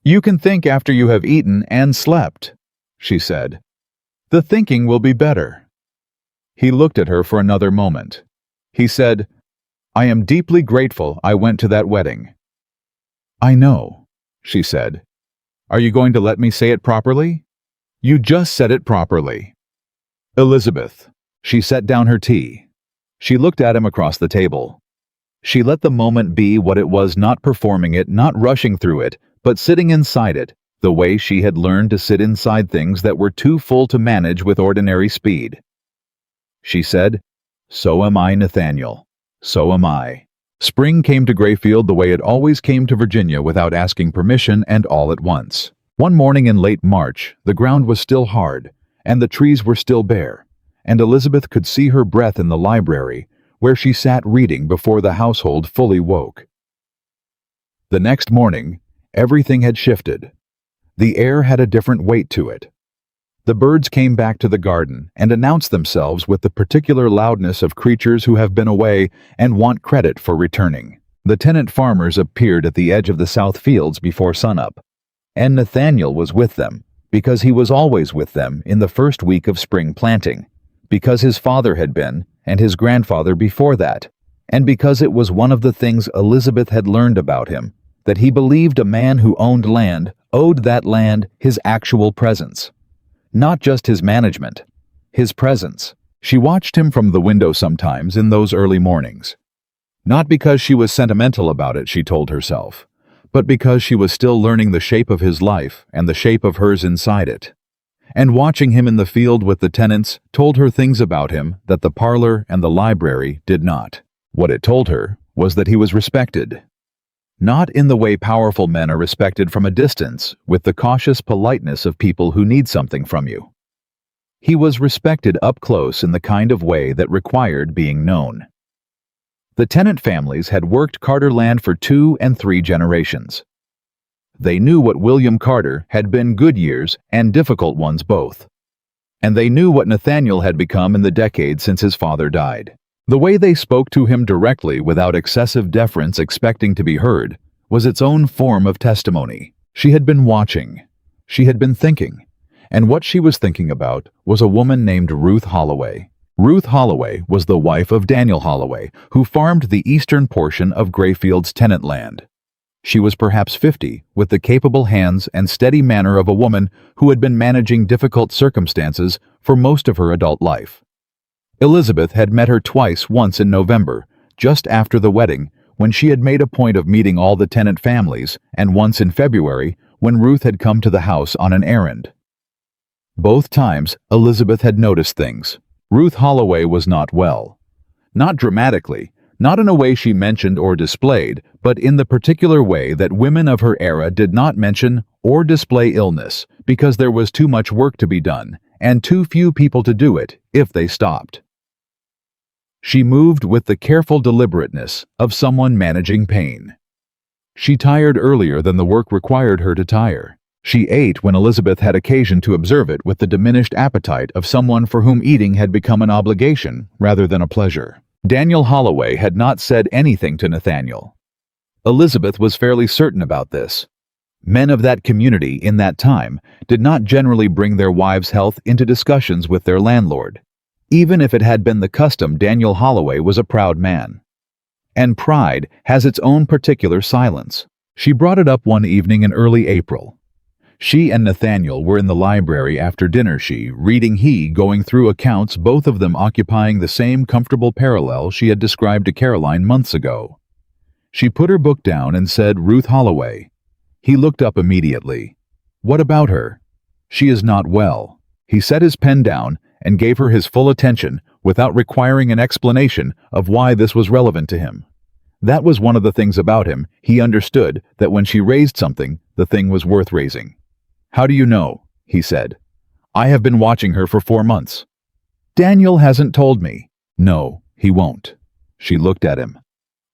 "You can think after you have eaten and slept," she said. "The thinking will be better." He looked at her for another moment. He said, "I am deeply grateful I went to that wedding." "I know," she said. "Are you going to let me say it properly?" "You just said it properly." "Elizabeth." She set down her tea. She looked at him across the table. She let the moment be what it was, not performing it, not rushing through it, but sitting inside it, the way she had learned to sit inside things that were too full to manage with ordinary speed. She said, "So am I, Nathaniel. So am I." Spring came to Grayfield the way it always came to Virginia, without asking permission and all at once. One morning in late March, the ground was still hard, and the trees were still bare, and Elizabeth could see her breath in the library, where she sat reading before the household fully woke. The next morning, everything had shifted. The air had a different weight to it. The birds came back to the garden and announced themselves with the particular loudness of creatures who have been away and want credit for returning. The tenant farmers appeared at the edge of the south fields before sunup, and Nathaniel was with them, because he was always with them in the first week of spring planting, because his father had been, and his grandfather before that, and because it was one of the things Elizabeth had learned about him, that he believed a man who owned land owed that land his actual presence. Not just his management, his presence. She watched him from the window sometimes in those early mornings. Not because she was sentimental about it, she told herself, but because she was still learning the shape of his life and the shape of hers inside it. And watching him in the field with the tenants told her things about him that the parlor and the library did not. What it told her was that he was respected. Not in the way powerful men are respected from a distance, with the cautious politeness of people who need something from you. He was respected up close in the kind of way that required being known. The tenant families had worked Carter land for 2 and 3 generations. They knew what William Carter had been good years and difficult ones both. And they knew what Nathaniel had become in the decade since his father died. The way they spoke to him directly without excessive deference expecting to be heard was its own form of testimony. She had been watching. She had been thinking. And what she was thinking about was a woman named Ruth Holloway. Ruth Holloway was the wife of Daniel Holloway, who farmed the eastern portion of Grayfield's tenant land. She was perhaps 50, with the capable hands and steady manner of a woman who had been managing difficult circumstances for most of her adult life. Elizabeth had met her twice, once in November, just after the wedding, when she had made a point of meeting all the tenant families, and once in February, when Ruth had come to the house on an errand. Both times, Elizabeth had noticed things. Ruth Holloway was not well. Not dramatically, not in a way she mentioned or displayed, but in the particular way that women of her era did not mention or display illness, because there was too much work to be done, and too few people to do it if they stopped. She moved with the careful deliberateness of someone managing pain. She tired earlier than the work required her to tire. She ate when Elizabeth had occasion to observe it with the diminished appetite of someone for whom eating had become an obligation rather than a pleasure. Daniel Holloway had not said anything to Nathaniel. Elizabeth was fairly certain about this. Men of that community in that time did not generally bring their wives' health into discussions with their landlord. Even if it had been the custom, Daniel Holloway was a proud man. And pride has its own particular silence. She brought it up one evening in early April. She and Nathaniel were in the library after dinner, she reading, he going through accounts, both of them occupying the same comfortable parallel she had described to Caroline months ago. She put her book down and said, "Ruth Holloway." He looked up immediately. "What about her?" "She is not well." He set his pen down and gave her his full attention without requiring an explanation of why this was relevant to him. That was one of the things about him. He understood that when she raised something, the thing was worth raising. "How do you know?" he said. "I have been watching her for 4 months." "Daniel hasn't told me." "No, he won't." She looked at him.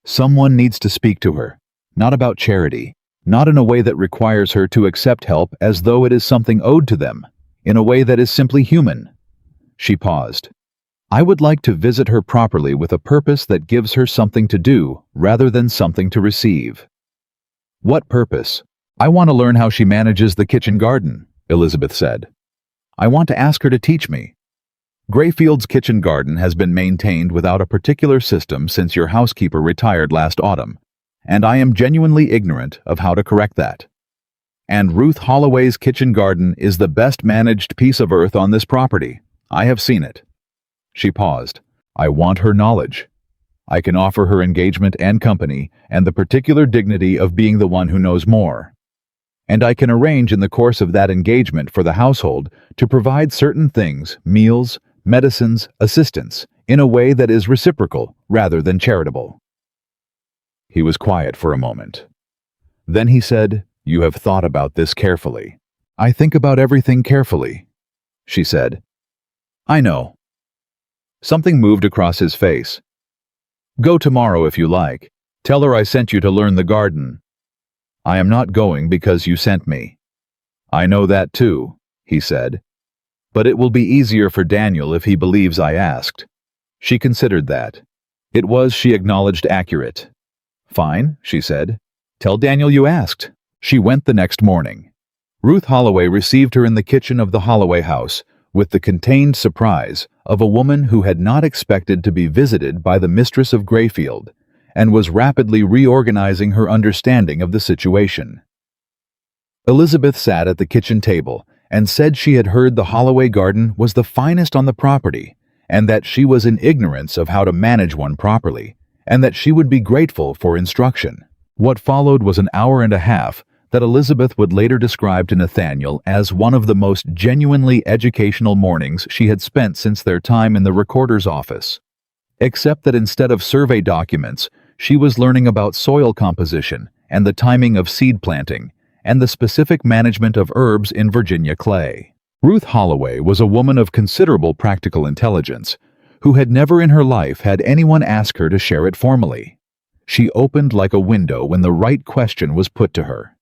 "Someone needs to speak to her. Not about charity. Not in a way that requires her to accept help as though it is something owed to them. In a way that is simply human." She paused. "I would like to visit her properly with a purpose that gives her something to do rather than something to receive." "What purpose?" "I want to learn how she manages the kitchen garden," Elizabeth said. "I want to ask her to teach me. Grayfield's kitchen garden has been maintained without a particular system since your housekeeper retired last autumn, and I am genuinely ignorant of how to correct that. And Ruth Holloway's kitchen garden is the best managed piece of earth on this property. I have seen it." She paused. "I want her knowledge. I can offer her engagement and company and the particular dignity of being the one who knows more. And I can arrange in the course of that engagement for the household to provide certain things, meals, medicines, assistance, in a way that is reciprocal rather than charitable." He was quiet for a moment. Then he said, "You have thought about this carefully." "I think about everything carefully," she said. "I know." Something moved across his face. "Go tomorrow if you like. Tell her I sent you to learn the garden." "I am not going because you sent me." "I know that too," he said. "But it will be easier for Daniel if he believes I asked." She considered that. It was, she acknowledged, accurate. "Fine," she said. "Tell Daniel you asked." She went the next morning. Ruth Holloway received her in the kitchen of the Holloway house with the contained surprise of a woman who had not expected to be visited by the mistress of Grayfield, and was rapidly reorganizing her understanding of the situation. Elizabeth sat at the kitchen table and said she had heard the Holloway garden was the finest on the property, and that she was in ignorance of how to manage one properly, and that she would be grateful for instruction. What followed was an hour and a half that Elizabeth would later describe to Nathaniel as one of the most genuinely educational mornings she had spent since their time in the recorder's office. Except that instead of survey documents, she was learning about soil composition and the timing of seed planting and the specific management of herbs in Virginia clay. Ruth Holloway was a woman of considerable practical intelligence who had never in her life had anyone ask her to share it formally. She opened like a window when the right question was put to her.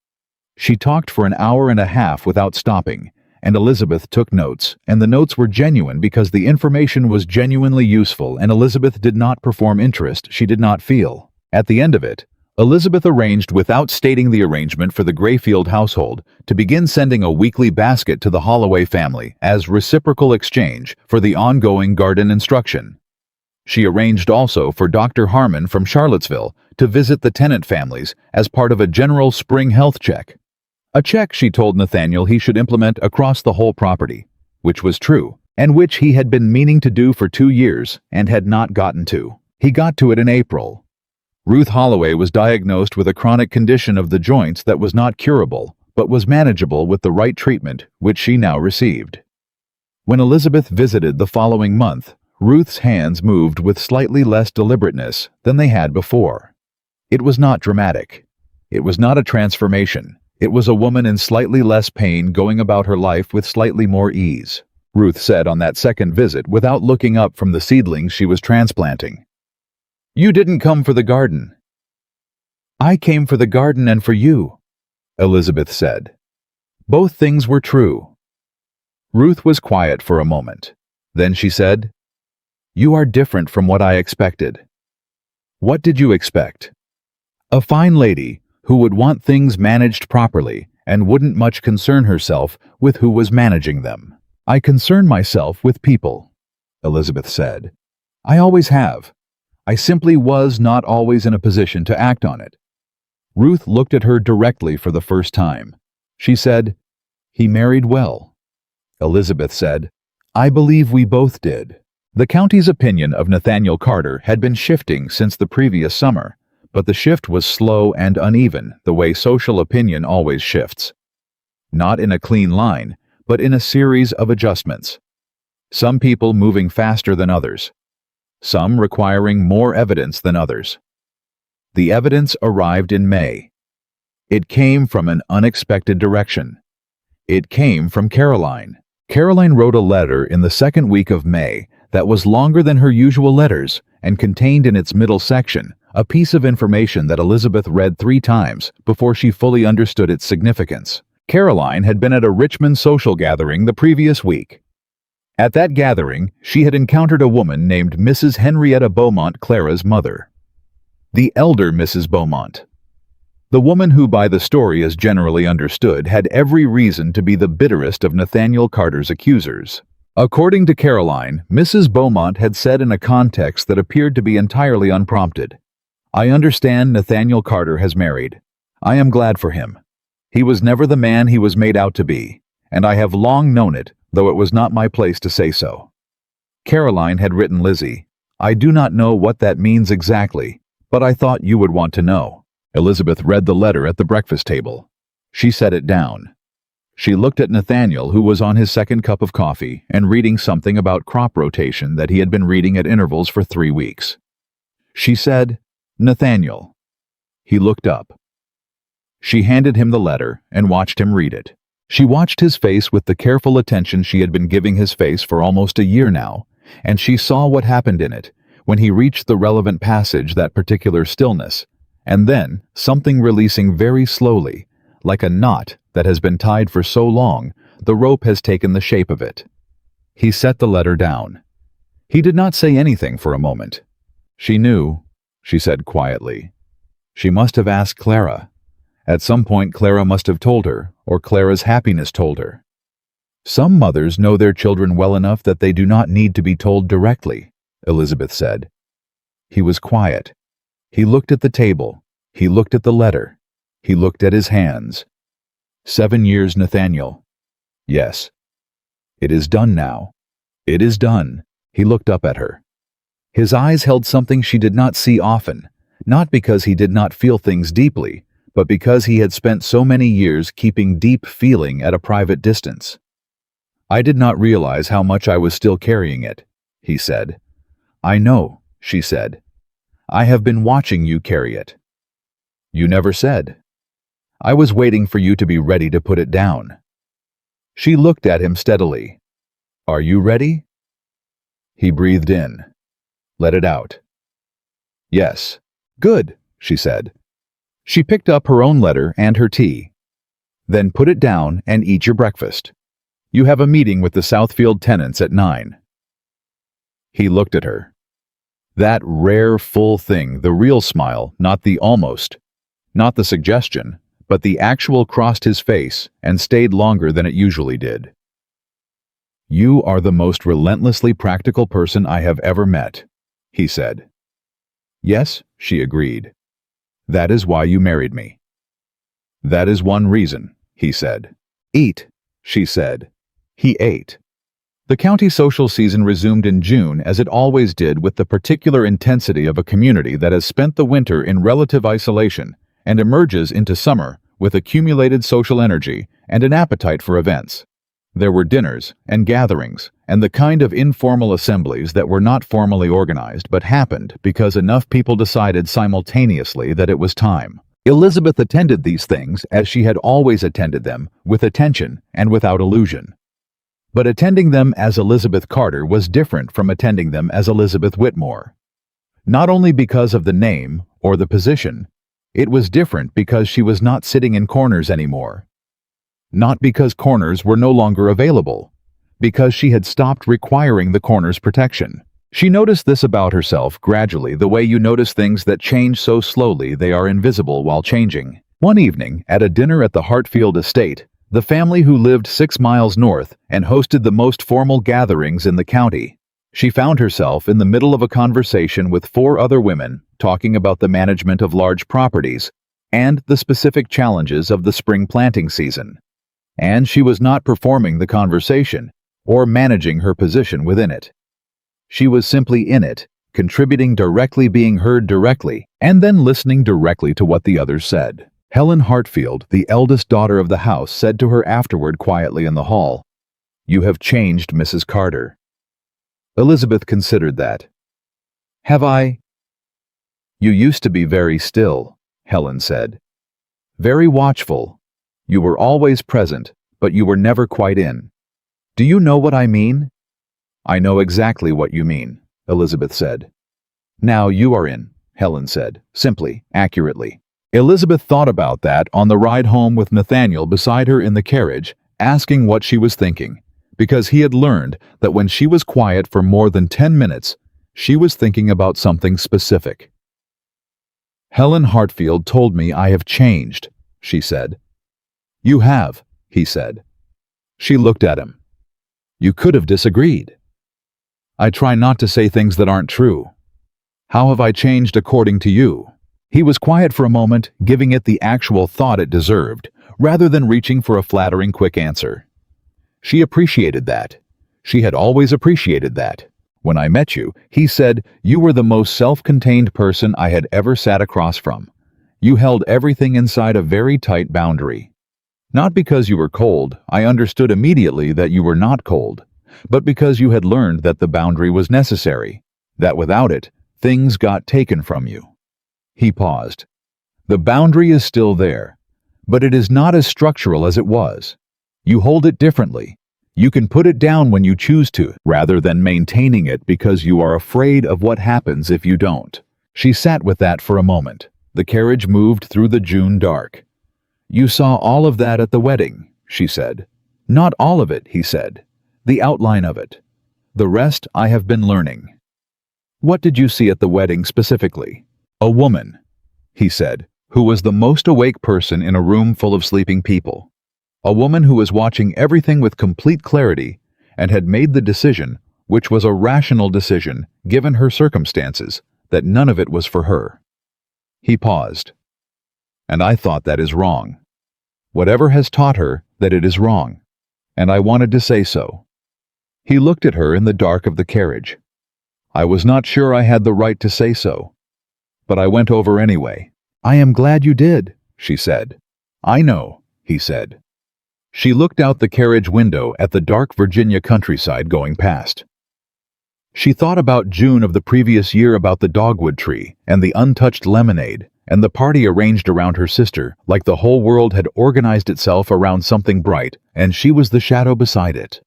She talked for an hour and a half without stopping, and Elizabeth took notes, and the notes were genuine because the information was genuinely useful, and Elizabeth did not perform interest she did not feel. At the end of it, Elizabeth arranged, without stating the arrangement for the Grayfield household, to begin sending a weekly basket to the Holloway family as reciprocal exchange for the ongoing garden instruction. She arranged also for Dr. Harmon from Charlottesville to visit the tenant families as part of a general spring health check. A check she told Nathaniel he should implement across the whole property, which was true, and which he had been meaning to do for 2 years and had not gotten to. He got to it in April. Ruth Holloway was diagnosed with a chronic condition of the joints that was not curable, but was manageable with the right treatment, which she now received. When Elizabeth visited the following month, Ruth's hands moved with slightly less deliberateness than they had before. It was not dramatic. It was not a transformation. It was a woman in slightly less pain going about her life with slightly more ease. Ruth said on that second visit without looking up from the seedlings she was transplanting. "You didn't come for the garden." "I came for the garden and for you," Elizabeth said. Both things were true. Ruth was quiet for a moment. Then she said, "You are different from what I expected." "What did you expect?" "A fine lady who would want things managed properly and wouldn't much concern herself with who was managing them." "I concern myself with people," Elizabeth said. "I always have. I simply was not always in a position to act on it. Ruth looked at her directly for the first time. She said, "He married well." Elizabeth said, "I believe we both did." The county's opinion of Nathaniel Carter had been shifting since the previous summer, but the shift was slow and uneven, the way social opinion always shifts. Not in a clean line, but in a series of adjustments. Some people moving faster than others. Some requiring more evidence than others. The evidence arrived in May. It came from an unexpected direction. It came from Caroline. Caroline wrote a letter in the second week of May that was longer than her usual letters and contained in its middle section a piece of information that Elizabeth read 3 times before she fully understood its significance. Caroline had been at a Richmond social gathering the previous week. At that gathering, she had encountered a woman named Mrs. Henrietta Beaumont, Clara's mother. The elder Mrs. Beaumont. The woman who, by the story is generally understood, had every reason to be the bitterest of Nathaniel Carter's accusers. According to Caroline, Mrs. Beaumont had said in a context that appeared to be entirely unprompted, "I understand Nathaniel Carter has married. I am glad for him. He was never the man he was made out to be, and I have long known it, though it was not my place to say so." Caroline had written Lizzie, "I do not know what that means exactly, but I thought you would want to know." Elizabeth read the letter at the breakfast table. She set it down. She looked at Nathaniel, who was on his second cup of coffee and reading something about crop rotation that he had been reading at intervals for 3 weeks. She said, "Nathaniel." He looked up. She handed him the letter and watched him read it. She watched his face with the careful attention she had been giving his face for almost a year now, and she saw what happened in it when he reached the relevant passage, that particular stillness, and then something releasing very slowly, like a knot that has been tied for so long, the rope has taken the shape of it. He set the letter down. He did not say anything for a moment. "She knew," she said quietly. "She must have asked Clara. At some point Clara must have told her, or Clara's happiness told her." "Some mothers know their children well enough that they do not need to be told directly," Elizabeth said. He was quiet. He looked at the table. He looked at the letter. He looked at his hands. 7 years, Nathaniel." "Yes." "It is done now." "It is done." He looked up at her. His eyes held something she did not see often, not because he did not feel things deeply, but because he had spent so many years keeping deep feeling at a private distance. "I did not realize how much I was still carrying it," he said. "I know," she said. "I have been watching you carry it." "You never said." "I was waiting for you to be ready to put it down." She looked at him steadily. "Are you ready?" He breathed in. "Let it out." "Yes." "Good," she said. She picked up her own letter and her tea. "Then put it down and eat your breakfast. You have a meeting with the Southfield tenants at 9. He looked at her. That rare, full thing, the real smile, not the almost, not the suggestion, but the actual, crossed his face and stayed longer than it usually did. "You are the most relentlessly practical person I have ever met," he said. "Yes," she agreed. "That is why you married me." "That is one reason," he said. "Eat," she said. He ate. The county social season resumed in June, as it always did, with the particular intensity of a community that has spent the winter in relative isolation and emerges into summer with accumulated social energy and an appetite for events. There were dinners and gatherings and the kind of informal assemblies that were not formally organized but happened because enough people decided simultaneously that it was time. Elizabeth attended these things as she had always attended them, with attention and without illusion. But attending them as Elizabeth Carter was different from attending them as Elizabeth Whitmore. Not only because of the name or the position, it was different because she was not sitting in corners anymore. Not because corners were no longer available, because she had stopped requiring the corner's protection. She noticed this about herself gradually, the way you notice things that change so slowly they are invisible while changing. One evening, at a dinner at the Hartfield estate, the family who lived 6 miles north and hosted the most formal gatherings in the county, She found herself in the middle of a conversation with 4 other women talking about the management of large properties and the specific challenges of the spring planting season. And she was not performing the conversation or managing her position within it. She was simply in it, contributing directly, being heard directly, and then listening directly to what the others said. Helen Hartfield, the eldest daughter of the house, said to her afterward quietly in the hall, "You have changed, Mrs. Carter." Elizabeth considered that. "Have I?" "You used to be very still," Helen said. "Very watchful. You were always present, but you were never quite in. Do you know what I mean?" "I know exactly what you mean," Elizabeth said. "Now you are in," Helen said, simply, accurately. Elizabeth thought about that on the ride home with Nathaniel beside her in the carriage, asking what she was thinking, because he had learned that when she was quiet for more than 10 minutes, she was thinking about something specific. "Helen Hartfield told me I have changed," she said. "You have," he said. She looked at him. "You could have disagreed." "I try not to say things that aren't true. How have I changed according to you?" He was quiet for a moment, giving it the actual thought it deserved, rather than reaching for a flattering quick answer. She appreciated that. She had always appreciated that. "When I met you," he said, "you were the most self-contained person I had ever sat across from. You held everything inside a very tight boundary. Not because you were cold, I understood immediately that you were not cold, but because you had learned that the boundary was necessary, that without it, things got taken from you." He paused. "The boundary is still there, but it is not as structural as it was. You hold it differently. You can put it down when you choose to, rather than maintaining it because you are afraid of what happens if you don't." She sat with that for a moment. The carriage moved through the June dark. "You saw all of that at the wedding," she said. "Not all of it," he said. "The outline of it. The rest I have been learning." "What did you see at the wedding specifically?" "A woman," he said, "who was the most awake person in a room full of sleeping people. A woman who was watching everything with complete clarity and had made the decision, which was a rational decision given her circumstances, that none of it was for her." He paused. "And I thought that is wrong. Whatever has taught her that it is wrong. And I wanted to say so." He looked at her in the dark of the carriage. "I was not sure I had the right to say so. But I went over anyway." "I am glad you did," she said. "I know," he said. She looked out the carriage window at the dark Virginia countryside going past. She thought about June of the previous year, about the dogwood tree and the untouched lemonade and the party arranged around her sister, like the whole world had organized itself around something bright, and she was the shadow beside it.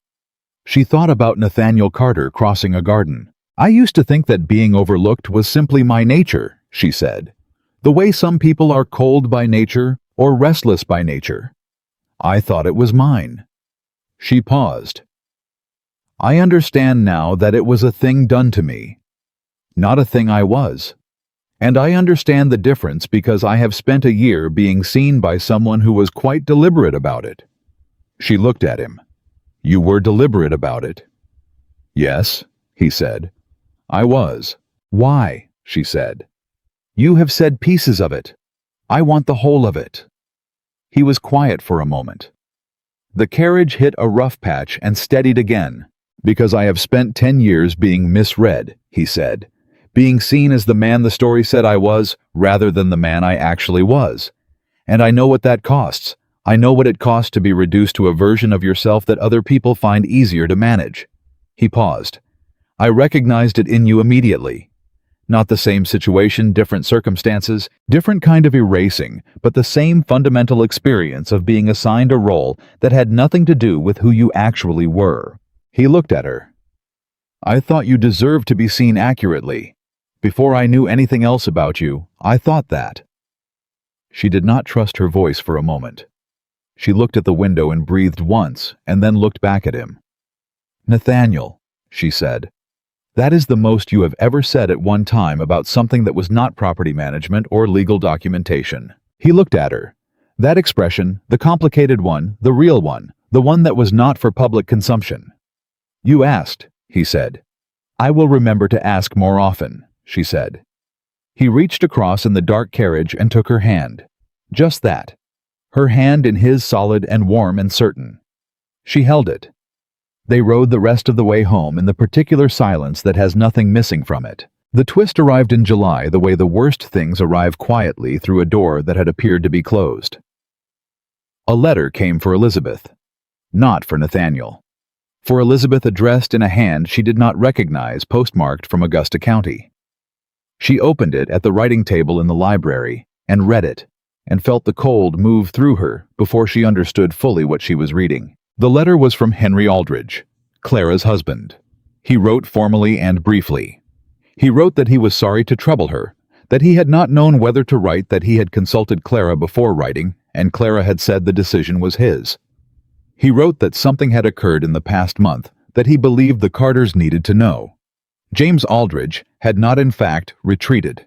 She thought about Nathaniel Carter crossing a garden. "I used to think that being overlooked was simply my nature," she said. "The way some people are cold by nature or restless by nature. I thought it was mine." She paused. "I understand now that it was a thing done to me, not a thing I was. And I understand the difference because I have spent a year being seen by someone who was quite deliberate about it." She looked at him. "You were deliberate about it?" "Yes," he said. "I was." "Why?" she said. "You have said pieces of it. I want the whole of it." He was quiet for a moment. The carriage hit a rough patch and steadied again. "Because I have spent 10 years being misread," he said. "Being seen as the man the story said I was, rather than the man I actually was. And I know what that costs. I know what it costs to be reduced to a version of yourself that other people find easier to manage." He paused. "I recognized it in you immediately. Not the same situation, different circumstances, different kind of erasing, but the same fundamental experience of being assigned a role that had nothing to do with who you actually were." He looked at her. "I thought you deserved to be seen accurately. Before I knew anything else about you, I thought that." She did not trust her voice for a moment. She looked at the window and breathed once, and then looked back at him. "Nathaniel," she said, "that is the most you have ever said at one time about something that was not property management or legal documentation." He looked at her. That expression, the complicated one, the real one, the one that was not for public consumption. "You asked," he said. I will remember to ask more often, she said. He reached across in the dark carriage and took her hand. Just that. Her hand in his, solid and warm and certain. She held it. They rode the rest of the way home in the particular silence that has nothing missing from it. The twist arrived in July the way the worst things arrive quietly through a door that had appeared to be closed. A letter came for Elizabeth. Not for Nathaniel. For Elizabeth, addressed in a hand she did not recognize, postmarked from Augusta County. She opened it at the writing table in the library and read it, and felt the cold move through her before she understood fully what she was reading. The letter was from Henry Aldridge, Clara's husband. He wrote formally and briefly. He wrote that he was sorry to trouble her, that he had not known whether to write, that he had consulted Clara before writing, and Clara had said the decision was his. He wrote that something had occurred in the past month that he believed the Carters needed to know. James Aldridge had not in fact retreated.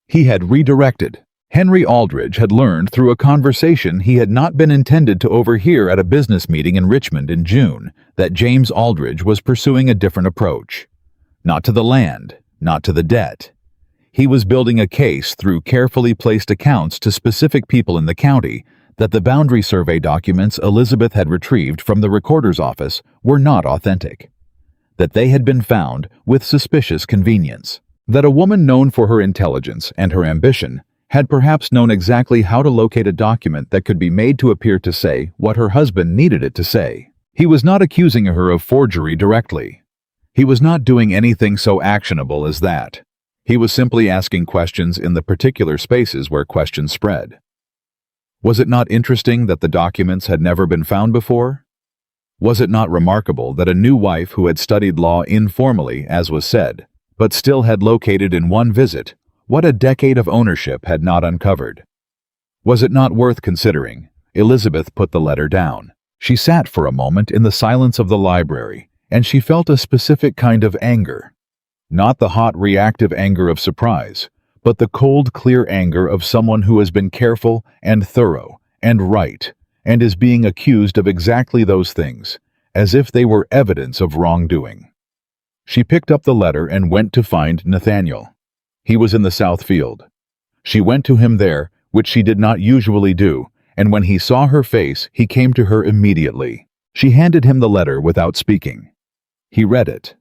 He had redirected. Henry Aldridge had learned through a conversation he had not been intended to overhear at a business meeting in Richmond in June that James Aldridge was pursuing a different approach. Not to the land, not to the debt. He was building a case through carefully placed accounts to specific people in the county that the boundary survey documents Elizabeth had retrieved from the recorder's office were not authentic. That they had been found with suspicious convenience. That a woman known for her intelligence and her ambition had perhaps known exactly how to locate a document that could be made to appear to say what her husband needed it to say. He was not accusing her of forgery directly. He was not doing anything so actionable as that. He was simply asking questions in the particular spaces where questions spread. Was it not interesting that the documents had never been found before? Was it not remarkable that a new wife who had studied law informally, as was said, but still had located in one visit what a decade of ownership had not uncovered? Was it not worth considering? Elizabeth put the letter down. She sat for a moment in the silence of the library, and she felt a specific kind of anger. Not the hot, reactive anger of surprise, but the cold, clear anger of someone who has been careful and thorough and right, and is being accused of exactly those things, as if they were evidence of wrongdoing. She picked up the letter and went to find Nathaniel. He was in the South Field. She went to him there, which she did not usually do, and when he saw her face, he came to her immediately. She handed him the letter without speaking. He read it.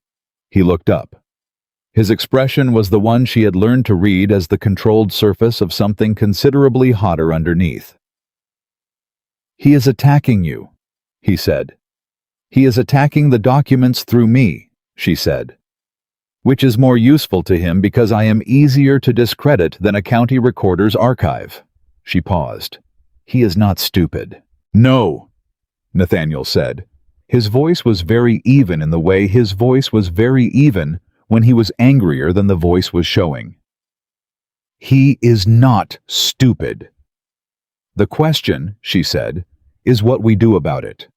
He looked up. His expression was the one she had learned to read as the controlled surface of something considerably hotter underneath. "He is attacking you," he said. "He is attacking the documents through me," she said. "Which is more useful to him because I am easier to discredit than a county recorder's archive." She paused. "He is not stupid." "No," Nathaniel said. His voice was very even in the way his voice was very even when he was angrier than the voice was showing. "He is not stupid. The question," she said, "is what we do about it."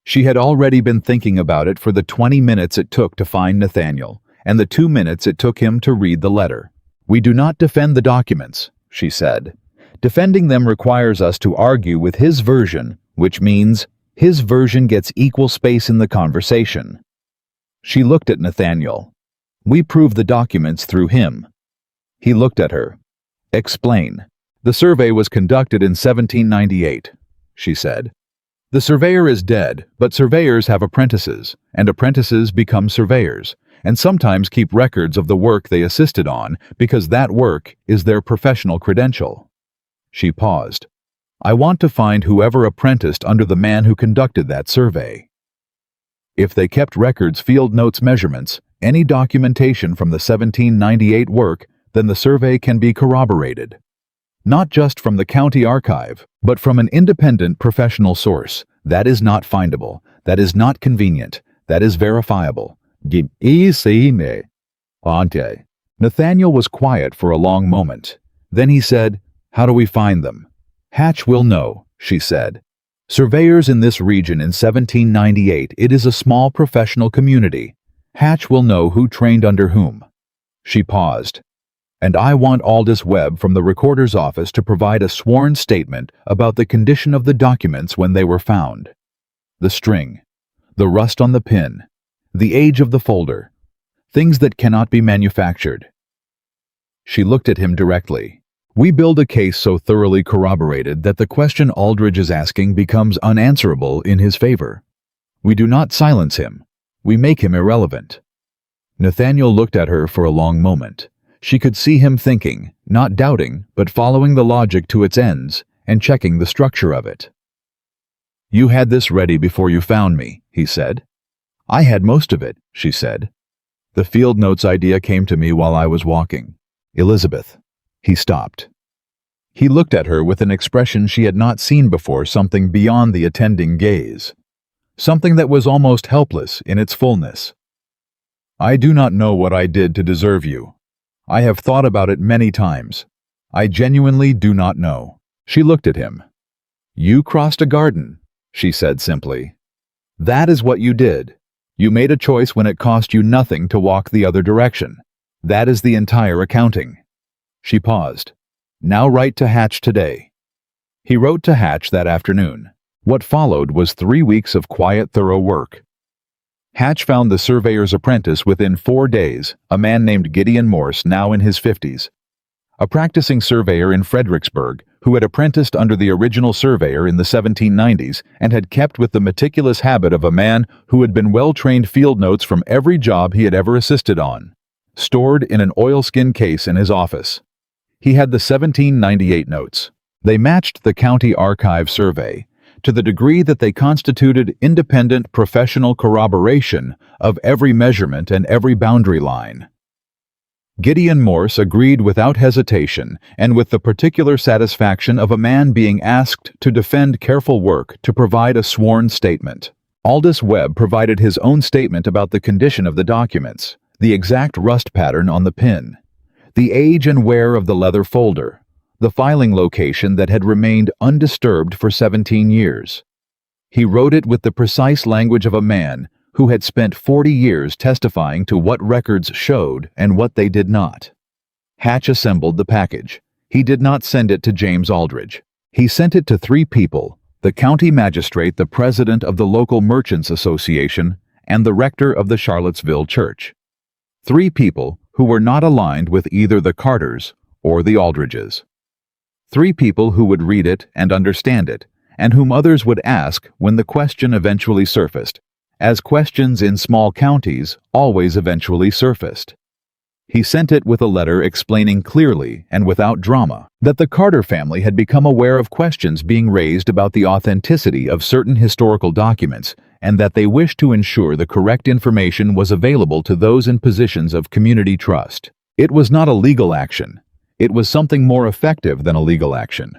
She had already been thinking about it for the 20 minutes it took to find Nathaniel, and the 2 minutes it took him to read the letter. "We do not defend the documents," she said. "Defending them requires us to argue with his version, which means his version gets equal space in the conversation." She looked at Nathaniel. "We prove the documents through him." He looked at her. "Explain." "The survey was conducted in 1798, she said. "The surveyor is dead, but surveyors have apprentices, and apprentices become surveyors, and sometimes keep records of the work they assisted on because that work is their professional credential." She paused. "I want to find whoever apprenticed under the man who conducted that survey. If they kept records, field notes, measurements, any documentation from the 1798 work, then the survey can be corroborated. Not just from the county archive, but from an independent professional source. That is not findable. That is not convenient. That is verifiable." Nathaniel was quiet for a long moment. Then he said, "How do we find them?" "Hatch will know," she said. "Surveyors in this region in 1798, it is a small professional community. Hatch will know who trained under whom." She paused. "And I want Aldous Webb from the recorder's office to provide a sworn statement about the condition of the documents when they were found. The string, the rust on the pin, the age of the folder, things that cannot be manufactured. She looked at him directly. We build a case so thoroughly corroborated that the question Aldridge is asking becomes unanswerable in his favor. We do not silence him. We make him irrelevant. Nathaniel looked at her for a long moment. She could see him thinking, not doubting, but following the logic to its ends and checking the structure of it. You had this ready before you found me, he said. I had most of it, she said. The field notes idea came to me while I was walking. Elizabeth. He stopped. He looked at her with an expression she had not seen before, something beyond the attending gaze. Something that was almost helpless in its fullness. I do not know what I did to deserve you. I have thought about it many times. I genuinely do not know. She looked at him. You crossed a garden, she said simply. That is what you did. You made a choice when it cost you nothing to walk the other direction. That is the entire accounting. She paused. Now write to Hatch today. He wrote to Hatch that afternoon. What followed was 3 weeks of quiet, thorough work. Hatch found the surveyor's apprentice within 4 days, a man named Gideon Morse, now in his 50s. A practicing surveyor in Fredericksburg who had apprenticed under the original surveyor in the 1790s and had kept with the meticulous habit of a man who had been well-trained field notes from every job he had ever assisted on, stored in an oilskin case in his office. He had the 1798 notes. They matched the county archive survey to the degree that they constituted independent professional corroboration of every measurement and every boundary line. Gideon Morse agreed without hesitation and with the particular satisfaction of a man being asked to defend careful work to provide a sworn statement. Aldous Webb provided his own statement about the condition of the documents, the exact rust pattern on the pin, the age and wear of the leather folder, the filing location that had remained undisturbed for 17 years. He wrote it with the precise language of a man who had spent 40 years testifying to what records showed and what they did not. Hatch assembled the package. He did not send it to James Aldridge. He sent it to 3 people, the county magistrate, the president of the local merchants association, and the rector of the Charlottesville church. 3 people who were not aligned with either the Carters or the Aldridges. 3 people who would read it and understand it, and whom others would ask when the question eventually surfaced, as questions in small counties always eventually surfaced. He sent it with a letter explaining clearly and without drama that the Carter family had become aware of questions being raised about the authenticity of certain historical documents and that they wished to ensure the correct information was available to those in positions of community trust. It was not a legal action. It was something more effective than a legal action.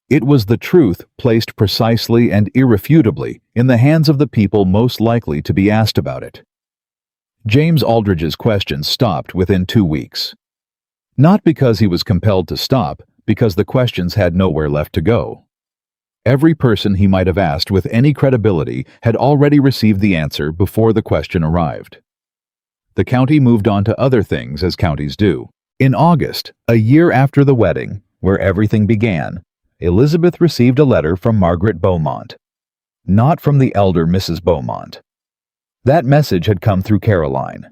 It was the truth placed precisely and irrefutably in the hands of the people most likely to be asked about it. James Aldridge's questions stopped within 2 weeks. Not because he was compelled to stop, because the questions had nowhere left to go. Every person he might have asked with any credibility had already received the answer before the question arrived. The county moved on to other things as counties do. In August, a year after the wedding, where everything began, Elizabeth received a letter from Margaret Beaumont. Not from the elder Mrs. Beaumont. That message had come through Caroline.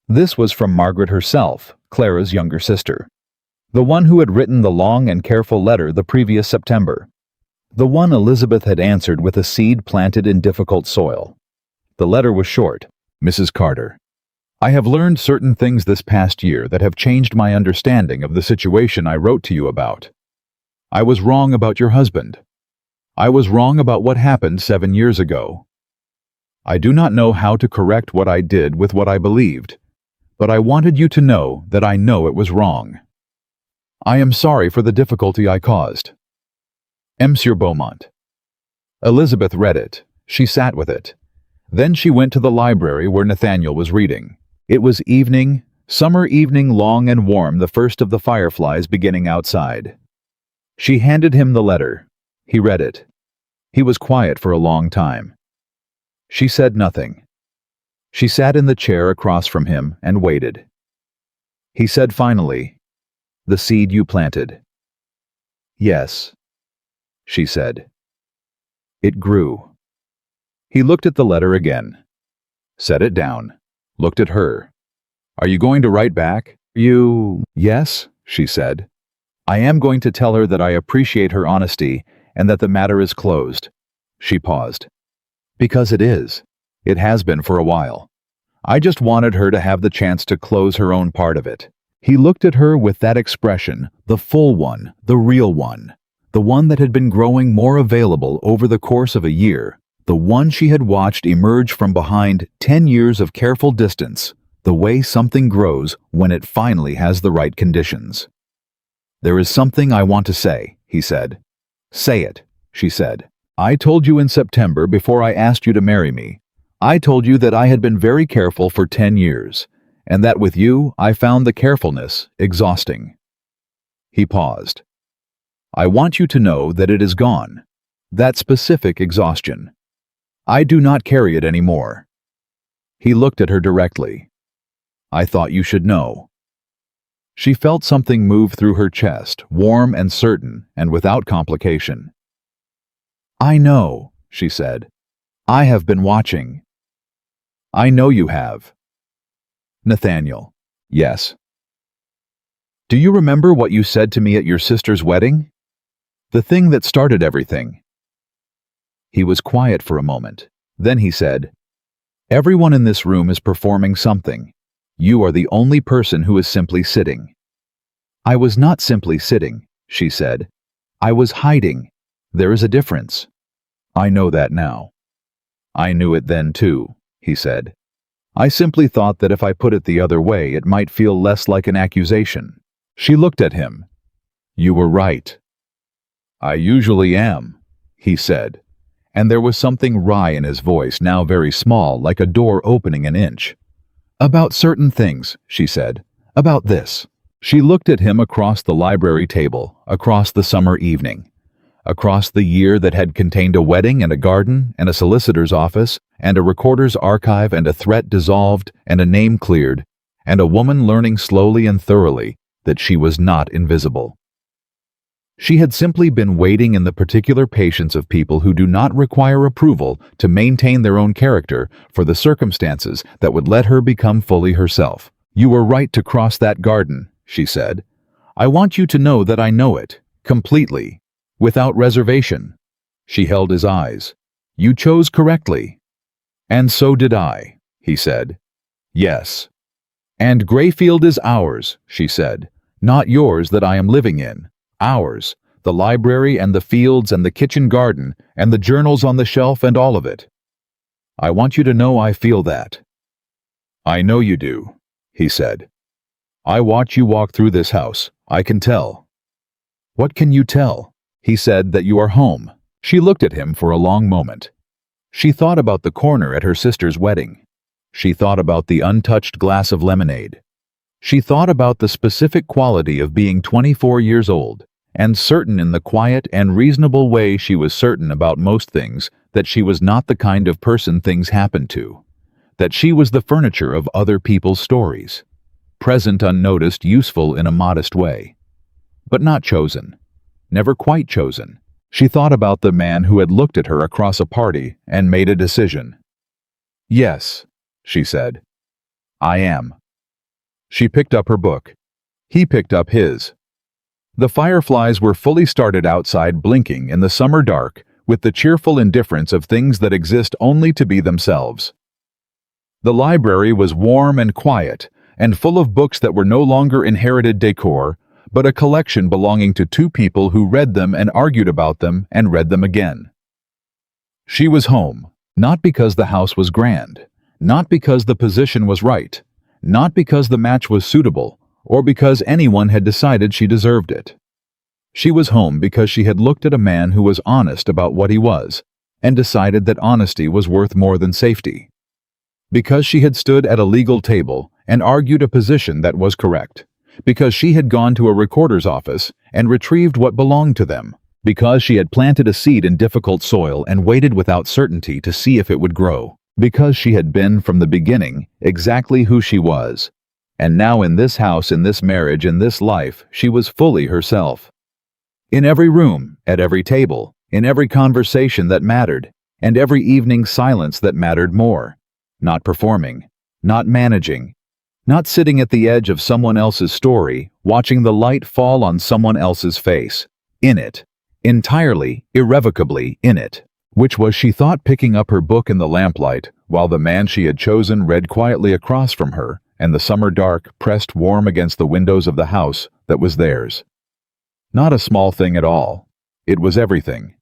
This was from Margaret herself, Clara's younger sister. The one who had written the long and careful letter the previous September. The one Elizabeth had answered with a seed planted in difficult soil. The letter was short. Mrs. Carter, I have learned certain things this past year that have changed my understanding of the situation I wrote to you about. I was wrong about your husband. I was wrong about what happened 7 years ago. I do not know how to correct what I did with what I believed, but I wanted you to know that I know it was wrong. I am sorry for the difficulty I caused. Monsieur Beaumont. Elizabeth read it. She sat with it. Then she went to the library where Nathaniel was reading. It was evening, summer evening, long and warm, the first of the fireflies beginning outside. She handed him the letter. He read it. He was quiet for a long time. She said nothing. She sat in the chair across from him and waited. He said finally, "The seed you planted." "Yes," she said. It grew. He looked at the letter again, set it down, looked at her. Are you going to write back? Yes, she said. I am going to tell her that I appreciate her honesty and that the matter is closed. She paused. Because it is. It has been for a while. I just wanted her to have the chance to close her own part of it. He looked at her with that expression, the full one, the real one, the one that had been growing more available over the course of a year, the one she had watched emerge from behind 10 years of careful distance, the way something grows when it finally has the right conditions. There is something I want to say, he said. Say it, she said. I told you in September before I asked you to marry me. I told you that I had been very careful for 10 years, and that with you I found the carefulness exhausting. He paused. I want you to know that it is gone, that specific exhaustion. I do not carry it anymore. He looked at her directly. I thought you should know. She felt something move through her chest, warm and certain, and without complication. I know, she said. I have been watching. I know you have. Nathaniel. Yes. Do you remember what you said to me at your sister's wedding? The thing that started everything. He was quiet for a moment. Then he said, Everyone in this room is performing something. You are the only person who is simply sitting. I was not simply sitting, she said. I was hiding. There is a difference. I know that now. I knew it then too, he said. I simply thought that if I put it the other way, it might feel less like an accusation. She looked at him. You were right. I usually am, he said, and there was something wry in his voice, now very small, like a door opening an inch. About certain things, she said. About this. She looked at him across the library table, across the summer evening, across the year that had contained a wedding and a garden and a solicitor's office and a recorder's archive and a threat dissolved and a name cleared and a woman learning slowly and thoroughly that she was not invisible. She had simply been waiting in the particular patience of people who do not require approval to maintain their own character for the circumstances that would let her become fully herself. You were right to cross that garden, she said. I want you to know that I know it, completely, without reservation. She held his eyes. You chose correctly. And so did I, he said. Yes. And Grayfield is ours, she said. Not yours that I am living in. Ours, the library and the fields and the kitchen garden and the journals on the shelf and all of it. I want you to know I feel that. I know you do, he said. I watch you walk through this house. I can tell. What can you tell? He said that you are home. She looked at him for a long moment. She thought about the corner at her sister's wedding. She thought about the untouched glass of lemonade. She thought about the specific quality of being 24 years old, and certain in the quiet and reasonable way she was certain about most things that she was not the kind of person things happened to, that she was the furniture of other people's stories, present unnoticed, useful in a modest way, but not chosen, never quite chosen. She thought about the man who had looked at her across a party and made a decision. Yes, she said. I am. She picked up her book. He picked up his. The fireflies were fully started outside, blinking in the summer dark with the cheerful indifference of things that exist only to be themselves. The library was warm and quiet and full of books that were no longer inherited decor, but a collection belonging to two people who read them and argued about them and read them again. She was home, not because the house was grand, not because the position was right, not because the match was suitable, or because anyone had decided she deserved it. She was home because she had looked at a man who was honest about what he was, and decided that honesty was worth more than safety. Because she had stood at a legal table and argued a position that was correct. Because she had gone to a recorder's office and retrieved what belonged to them. Because she had planted a seed in difficult soil and waited without certainty to see if it would grow. Because she had been from the beginning exactly who she was. And now in this house, in this marriage, in this life, she was fully herself. In every room, at every table, in every conversation that mattered, and every evening silence that mattered more. Not performing, not managing, Not sitting at the edge of someone else's story, watching the light fall on someone else's face. In it. Entirely, irrevocably in it. Which was, she thought, picking up her book in the lamplight, while the man she had chosen read quietly across from her, and the summer dark pressed warm against the windows of the house that was theirs. Not a small thing at all. It was everything.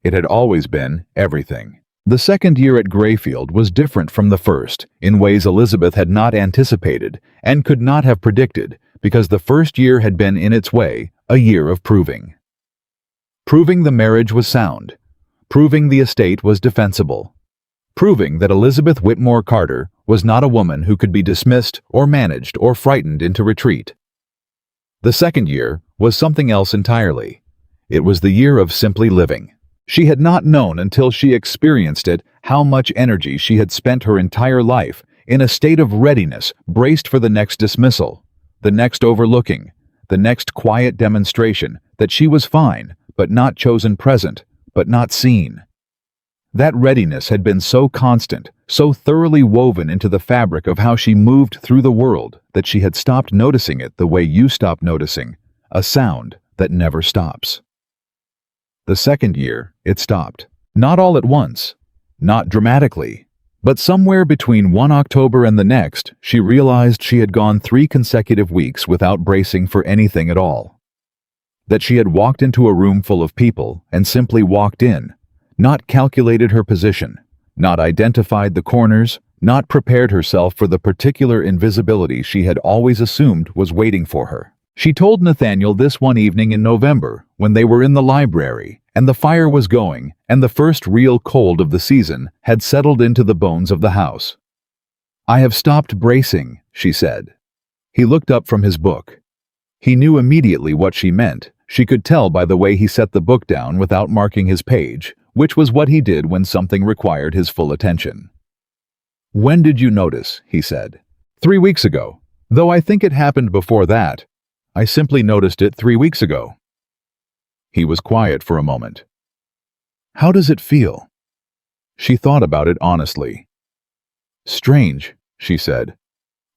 It had always been everything. The second year at Grayfield was different from the first, in ways Elizabeth had not anticipated and could not have predicted, because the first year had been, in its way, a year of proving. Proving the marriage was sound. Proving the estate was defensible. Proving that Elizabeth Whitmore Carter was not a woman who could be dismissed or managed or frightened into retreat. The second year was something else entirely. It was the year of simply living. She had not known until she experienced it how much energy she had spent her entire life in a state of readiness, braced for the next dismissal, the next overlooking, the next quiet demonstration that she was fine, but not chosen present, but not seen. That readiness had been so constant, so thoroughly woven into the fabric of how she moved through the world, that she had stopped noticing it the way you stop noticing a sound that never stops. The second year, it stopped. Not all at once, not dramatically, but somewhere between one October and the next, she realized she had gone 3 consecutive weeks without bracing for anything at all. That she had walked into a room full of people and simply walked in, not calculated her position, not identified the corners, not prepared herself for the particular invisibility she had always assumed was waiting for her. She told Nathaniel this one evening in November, when they were in the library, and the fire was going, and the first real cold of the season had settled into the bones of the house. "I have stopped bracing," she said. He looked up from his book. He knew immediately what she meant. She could tell by the way he set the book down without marking his page, which was what he did when something required his full attention. "When did you notice?" he said. 3 weeks ago. Though I think it happened before that. I simply noticed it 3 weeks ago." He was quiet for a moment. "How does it feel?" She thought about it honestly. "Strange," she said.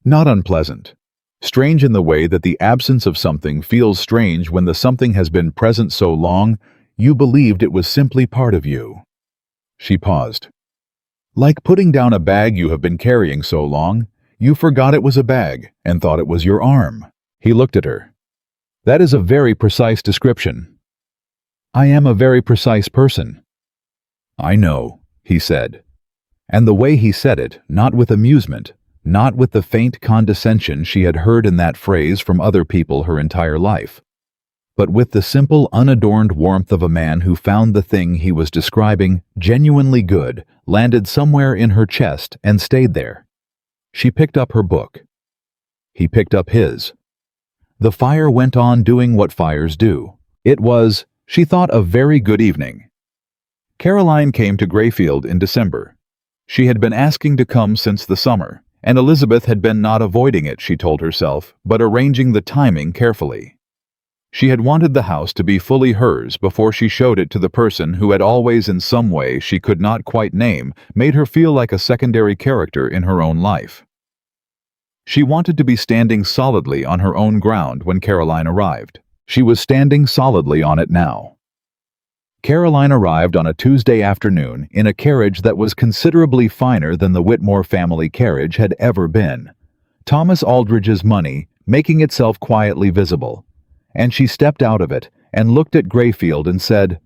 "Not unpleasant. Strange in the way that the absence of something feels strange when the something has been present so long, you believed it was simply part of you." She paused. "Like putting down a bag you have been carrying so long, you forgot it was a bag and thought it was your arm." He looked at her. "That is a very precise description." "I am a very precise person." "I know," he said. And the way he said it, not with amusement, not with the faint condescension she had heard in that phrase from other people her entire life, but with the simple, unadorned warmth of a man who found the thing he was describing genuinely good, landed somewhere in her chest and stayed there. She picked up her book. He picked up his. The fire went on doing what fires do. It was, she thought, a very good evening. Caroline came to Grayfield in December. She had been asking to come since the summer, and Elizabeth had been not avoiding it, she told herself, but arranging the timing carefully. She had wanted the house to be fully hers before she showed it to the person who had always, in some way she could not quite name, made her feel like a secondary character in her own life. She wanted to be standing solidly on her own ground when Caroline arrived. She was standing solidly on it now. Caroline arrived on a Tuesday afternoon in a carriage that was considerably finer than the Whitmore family carriage had ever been. Thomas Aldridge's money making itself quietly visible. And she stepped out of it and looked at Grayfield and said,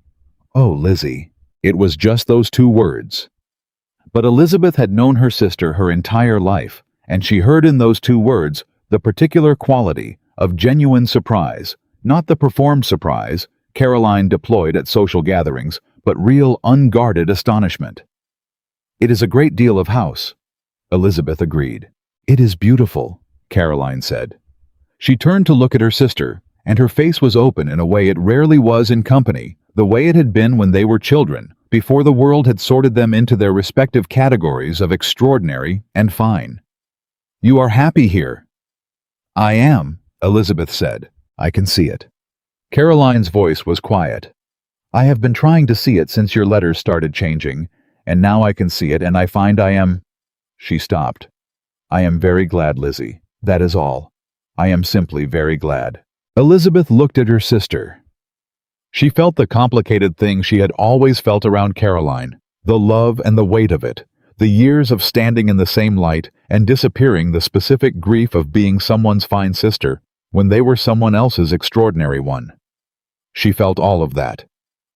"Oh, Lizzie." It was just those 2 words. But Elizabeth had known her sister her entire life, and she heard in those 2 words the particular quality of genuine surprise, not the performed surprise Caroline deployed at social gatherings, but real unguarded astonishment. "It is a great deal of house," Elizabeth agreed. "It is beautiful," Caroline said. She turned to look at her sister, and her face was open in a way it rarely was in company, the way it had been when they were children, before the world had sorted them into their respective categories of extraordinary and fine. "You are happy here." "I am," Elizabeth said. "I can see it." Caroline's voice was quiet. "I have been trying to see it since your letters started changing, and now I can see it, and I find I am—" She stopped. "I am very glad, Lizzie. That is all. I am simply very glad." Elizabeth looked at her sister. She felt the complicated thing she had always felt around Caroline, the love and the weight of it, the years of standing in the same light and disappearing, the specific grief of being someone's fine sister when they were someone else's extraordinary one. She felt all of that.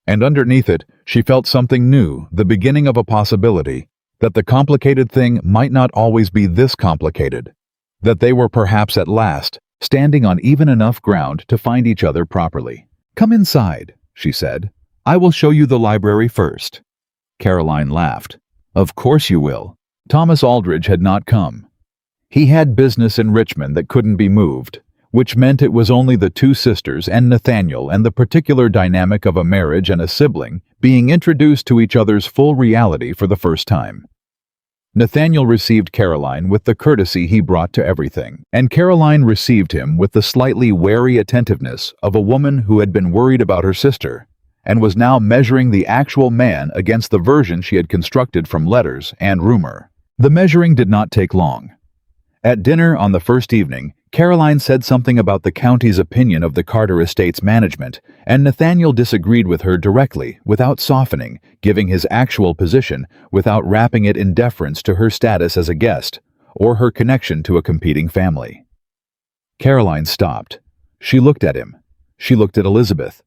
And underneath it, she felt something new, the beginning of a possibility, that the complicated thing might not always be this complicated, that they were perhaps at last standing on even enough ground to find each other properly. "Come inside," she said. "I will show you the library first." Caroline laughed. "Of course you will." Thomas Aldridge had not come. He had business in Richmond that couldn't be moved, which meant it was only the two sisters and Nathaniel and the particular dynamic of a marriage and a sibling being introduced to each other's full reality for the first time. Nathaniel received Caroline with the courtesy he brought to everything, and Caroline received him with the slightly wary attentiveness of a woman who had been worried about her sister, and was now measuring the actual man against the version she had constructed from letters and rumor. The measuring did not take long. At dinner on the first evening, Caroline said something about the county's opinion of the Carter estate's management, and Nathaniel disagreed with her directly, without softening, giving his actual position, without wrapping it in deference to her status as a guest, or her connection to a competing family. Caroline stopped. She looked at him. She looked at Elizabeth.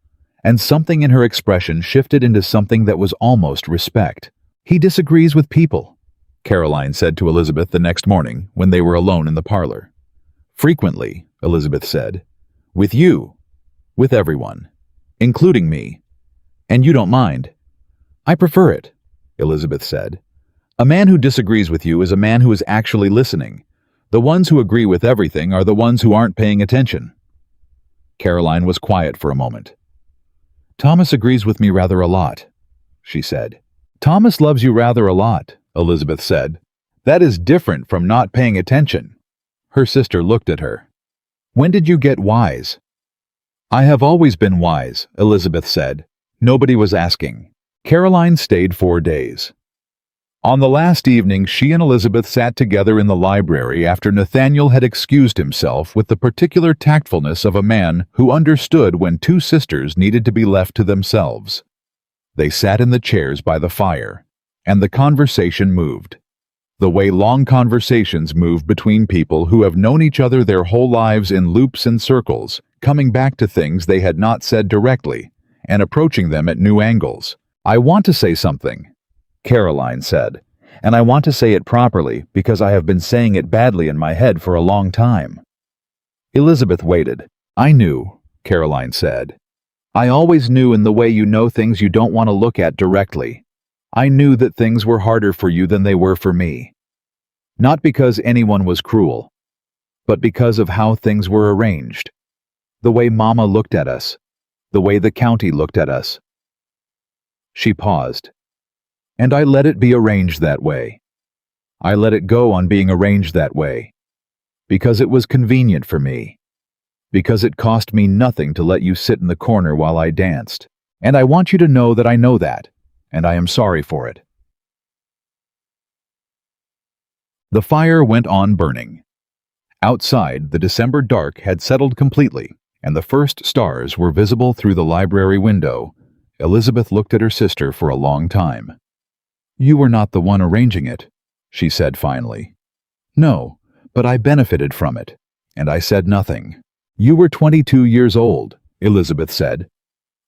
And something in her expression shifted into something that was almost respect. "He disagrees with people," Caroline said to Elizabeth the next morning when they were alone in the parlor. "Frequently," Elizabeth said. "With you. With everyone. Including me. And you don't mind." "I prefer it," Elizabeth said. "A man who disagrees with you is a man who is actually listening. The ones who agree with everything are the ones who aren't paying attention." Caroline was quiet for a moment. "Thomas agrees with me rather a lot," she said. "Thomas loves you rather a lot," Elizabeth said. "That is different from not paying attention." Her sister looked at her. "When did you get wise?" "I have always been wise," Elizabeth said. Nobody was asking. Caroline stayed 4 days. On the last evening, she and Elizabeth sat together in the library after Nathaniel had excused himself with the particular tactfulness of a man who understood when two sisters needed to be left to themselves. They sat in the chairs by the fire, and the conversation moved. The way long conversations move between people who have known each other their whole lives in loops and circles, coming back to things they had not said directly, and approaching them at new angles. "I want to say something," Caroline said, "and I want to say it properly because I have been saying it badly in my head for a long time." Elizabeth waited. "I knew," Caroline said. "I always knew in the way you know things you don't want to look at directly. I knew that things were harder for you than they were for me. Not because anyone was cruel, but because of how things were arranged. The way Mama looked at us, the way the county looked at us." She paused. "And I let it be arranged that way. I let it go on being arranged that way. Because it was convenient for me. Because it cost me nothing to let you sit in the corner while I danced. And I want you to know that I know that. And I am sorry for it." The fire went on burning. Outside, the December dark had settled completely, and the first stars were visible through the library window. Elizabeth looked at her sister for a long time. "You were not the one arranging it," she said finally. "No, but I benefited from it, and I said nothing." "You were 22 years old," Elizabeth said.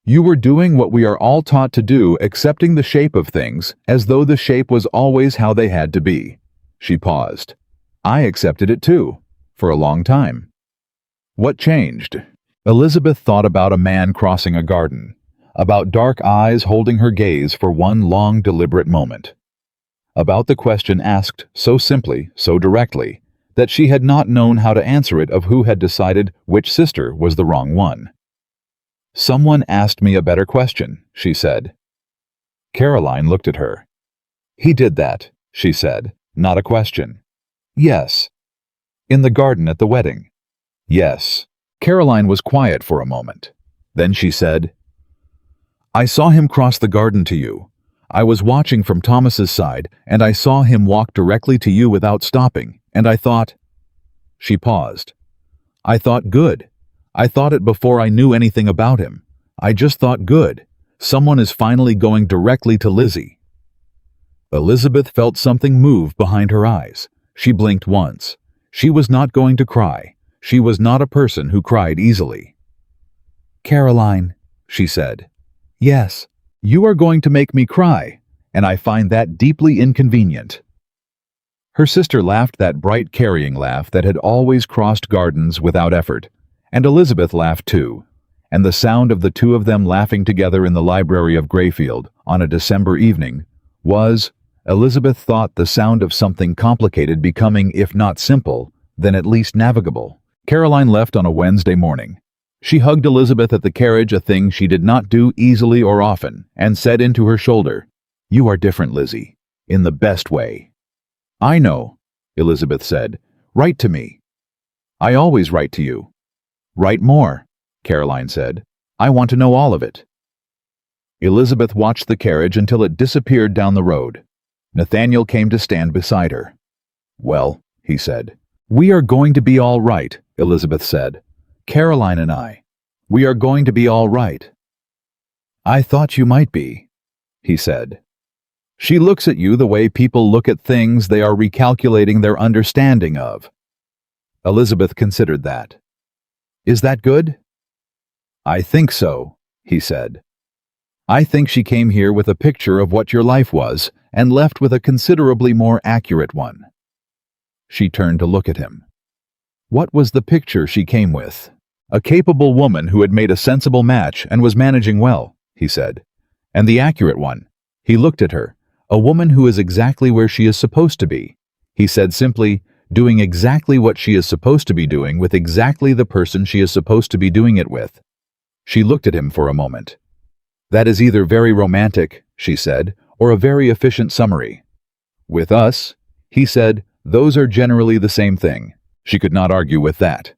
"You were doing what we are all taught to do, accepting the shape of things, as though the shape was always how they had to be." She paused. "I accepted it too, for a long time." "What changed?" Elizabeth thought about a man crossing a garden, about dark eyes holding her gaze for one long, deliberate moment, about the question asked so simply, so directly, that she had not known how to answer it, of who had decided which sister was the wrong one. "Someone asked me a better question," she said. Caroline looked at her. "He did that," she said, "not a question." "Yes." "In the garden at the wedding?" "Yes." Caroline was quiet for a moment. Then she said, "I saw him cross the garden to you. I was watching from Thomas's side, and I saw him walk directly to you without stopping, and I thought, She paused. I thought good. I thought it before I knew anything about him. I just thought good. Someone is finally going directly to Lizzie. Elizabeth felt something move behind her eyes. She blinked once. She was not going to cry. She was not a person who cried easily. Caroline, she said. Yes, you are going to make me cry, and I find that deeply inconvenient. Her sister laughed that bright carrying laugh that had always crossed gardens without effort, and Elizabeth laughed too, and the sound of the two of them laughing together in the library of Greyfield on a December evening was, Elizabeth thought, the sound of something complicated becoming, if not simple, then at least navigable. Caroline left on a Wednesday morning. She hugged Elizabeth at the carriage, a thing she did not do easily or often, and said into her shoulder, You are different, Lizzie, in the best way. I know, Elizabeth said. Write to me. I always write to you. Write more, Caroline said. I want to know all of it. Elizabeth watched the carriage until it disappeared down the road. Nathaniel came to stand beside her. Well, he said. We are going to be all right, Elizabeth said. Caroline and I. We are going to be all right. I thought you might be, he said. She looks at you the way people look at things they are recalculating their understanding of. Elizabeth considered that. Is that good? I think so, he said. I think she came here with a picture of what your life was and left with a considerably more accurate one. She turned to look at him. What was the picture she came with? A capable woman who had made a sensible match and was managing well, he said. And the accurate one. He looked at her. A woman who is exactly where she is supposed to be. He said simply, doing exactly what she is supposed to be doing with exactly the person she is supposed to be doing it with. She looked at him for a moment. That is either very romantic, she said, or a very efficient summary. With us, he said, those are generally the same thing. She could not argue with that.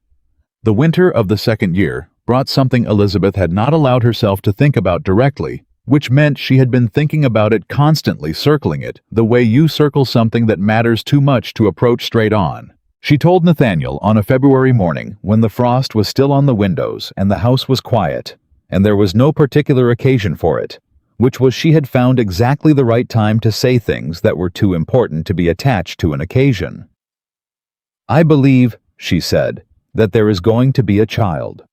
The winter of the second year brought something Elizabeth had not allowed herself to think about directly, which meant she had been thinking about it constantly, circling it, the way you circle something that matters too much to approach straight on. She told Nathaniel on a February morning when the frost was still on the windows and the house was quiet, and there was no particular occasion for it, which was she had found exactly the right time to say things that were too important to be attached to an occasion. I believe, she said, that there is going to be a child.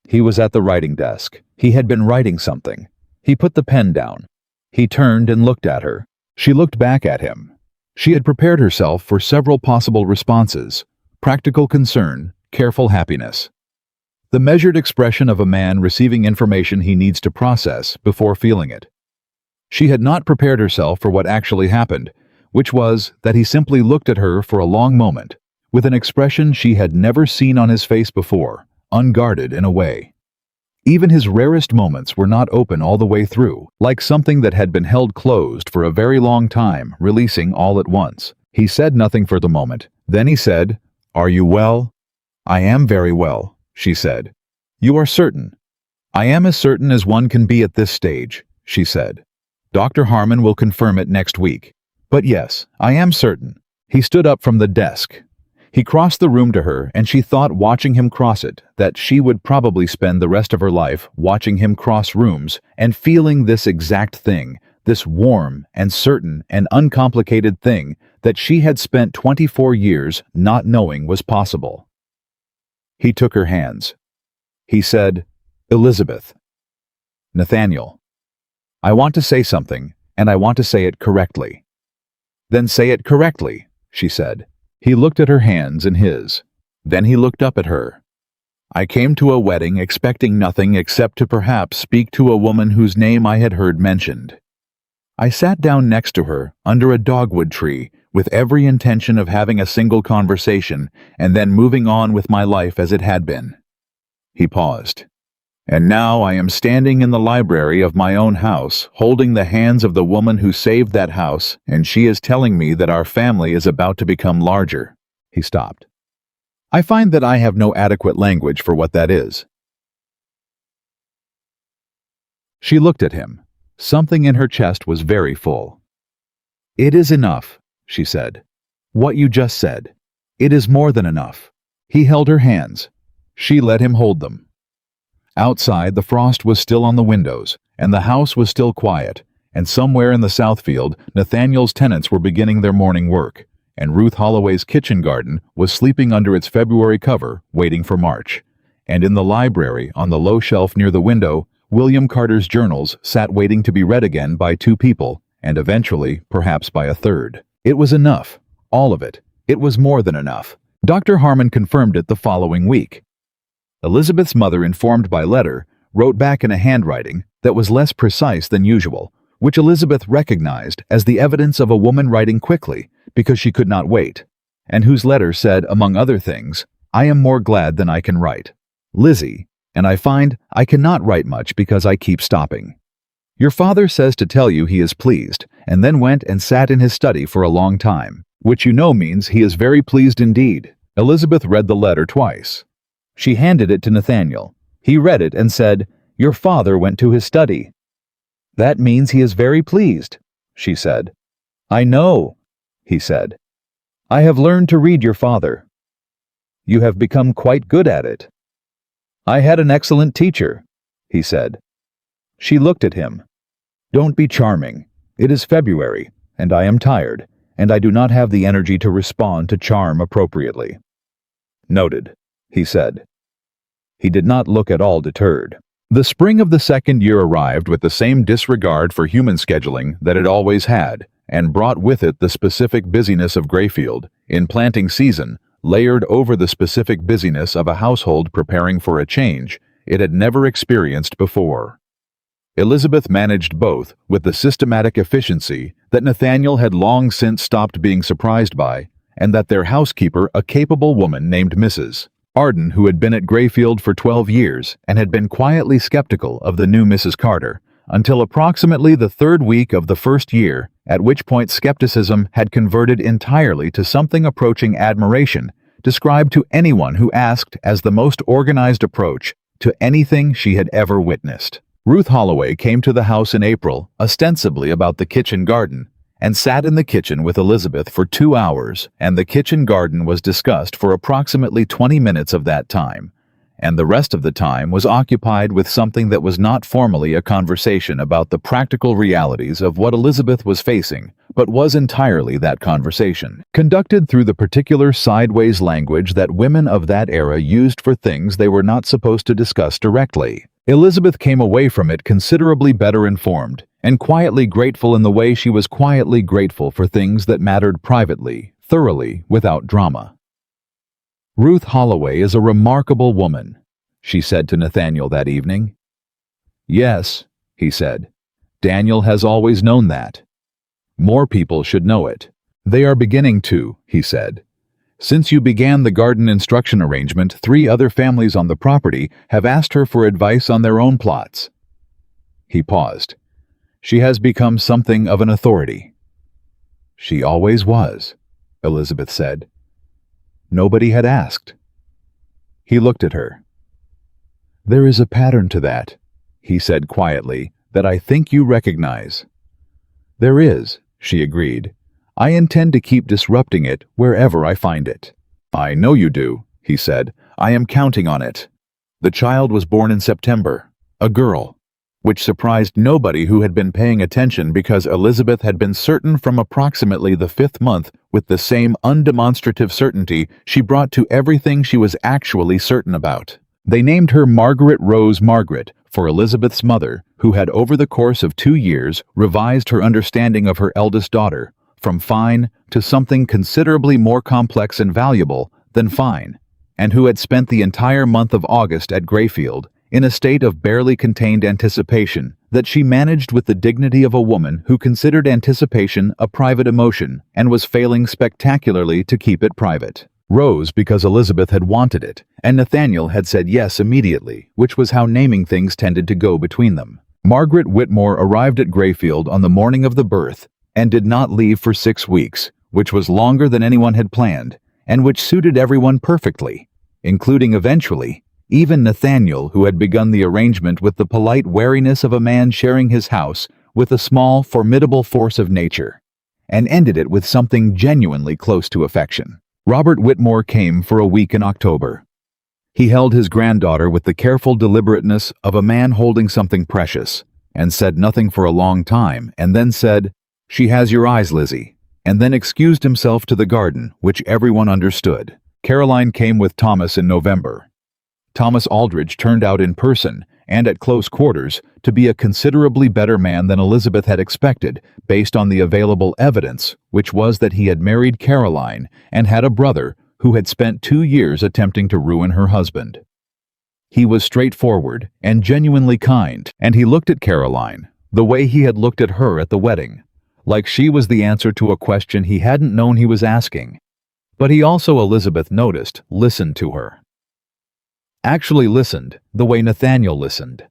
He was at the writing desk. He had been writing something. He put the pen down. He turned and looked at her. She looked back at him. She had prepared herself for several possible responses: practical concern, careful happiness. The measured expression of a man receiving information he needs to process before feeling it. She had not prepared herself for what actually happened, which was that he simply looked at her for a long moment, with an expression she had never seen on his face before, unguarded in a way. Even his rarest moments were not open all the way through, like something that had been held closed for a very long time, releasing all at once. He said nothing for the moment. Then he said, Are you well? I am very well, she said. You are certain? I am as certain as one can be at this stage, she said. Dr. Harmon will confirm it next week. But yes, I am certain. He stood up from the desk. He crossed the room to her, and she thought, watching him cross it, that she would probably spend the rest of her life watching him cross rooms and feeling this exact thing, this warm and certain and uncomplicated thing that she had spent 24 years not knowing was possible. He took her hands. He said, Elizabeth. Nathaniel. I want to say something, and I want to say it correctly. Then say it correctly, she said. He looked at her hands in his. Then he looked up at her. I came to a wedding expecting nothing except to perhaps speak to a woman whose name I had heard mentioned. I sat down next to her under a dogwood tree with every intention of having a single conversation and then moving on with my life as it had been. He paused. And now I am standing in the library of my own house, holding the hands of the woman who saved that house, and she is telling me that our family is about to become larger. He stopped. I find that I have no adequate language for what that is. She looked at him. Something in her chest was very full. It is enough, she said. What you just said. It is more than enough. He held her hands. She let him hold them. Outside, the frost was still on the windows, and the house was still quiet, and somewhere in the Southfield, Nathaniel's tenants were beginning their morning work, and Ruth Holloway's kitchen garden was sleeping under its February cover, waiting for March. And in the library, on the low shelf near the window, William Carter's journals sat waiting to be read again by two people, and eventually, perhaps by a third. It was enough. All of it. It was more than enough. Dr. Harmon confirmed it the following week. Elizabeth's mother, informed by letter, wrote back in a handwriting that was less precise than usual, which Elizabeth recognized as the evidence of a woman writing quickly because she could not wait, and whose letter said, among other things, "I am more glad than I can write. Lizzie, and I find I cannot write much because I keep stopping. Your father says to tell you he is pleased, and then went and sat in his study for a long time, which you know means he is very pleased indeed." Elizabeth read the letter twice. She handed it to Nathaniel. He read it and said, "Your father went to his study." "That means he is very pleased," she said. "I know," he said. "I have learned to read your father." "You have become quite good at it." "I had an excellent teacher," he said. She looked at him. "Don't be charming. It is February, and I am tired, and I do not have the energy to respond to charm appropriately." "Noted," he said. He did not look at all deterred. The spring of the second year arrived with the same disregard for human scheduling that it always had, and brought with it the specific busyness of Grayfield, in planting season, layered over the specific busyness of a household preparing for a change it had never experienced before. Elizabeth managed both with the systematic efficiency that Nathaniel had long since stopped being surprised by, and that their housekeeper, a capable woman named Mrs. Arden, who had been at Grayfield for 12 years and had been quietly skeptical of the new Mrs. Carter, until approximately the third week of the first year, at which point skepticism had converted entirely to something approaching admiration, described to anyone who asked as the most organized approach to anything she had ever witnessed. Ruth Holloway came to the house in April, ostensibly about the kitchen garden, and sat in the kitchen with Elizabeth for 2 hours, and the kitchen garden was discussed for approximately 20 minutes of that time, and the rest of the time was occupied with something that was not formally a conversation about the practical realities of what Elizabeth was facing, but was entirely that conversation, conducted through the particular sideways language that women of that era used for things they were not supposed to discuss directly. Elizabeth came away from it considerably better informed, and quietly grateful in the way she was quietly grateful for things that mattered privately, thoroughly, without drama. "Ruth Holloway is a remarkable woman," she said to Nathaniel that evening. "Yes," he said. "Daniel has always known that. More people should know it. They are beginning to," he said. "Since you began the garden instruction arrangement, 3 other families on the property have asked her for advice on their own plots." He paused. "She has become something of an authority." "She always was," Elizabeth said. "Nobody had asked." He looked at her. "There is a pattern to that," he said quietly, "that I think you recognize." "There is," she agreed. "I intend to keep disrupting it wherever I find it." "I know you do," he said. "I am counting on it." The child was born in September, a girl, which surprised nobody who had been paying attention because Elizabeth had been certain from approximately the 5th month with the same undemonstrative certainty she brought to everything she was actually certain about. They named her Margaret Rose Margaret for Elizabeth's mother, who had over the course of 2 years revised her understanding of her eldest daughter, from fine to something considerably more complex and valuable than fine, and who had spent the entire month of August at Grayfield in a state of barely contained anticipation that she managed with the dignity of a woman who considered anticipation a private emotion and was failing spectacularly to keep it private. Rose because Elizabeth had wanted it, and Nathaniel had said yes immediately, which was how naming things tended to go between them. Margaret Whitmore arrived at Grayfield on the morning of the birth and did not leave for 6 weeks, which was longer than anyone had planned, and which suited everyone perfectly, including eventually even Nathaniel, who had begun the arrangement with the polite wariness of a man sharing his house with a small, formidable force of nature, and ended it with something genuinely close to affection. Robert Whitmore came for a week in October. He held his granddaughter with the careful deliberateness of a man holding something precious, and said nothing for a long time, and then said, "She has your eyes, Lizzie," and then excused himself to the garden, which everyone understood. Caroline came with Thomas in November. Thomas Aldrich turned out in person, and at close quarters, to be a considerably better man than Elizabeth had expected, based on the available evidence, which was that he had married Caroline and had a brother who had spent 2 years attempting to ruin her husband. He was straightforward and genuinely kind, and he looked at Caroline the way he had looked at her at the wedding, like she was the answer to a question he hadn't known he was asking. But he also, Elizabeth noticed, listened to her. Actually listened the way Nathaniel listened.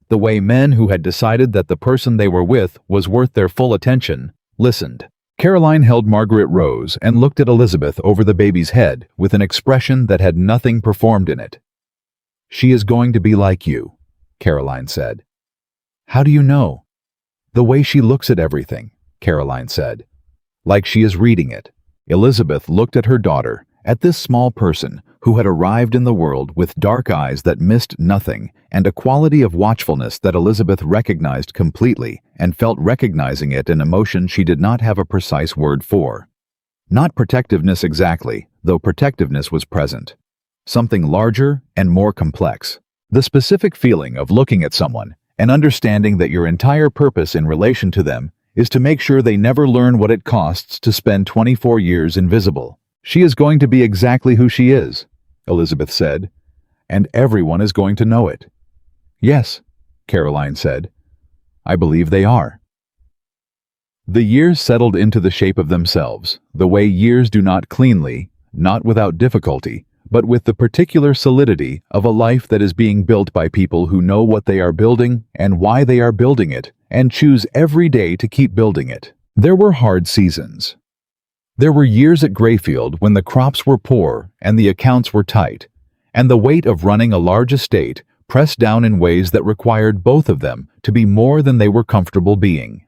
The way men who had decided that the person they were with was worth their full attention listened. Caroline held Margaret Rose and looked at Elizabeth over the baby's head with an expression that had nothing performed in it. "She is going to be like you," Caroline said. "How do you know?" "The way she looks at everything," Caroline said. "Like she is reading it." Elizabeth looked at her daughter, at this small person who had arrived in the world with dark eyes that missed nothing and a quality of watchfulness that Elizabeth recognized completely and felt recognizing it an emotion she did not have a precise word for. Not protectiveness exactly, though protectiveness was present. Something larger and more complex. The specific feeling of looking at someone and understanding that your entire purpose in relation to them is to make sure they never learn what it costs to spend 24 years invisible. "She is going to be exactly who she is," Elizabeth said, "and everyone is going to know it." "Yes," Caroline said, "I believe they are." The years settled into the shape of themselves, the way years do not cleanly, not without difficulty, but with the particular solidity of a life that is being built by people who know what they are building and why they are building it, and choose every day to keep building it. There were hard seasons. There were years at Grayfield when the crops were poor and the accounts were tight, and the weight of running a large estate pressed down in ways that required both of them to be more than they were comfortable being.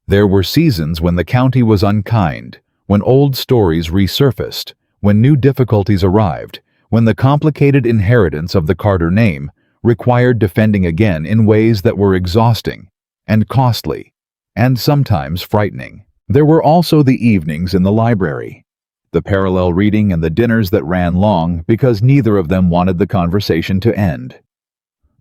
There were seasons when the county was unkind, when old stories resurfaced, when new difficulties arrived, when the complicated inheritance of the Carter name required defending again in ways that were exhausting and costly, and sometimes frightening. There were also the evenings in the library, the parallel reading and the dinners that ran long because neither of them wanted the conversation to end.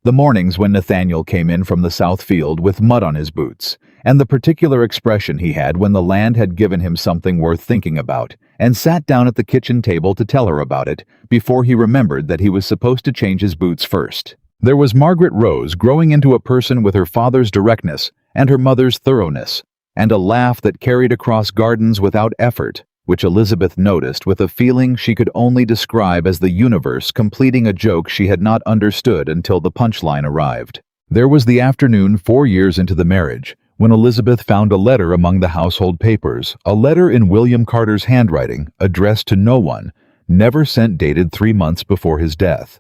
The mornings when Nathaniel came in from the south field with mud on his boots, and the particular expression he had when the land had given him something worth thinking about, and sat down at the kitchen table to tell her about it before he remembered that he was supposed to change his boots first. There was Margaret Rose growing into a person with her father's directness and her mother's thoroughness, and a laugh that carried across gardens without effort, which Elizabeth noticed with a feeling she could only describe as the universe completing a joke she had not understood until the punchline arrived. There was the afternoon 4 years into the marriage, when Elizabeth found a letter among the household papers, a letter in William Carter's handwriting, addressed to no one, never sent, dated 3 months before his death.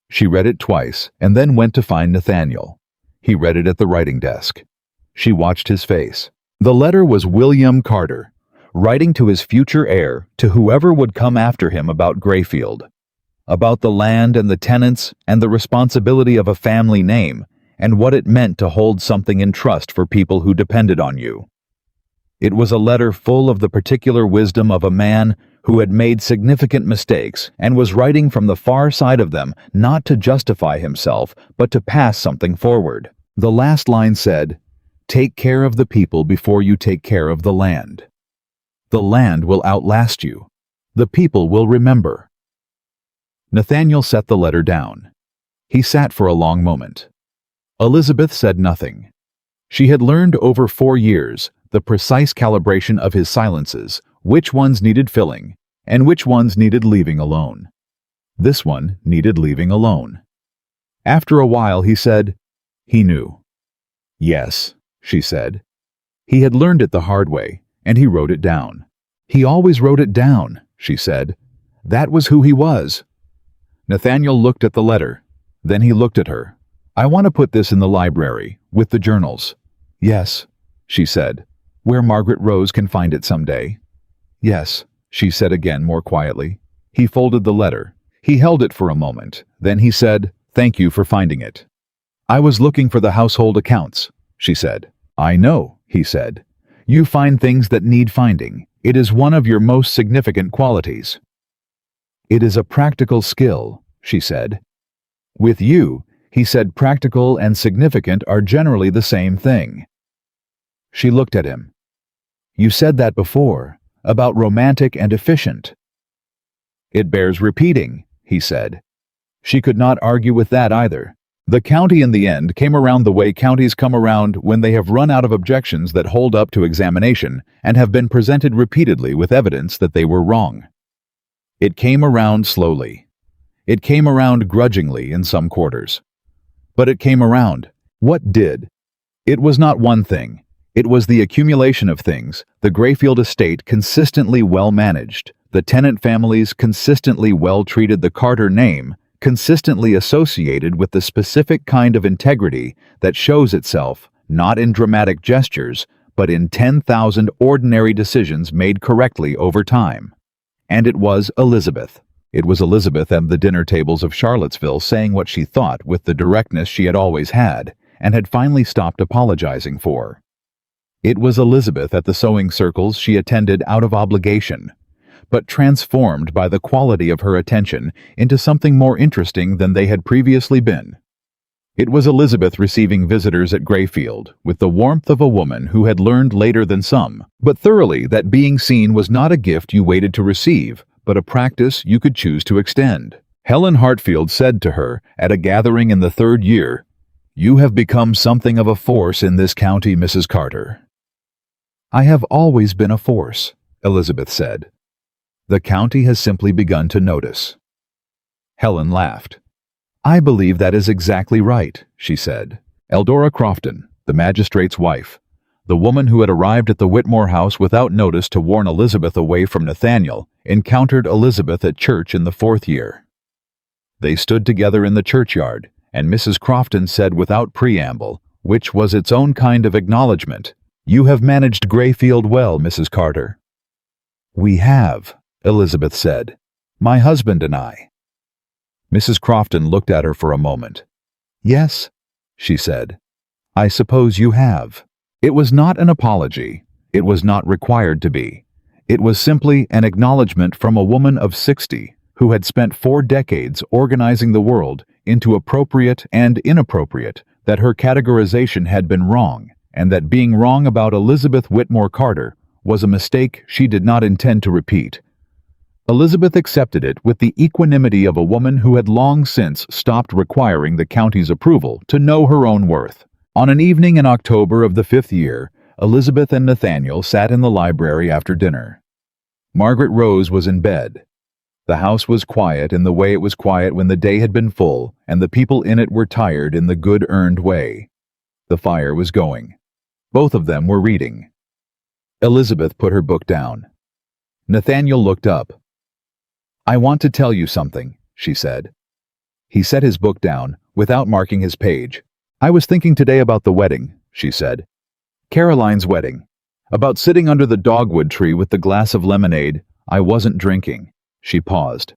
She read it twice, and then went to find Nathaniel. He read it at the writing desk. She watched his face. The letter was William Carter, writing to his future heir, to whoever would come after him about Grayfield, about the land and the tenants and the responsibility of a family name, and what it meant to hold something in trust for people who depended on you. It was a letter full of the particular wisdom of a man who had made significant mistakes and was writing from the far side of them, not to justify himself, but to pass something forward. The last line said, "Take care of the people before you take care of the land. The land will outlast you. The people will remember." Nathaniel set the letter down. He sat for a long moment. Elizabeth said nothing. She had learned over 4 years the precise calibration of his silences, which ones needed filling, and which ones needed leaving alone. This one needed leaving alone. After a while he said, "He knew." "Yes," she said. He had learned it the hard way, and he wrote it down. "He always wrote it down," she said. "That was who he was." Nathaniel looked at the letter. Then he looked at her. "I want to put this in the library, with the journals." "Yes," she said. "Where Margaret Rose can find it someday." "Yes," she said again more quietly. He folded the letter. He held it for a moment. Then he said, "Thank you for finding it." "I was looking for the household accounts," she said. "I know," he said. "You find things that need finding. It is one of your most significant qualities." "It is a practical skill," she said. "With you," he said, "practical and significant are generally the same thing." She looked at him. "You said that before, about romantic and efficient." "It bears repeating," he said. She could not argue with that either. The county in the end came around the way counties come around when they have run out of objections that hold up to examination and have been presented repeatedly with evidence that they were wrong. It came around slowly. It came around grudgingly in some quarters. But it came around. What did? It was not one thing. It was the accumulation of things, the Grayfield estate consistently well managed, the tenant families consistently well treated, the Carter name consistently associated with the specific kind of integrity that shows itself not in dramatic gestures, but in 10,000 ordinary decisions made correctly over time. And it was Elizabeth. It was Elizabeth at the dinner tables of Charlottesville saying what she thought with the directness she had always had and had finally stopped apologizing for. It was Elizabeth at the sewing circles she attended out of obligation, but transformed by the quality of her attention into something more interesting than they had previously been. It was Elizabeth receiving visitors at Grayfield with the warmth of a woman who had learned later than some, but thoroughly, that being seen was not a gift you waited to receive, but a practice you could choose to extend. Helen Hartfield said to her at a gathering in the third year, "You have become something of a force in this county, Mrs. Carter." "I have always been a force," Elizabeth said. "The county has simply begun to notice." Helen laughed. "I believe that is exactly right," she said. Eldora Crofton, the magistrate's wife, the woman who had arrived at the Whitmore house without notice to warn Elizabeth away from Nathaniel, encountered Elizabeth at church in the fourth year. They stood together in the churchyard, and Mrs. Crofton said without preamble, which was its own kind of acknowledgment, "You have managed Grayfield well, Mrs. Carter." "We have," Elizabeth said. "My husband and I." Mrs. Crofton looked at her for a moment. "Yes," she said. "I suppose you have." It was not an apology. It was not required to be. It was simply an acknowledgement from a woman of 60 who had spent 4 decades organizing the world into appropriate and inappropriate, that her categorization had been wrong, and that being wrong about Elizabeth Whitmore Carter was a mistake she did not intend to repeat. Elizabeth accepted it with the equanimity of a woman who had long since stopped requiring the county's approval to know her own worth. On an evening in October of the 5th year, Elizabeth and Nathaniel sat in the library after dinner. Margaret Rose was in bed. The house was quiet in the way it was quiet when the day had been full and the people in it were tired in the good earned way. The fire was going. Both of them were reading. Elizabeth put her book down. Nathaniel looked up. "I want to tell you something," she said. He set his book down, without marking his page. "I was thinking today about the wedding," she said. "Caroline's wedding. About sitting under the dogwood tree with the glass of lemonade. I wasn't drinking." She paused.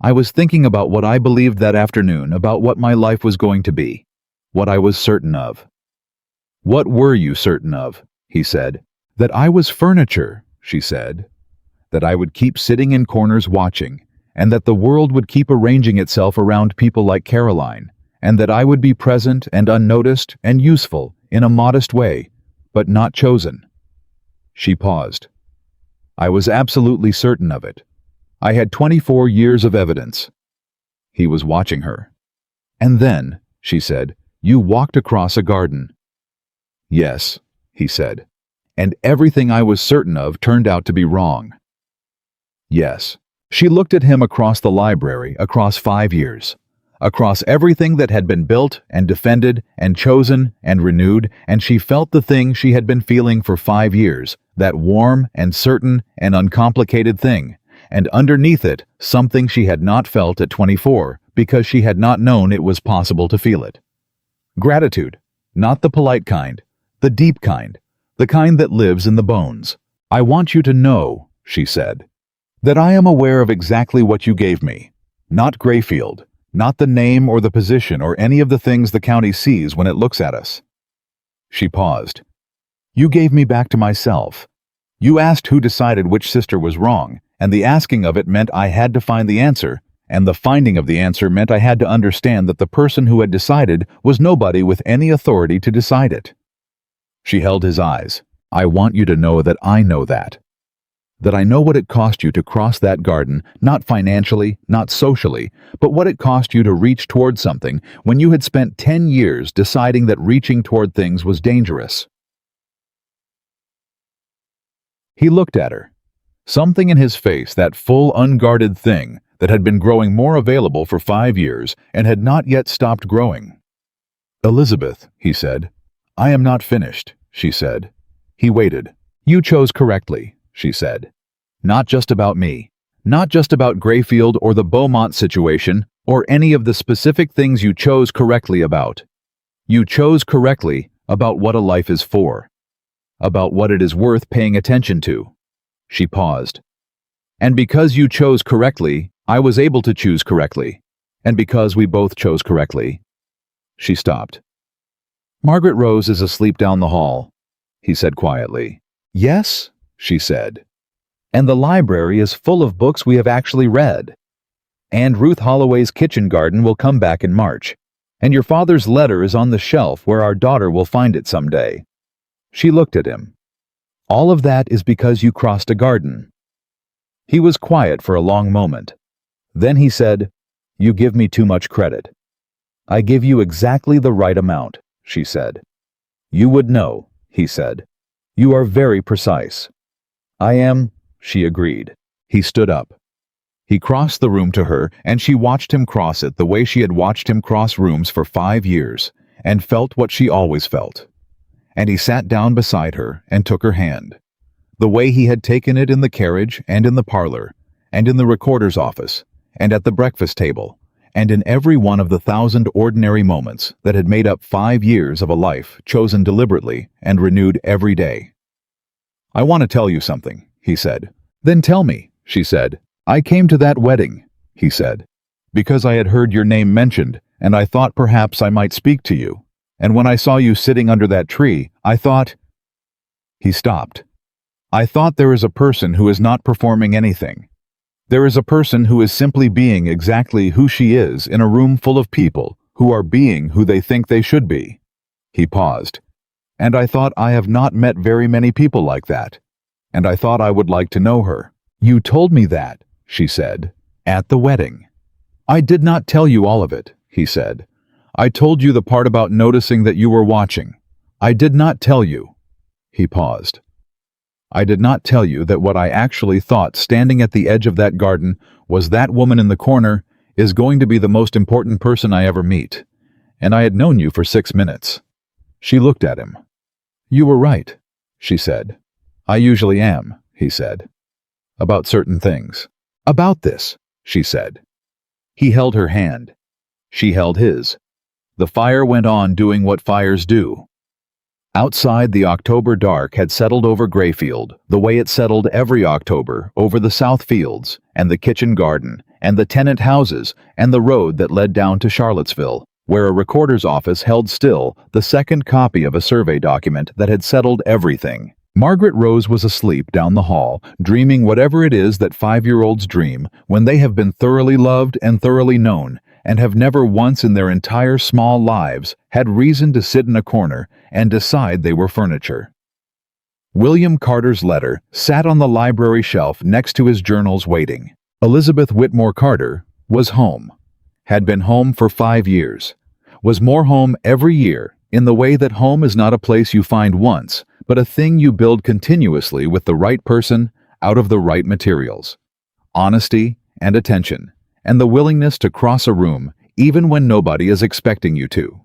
"I was thinking about what I believed that afternoon, about what my life was going to be, what I was certain of." "What were you certain of?" he said. "That I was furniture," she said. "That I would keep sitting in corners watching, and that the world would keep arranging itself around people like Caroline, and that I would be present and unnoticed and useful in a modest way, but not chosen." She paused. "I was absolutely certain of it. I had 24 years of evidence." He was watching her. "And then," she said, "you walked across a garden." "Yes," he said. "And everything I was certain of turned out to be wrong." "Yes." She looked at him across the library, across 5 years. Across everything that had been built and defended and chosen and renewed, and she felt the thing she had been feeling for 5 years, that warm and certain and uncomplicated thing, and underneath it something she had not felt at 24 because she had not known it was possible to feel it. Gratitude, not the polite kind, the deep kind, the kind that lives in the bones. "I want you to know," she said. That I am aware of exactly what you gave me. Not Grayfield, not the name or the position or any of the things the county sees when it looks at us. She paused. You gave me back to myself. You asked who decided which sister was wrong, and the asking of it meant I had to find the answer, and the finding of the answer meant I had to understand that the person who had decided was nobody with any authority to decide it. She held his eyes. I want you to know that I know that. That I know what it cost you to cross that garden, not financially, not socially, but what it cost you to reach toward something when you had spent 10 years deciding that reaching toward things was dangerous. He looked at her. Something in his face, that full, unguarded thing that had been growing more available for 5 years and had not yet stopped growing. Elizabeth, he said. I am not finished, she said. He waited. You chose correctly, she said. Not just about me. Not just about Grayfield or the Beaumont situation or any of the specific things you chose correctly about. You chose correctly about what a life is for. About what it is worth paying attention to. She paused. And because you chose correctly, I was able to choose correctly. And because we both chose correctly. She stopped. Margaret Rose is asleep down the hall, he said quietly. Yes, she said. And the library is full of books we have actually read. And Ruth Holloway's kitchen garden will come back in March. And your father's letter is on the shelf where our daughter will find it someday. She looked at him. All of that is because you crossed a garden. He was quiet for a long moment. Then he said, You give me too much credit. I give you exactly the right amount, she said. You would know, he said. You are very precise. I am, she agreed. He stood up. He crossed the room to her, and she watched him cross it the way she had watched him cross rooms for 5 years, and felt what she always felt. And he sat down beside her and took her hand, the way he had taken it in the carriage and in the parlor, and in the recorder's office, and at the breakfast table, and in every one of the 1,000 ordinary moments that had made up 5 years of a life chosen deliberately and renewed every day. I want to tell you something, he said. Then tell me, she said. I came to that wedding, he said, because I had heard your name mentioned, and I thought perhaps I might speak to you. And when I saw you sitting under that tree, I thought... He stopped. I thought there is a person who is not performing anything. There is a person who is simply being exactly who she is in a room full of people who are being who they think they should be. He paused. And I thought I have not met very many people like that. And I thought I would like to know her. You told me that, she said, at the wedding. I did not tell you all of it, he said. I told you the part about noticing that you were watching. I did not tell you. He paused. I did not tell you that what I actually thought standing at the edge of that garden was that woman in the corner is going to be the most important person I ever meet. And I had known you for 6 minutes. She looked at him. You were right, she said. I usually am, he said. About certain things. About this, she said. He held her hand. She held his. The fire went on doing what fires do. Outside, the October dark had settled over Grayfield, the way it settled every October over the South Fields, and the kitchen garden, and the tenant houses, and the road that led down to Charlottesville, where a recorder's office held still the second copy of a survey document that had settled everything. Margaret Rose was asleep down the hall, dreaming whatever it is that 5-year-olds dream when they have been thoroughly loved and thoroughly known, and have never once in their entire small lives had reason to sit in a corner and decide they were furniture. William Carter's letter sat on the library shelf next to his journals waiting. Elizabeth Whitmore Carter was home, had been home for 5 years, was more home every year in the way that home is not a place you find once, but a thing you build continuously with the right person out of the right materials. Honesty and attention, and the willingness to cross a room even when nobody is expecting you to.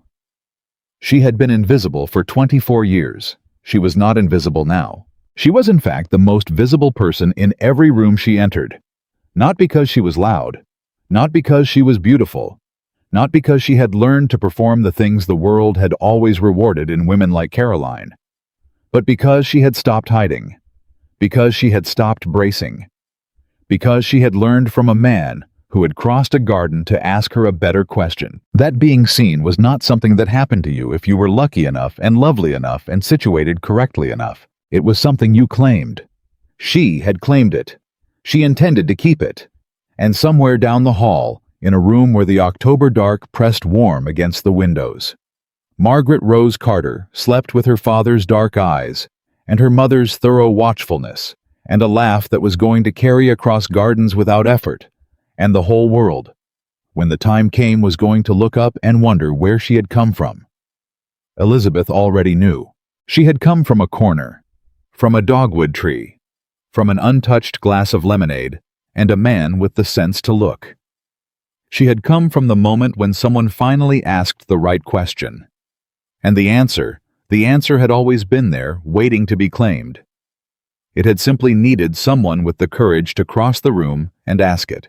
She had been invisible for 24 years. She was not invisible now. She was in fact the most visible person in every room she entered. Not because she was loud, not because she was beautiful, not because she had learned to perform the things the world had always rewarded in women like Caroline, but because she had stopped hiding, because she had stopped bracing, because she had learned from a man who had crossed a garden to ask her a better question. That being seen was not something that happened to you if you were lucky enough and lovely enough and situated correctly enough. It was something you claimed. She had claimed it. She intended to keep it. And somewhere down the hall, in a room where the October dark pressed warm against the windows, Margaret Rose Carter slept with her father's dark eyes and her mother's thorough watchfulness, and a laugh that was going to carry across gardens without effort, and the whole world, when the time came, was going to look up and wonder where she had come from. Elizabeth already knew. She had come from a corner, from a dogwood tree, from an untouched glass of lemonade, and a man with the sense to look. She had come from the moment when someone finally asked the right question. And the answer had always been there, waiting to be claimed. It had simply needed someone with the courage to cross the room and ask it.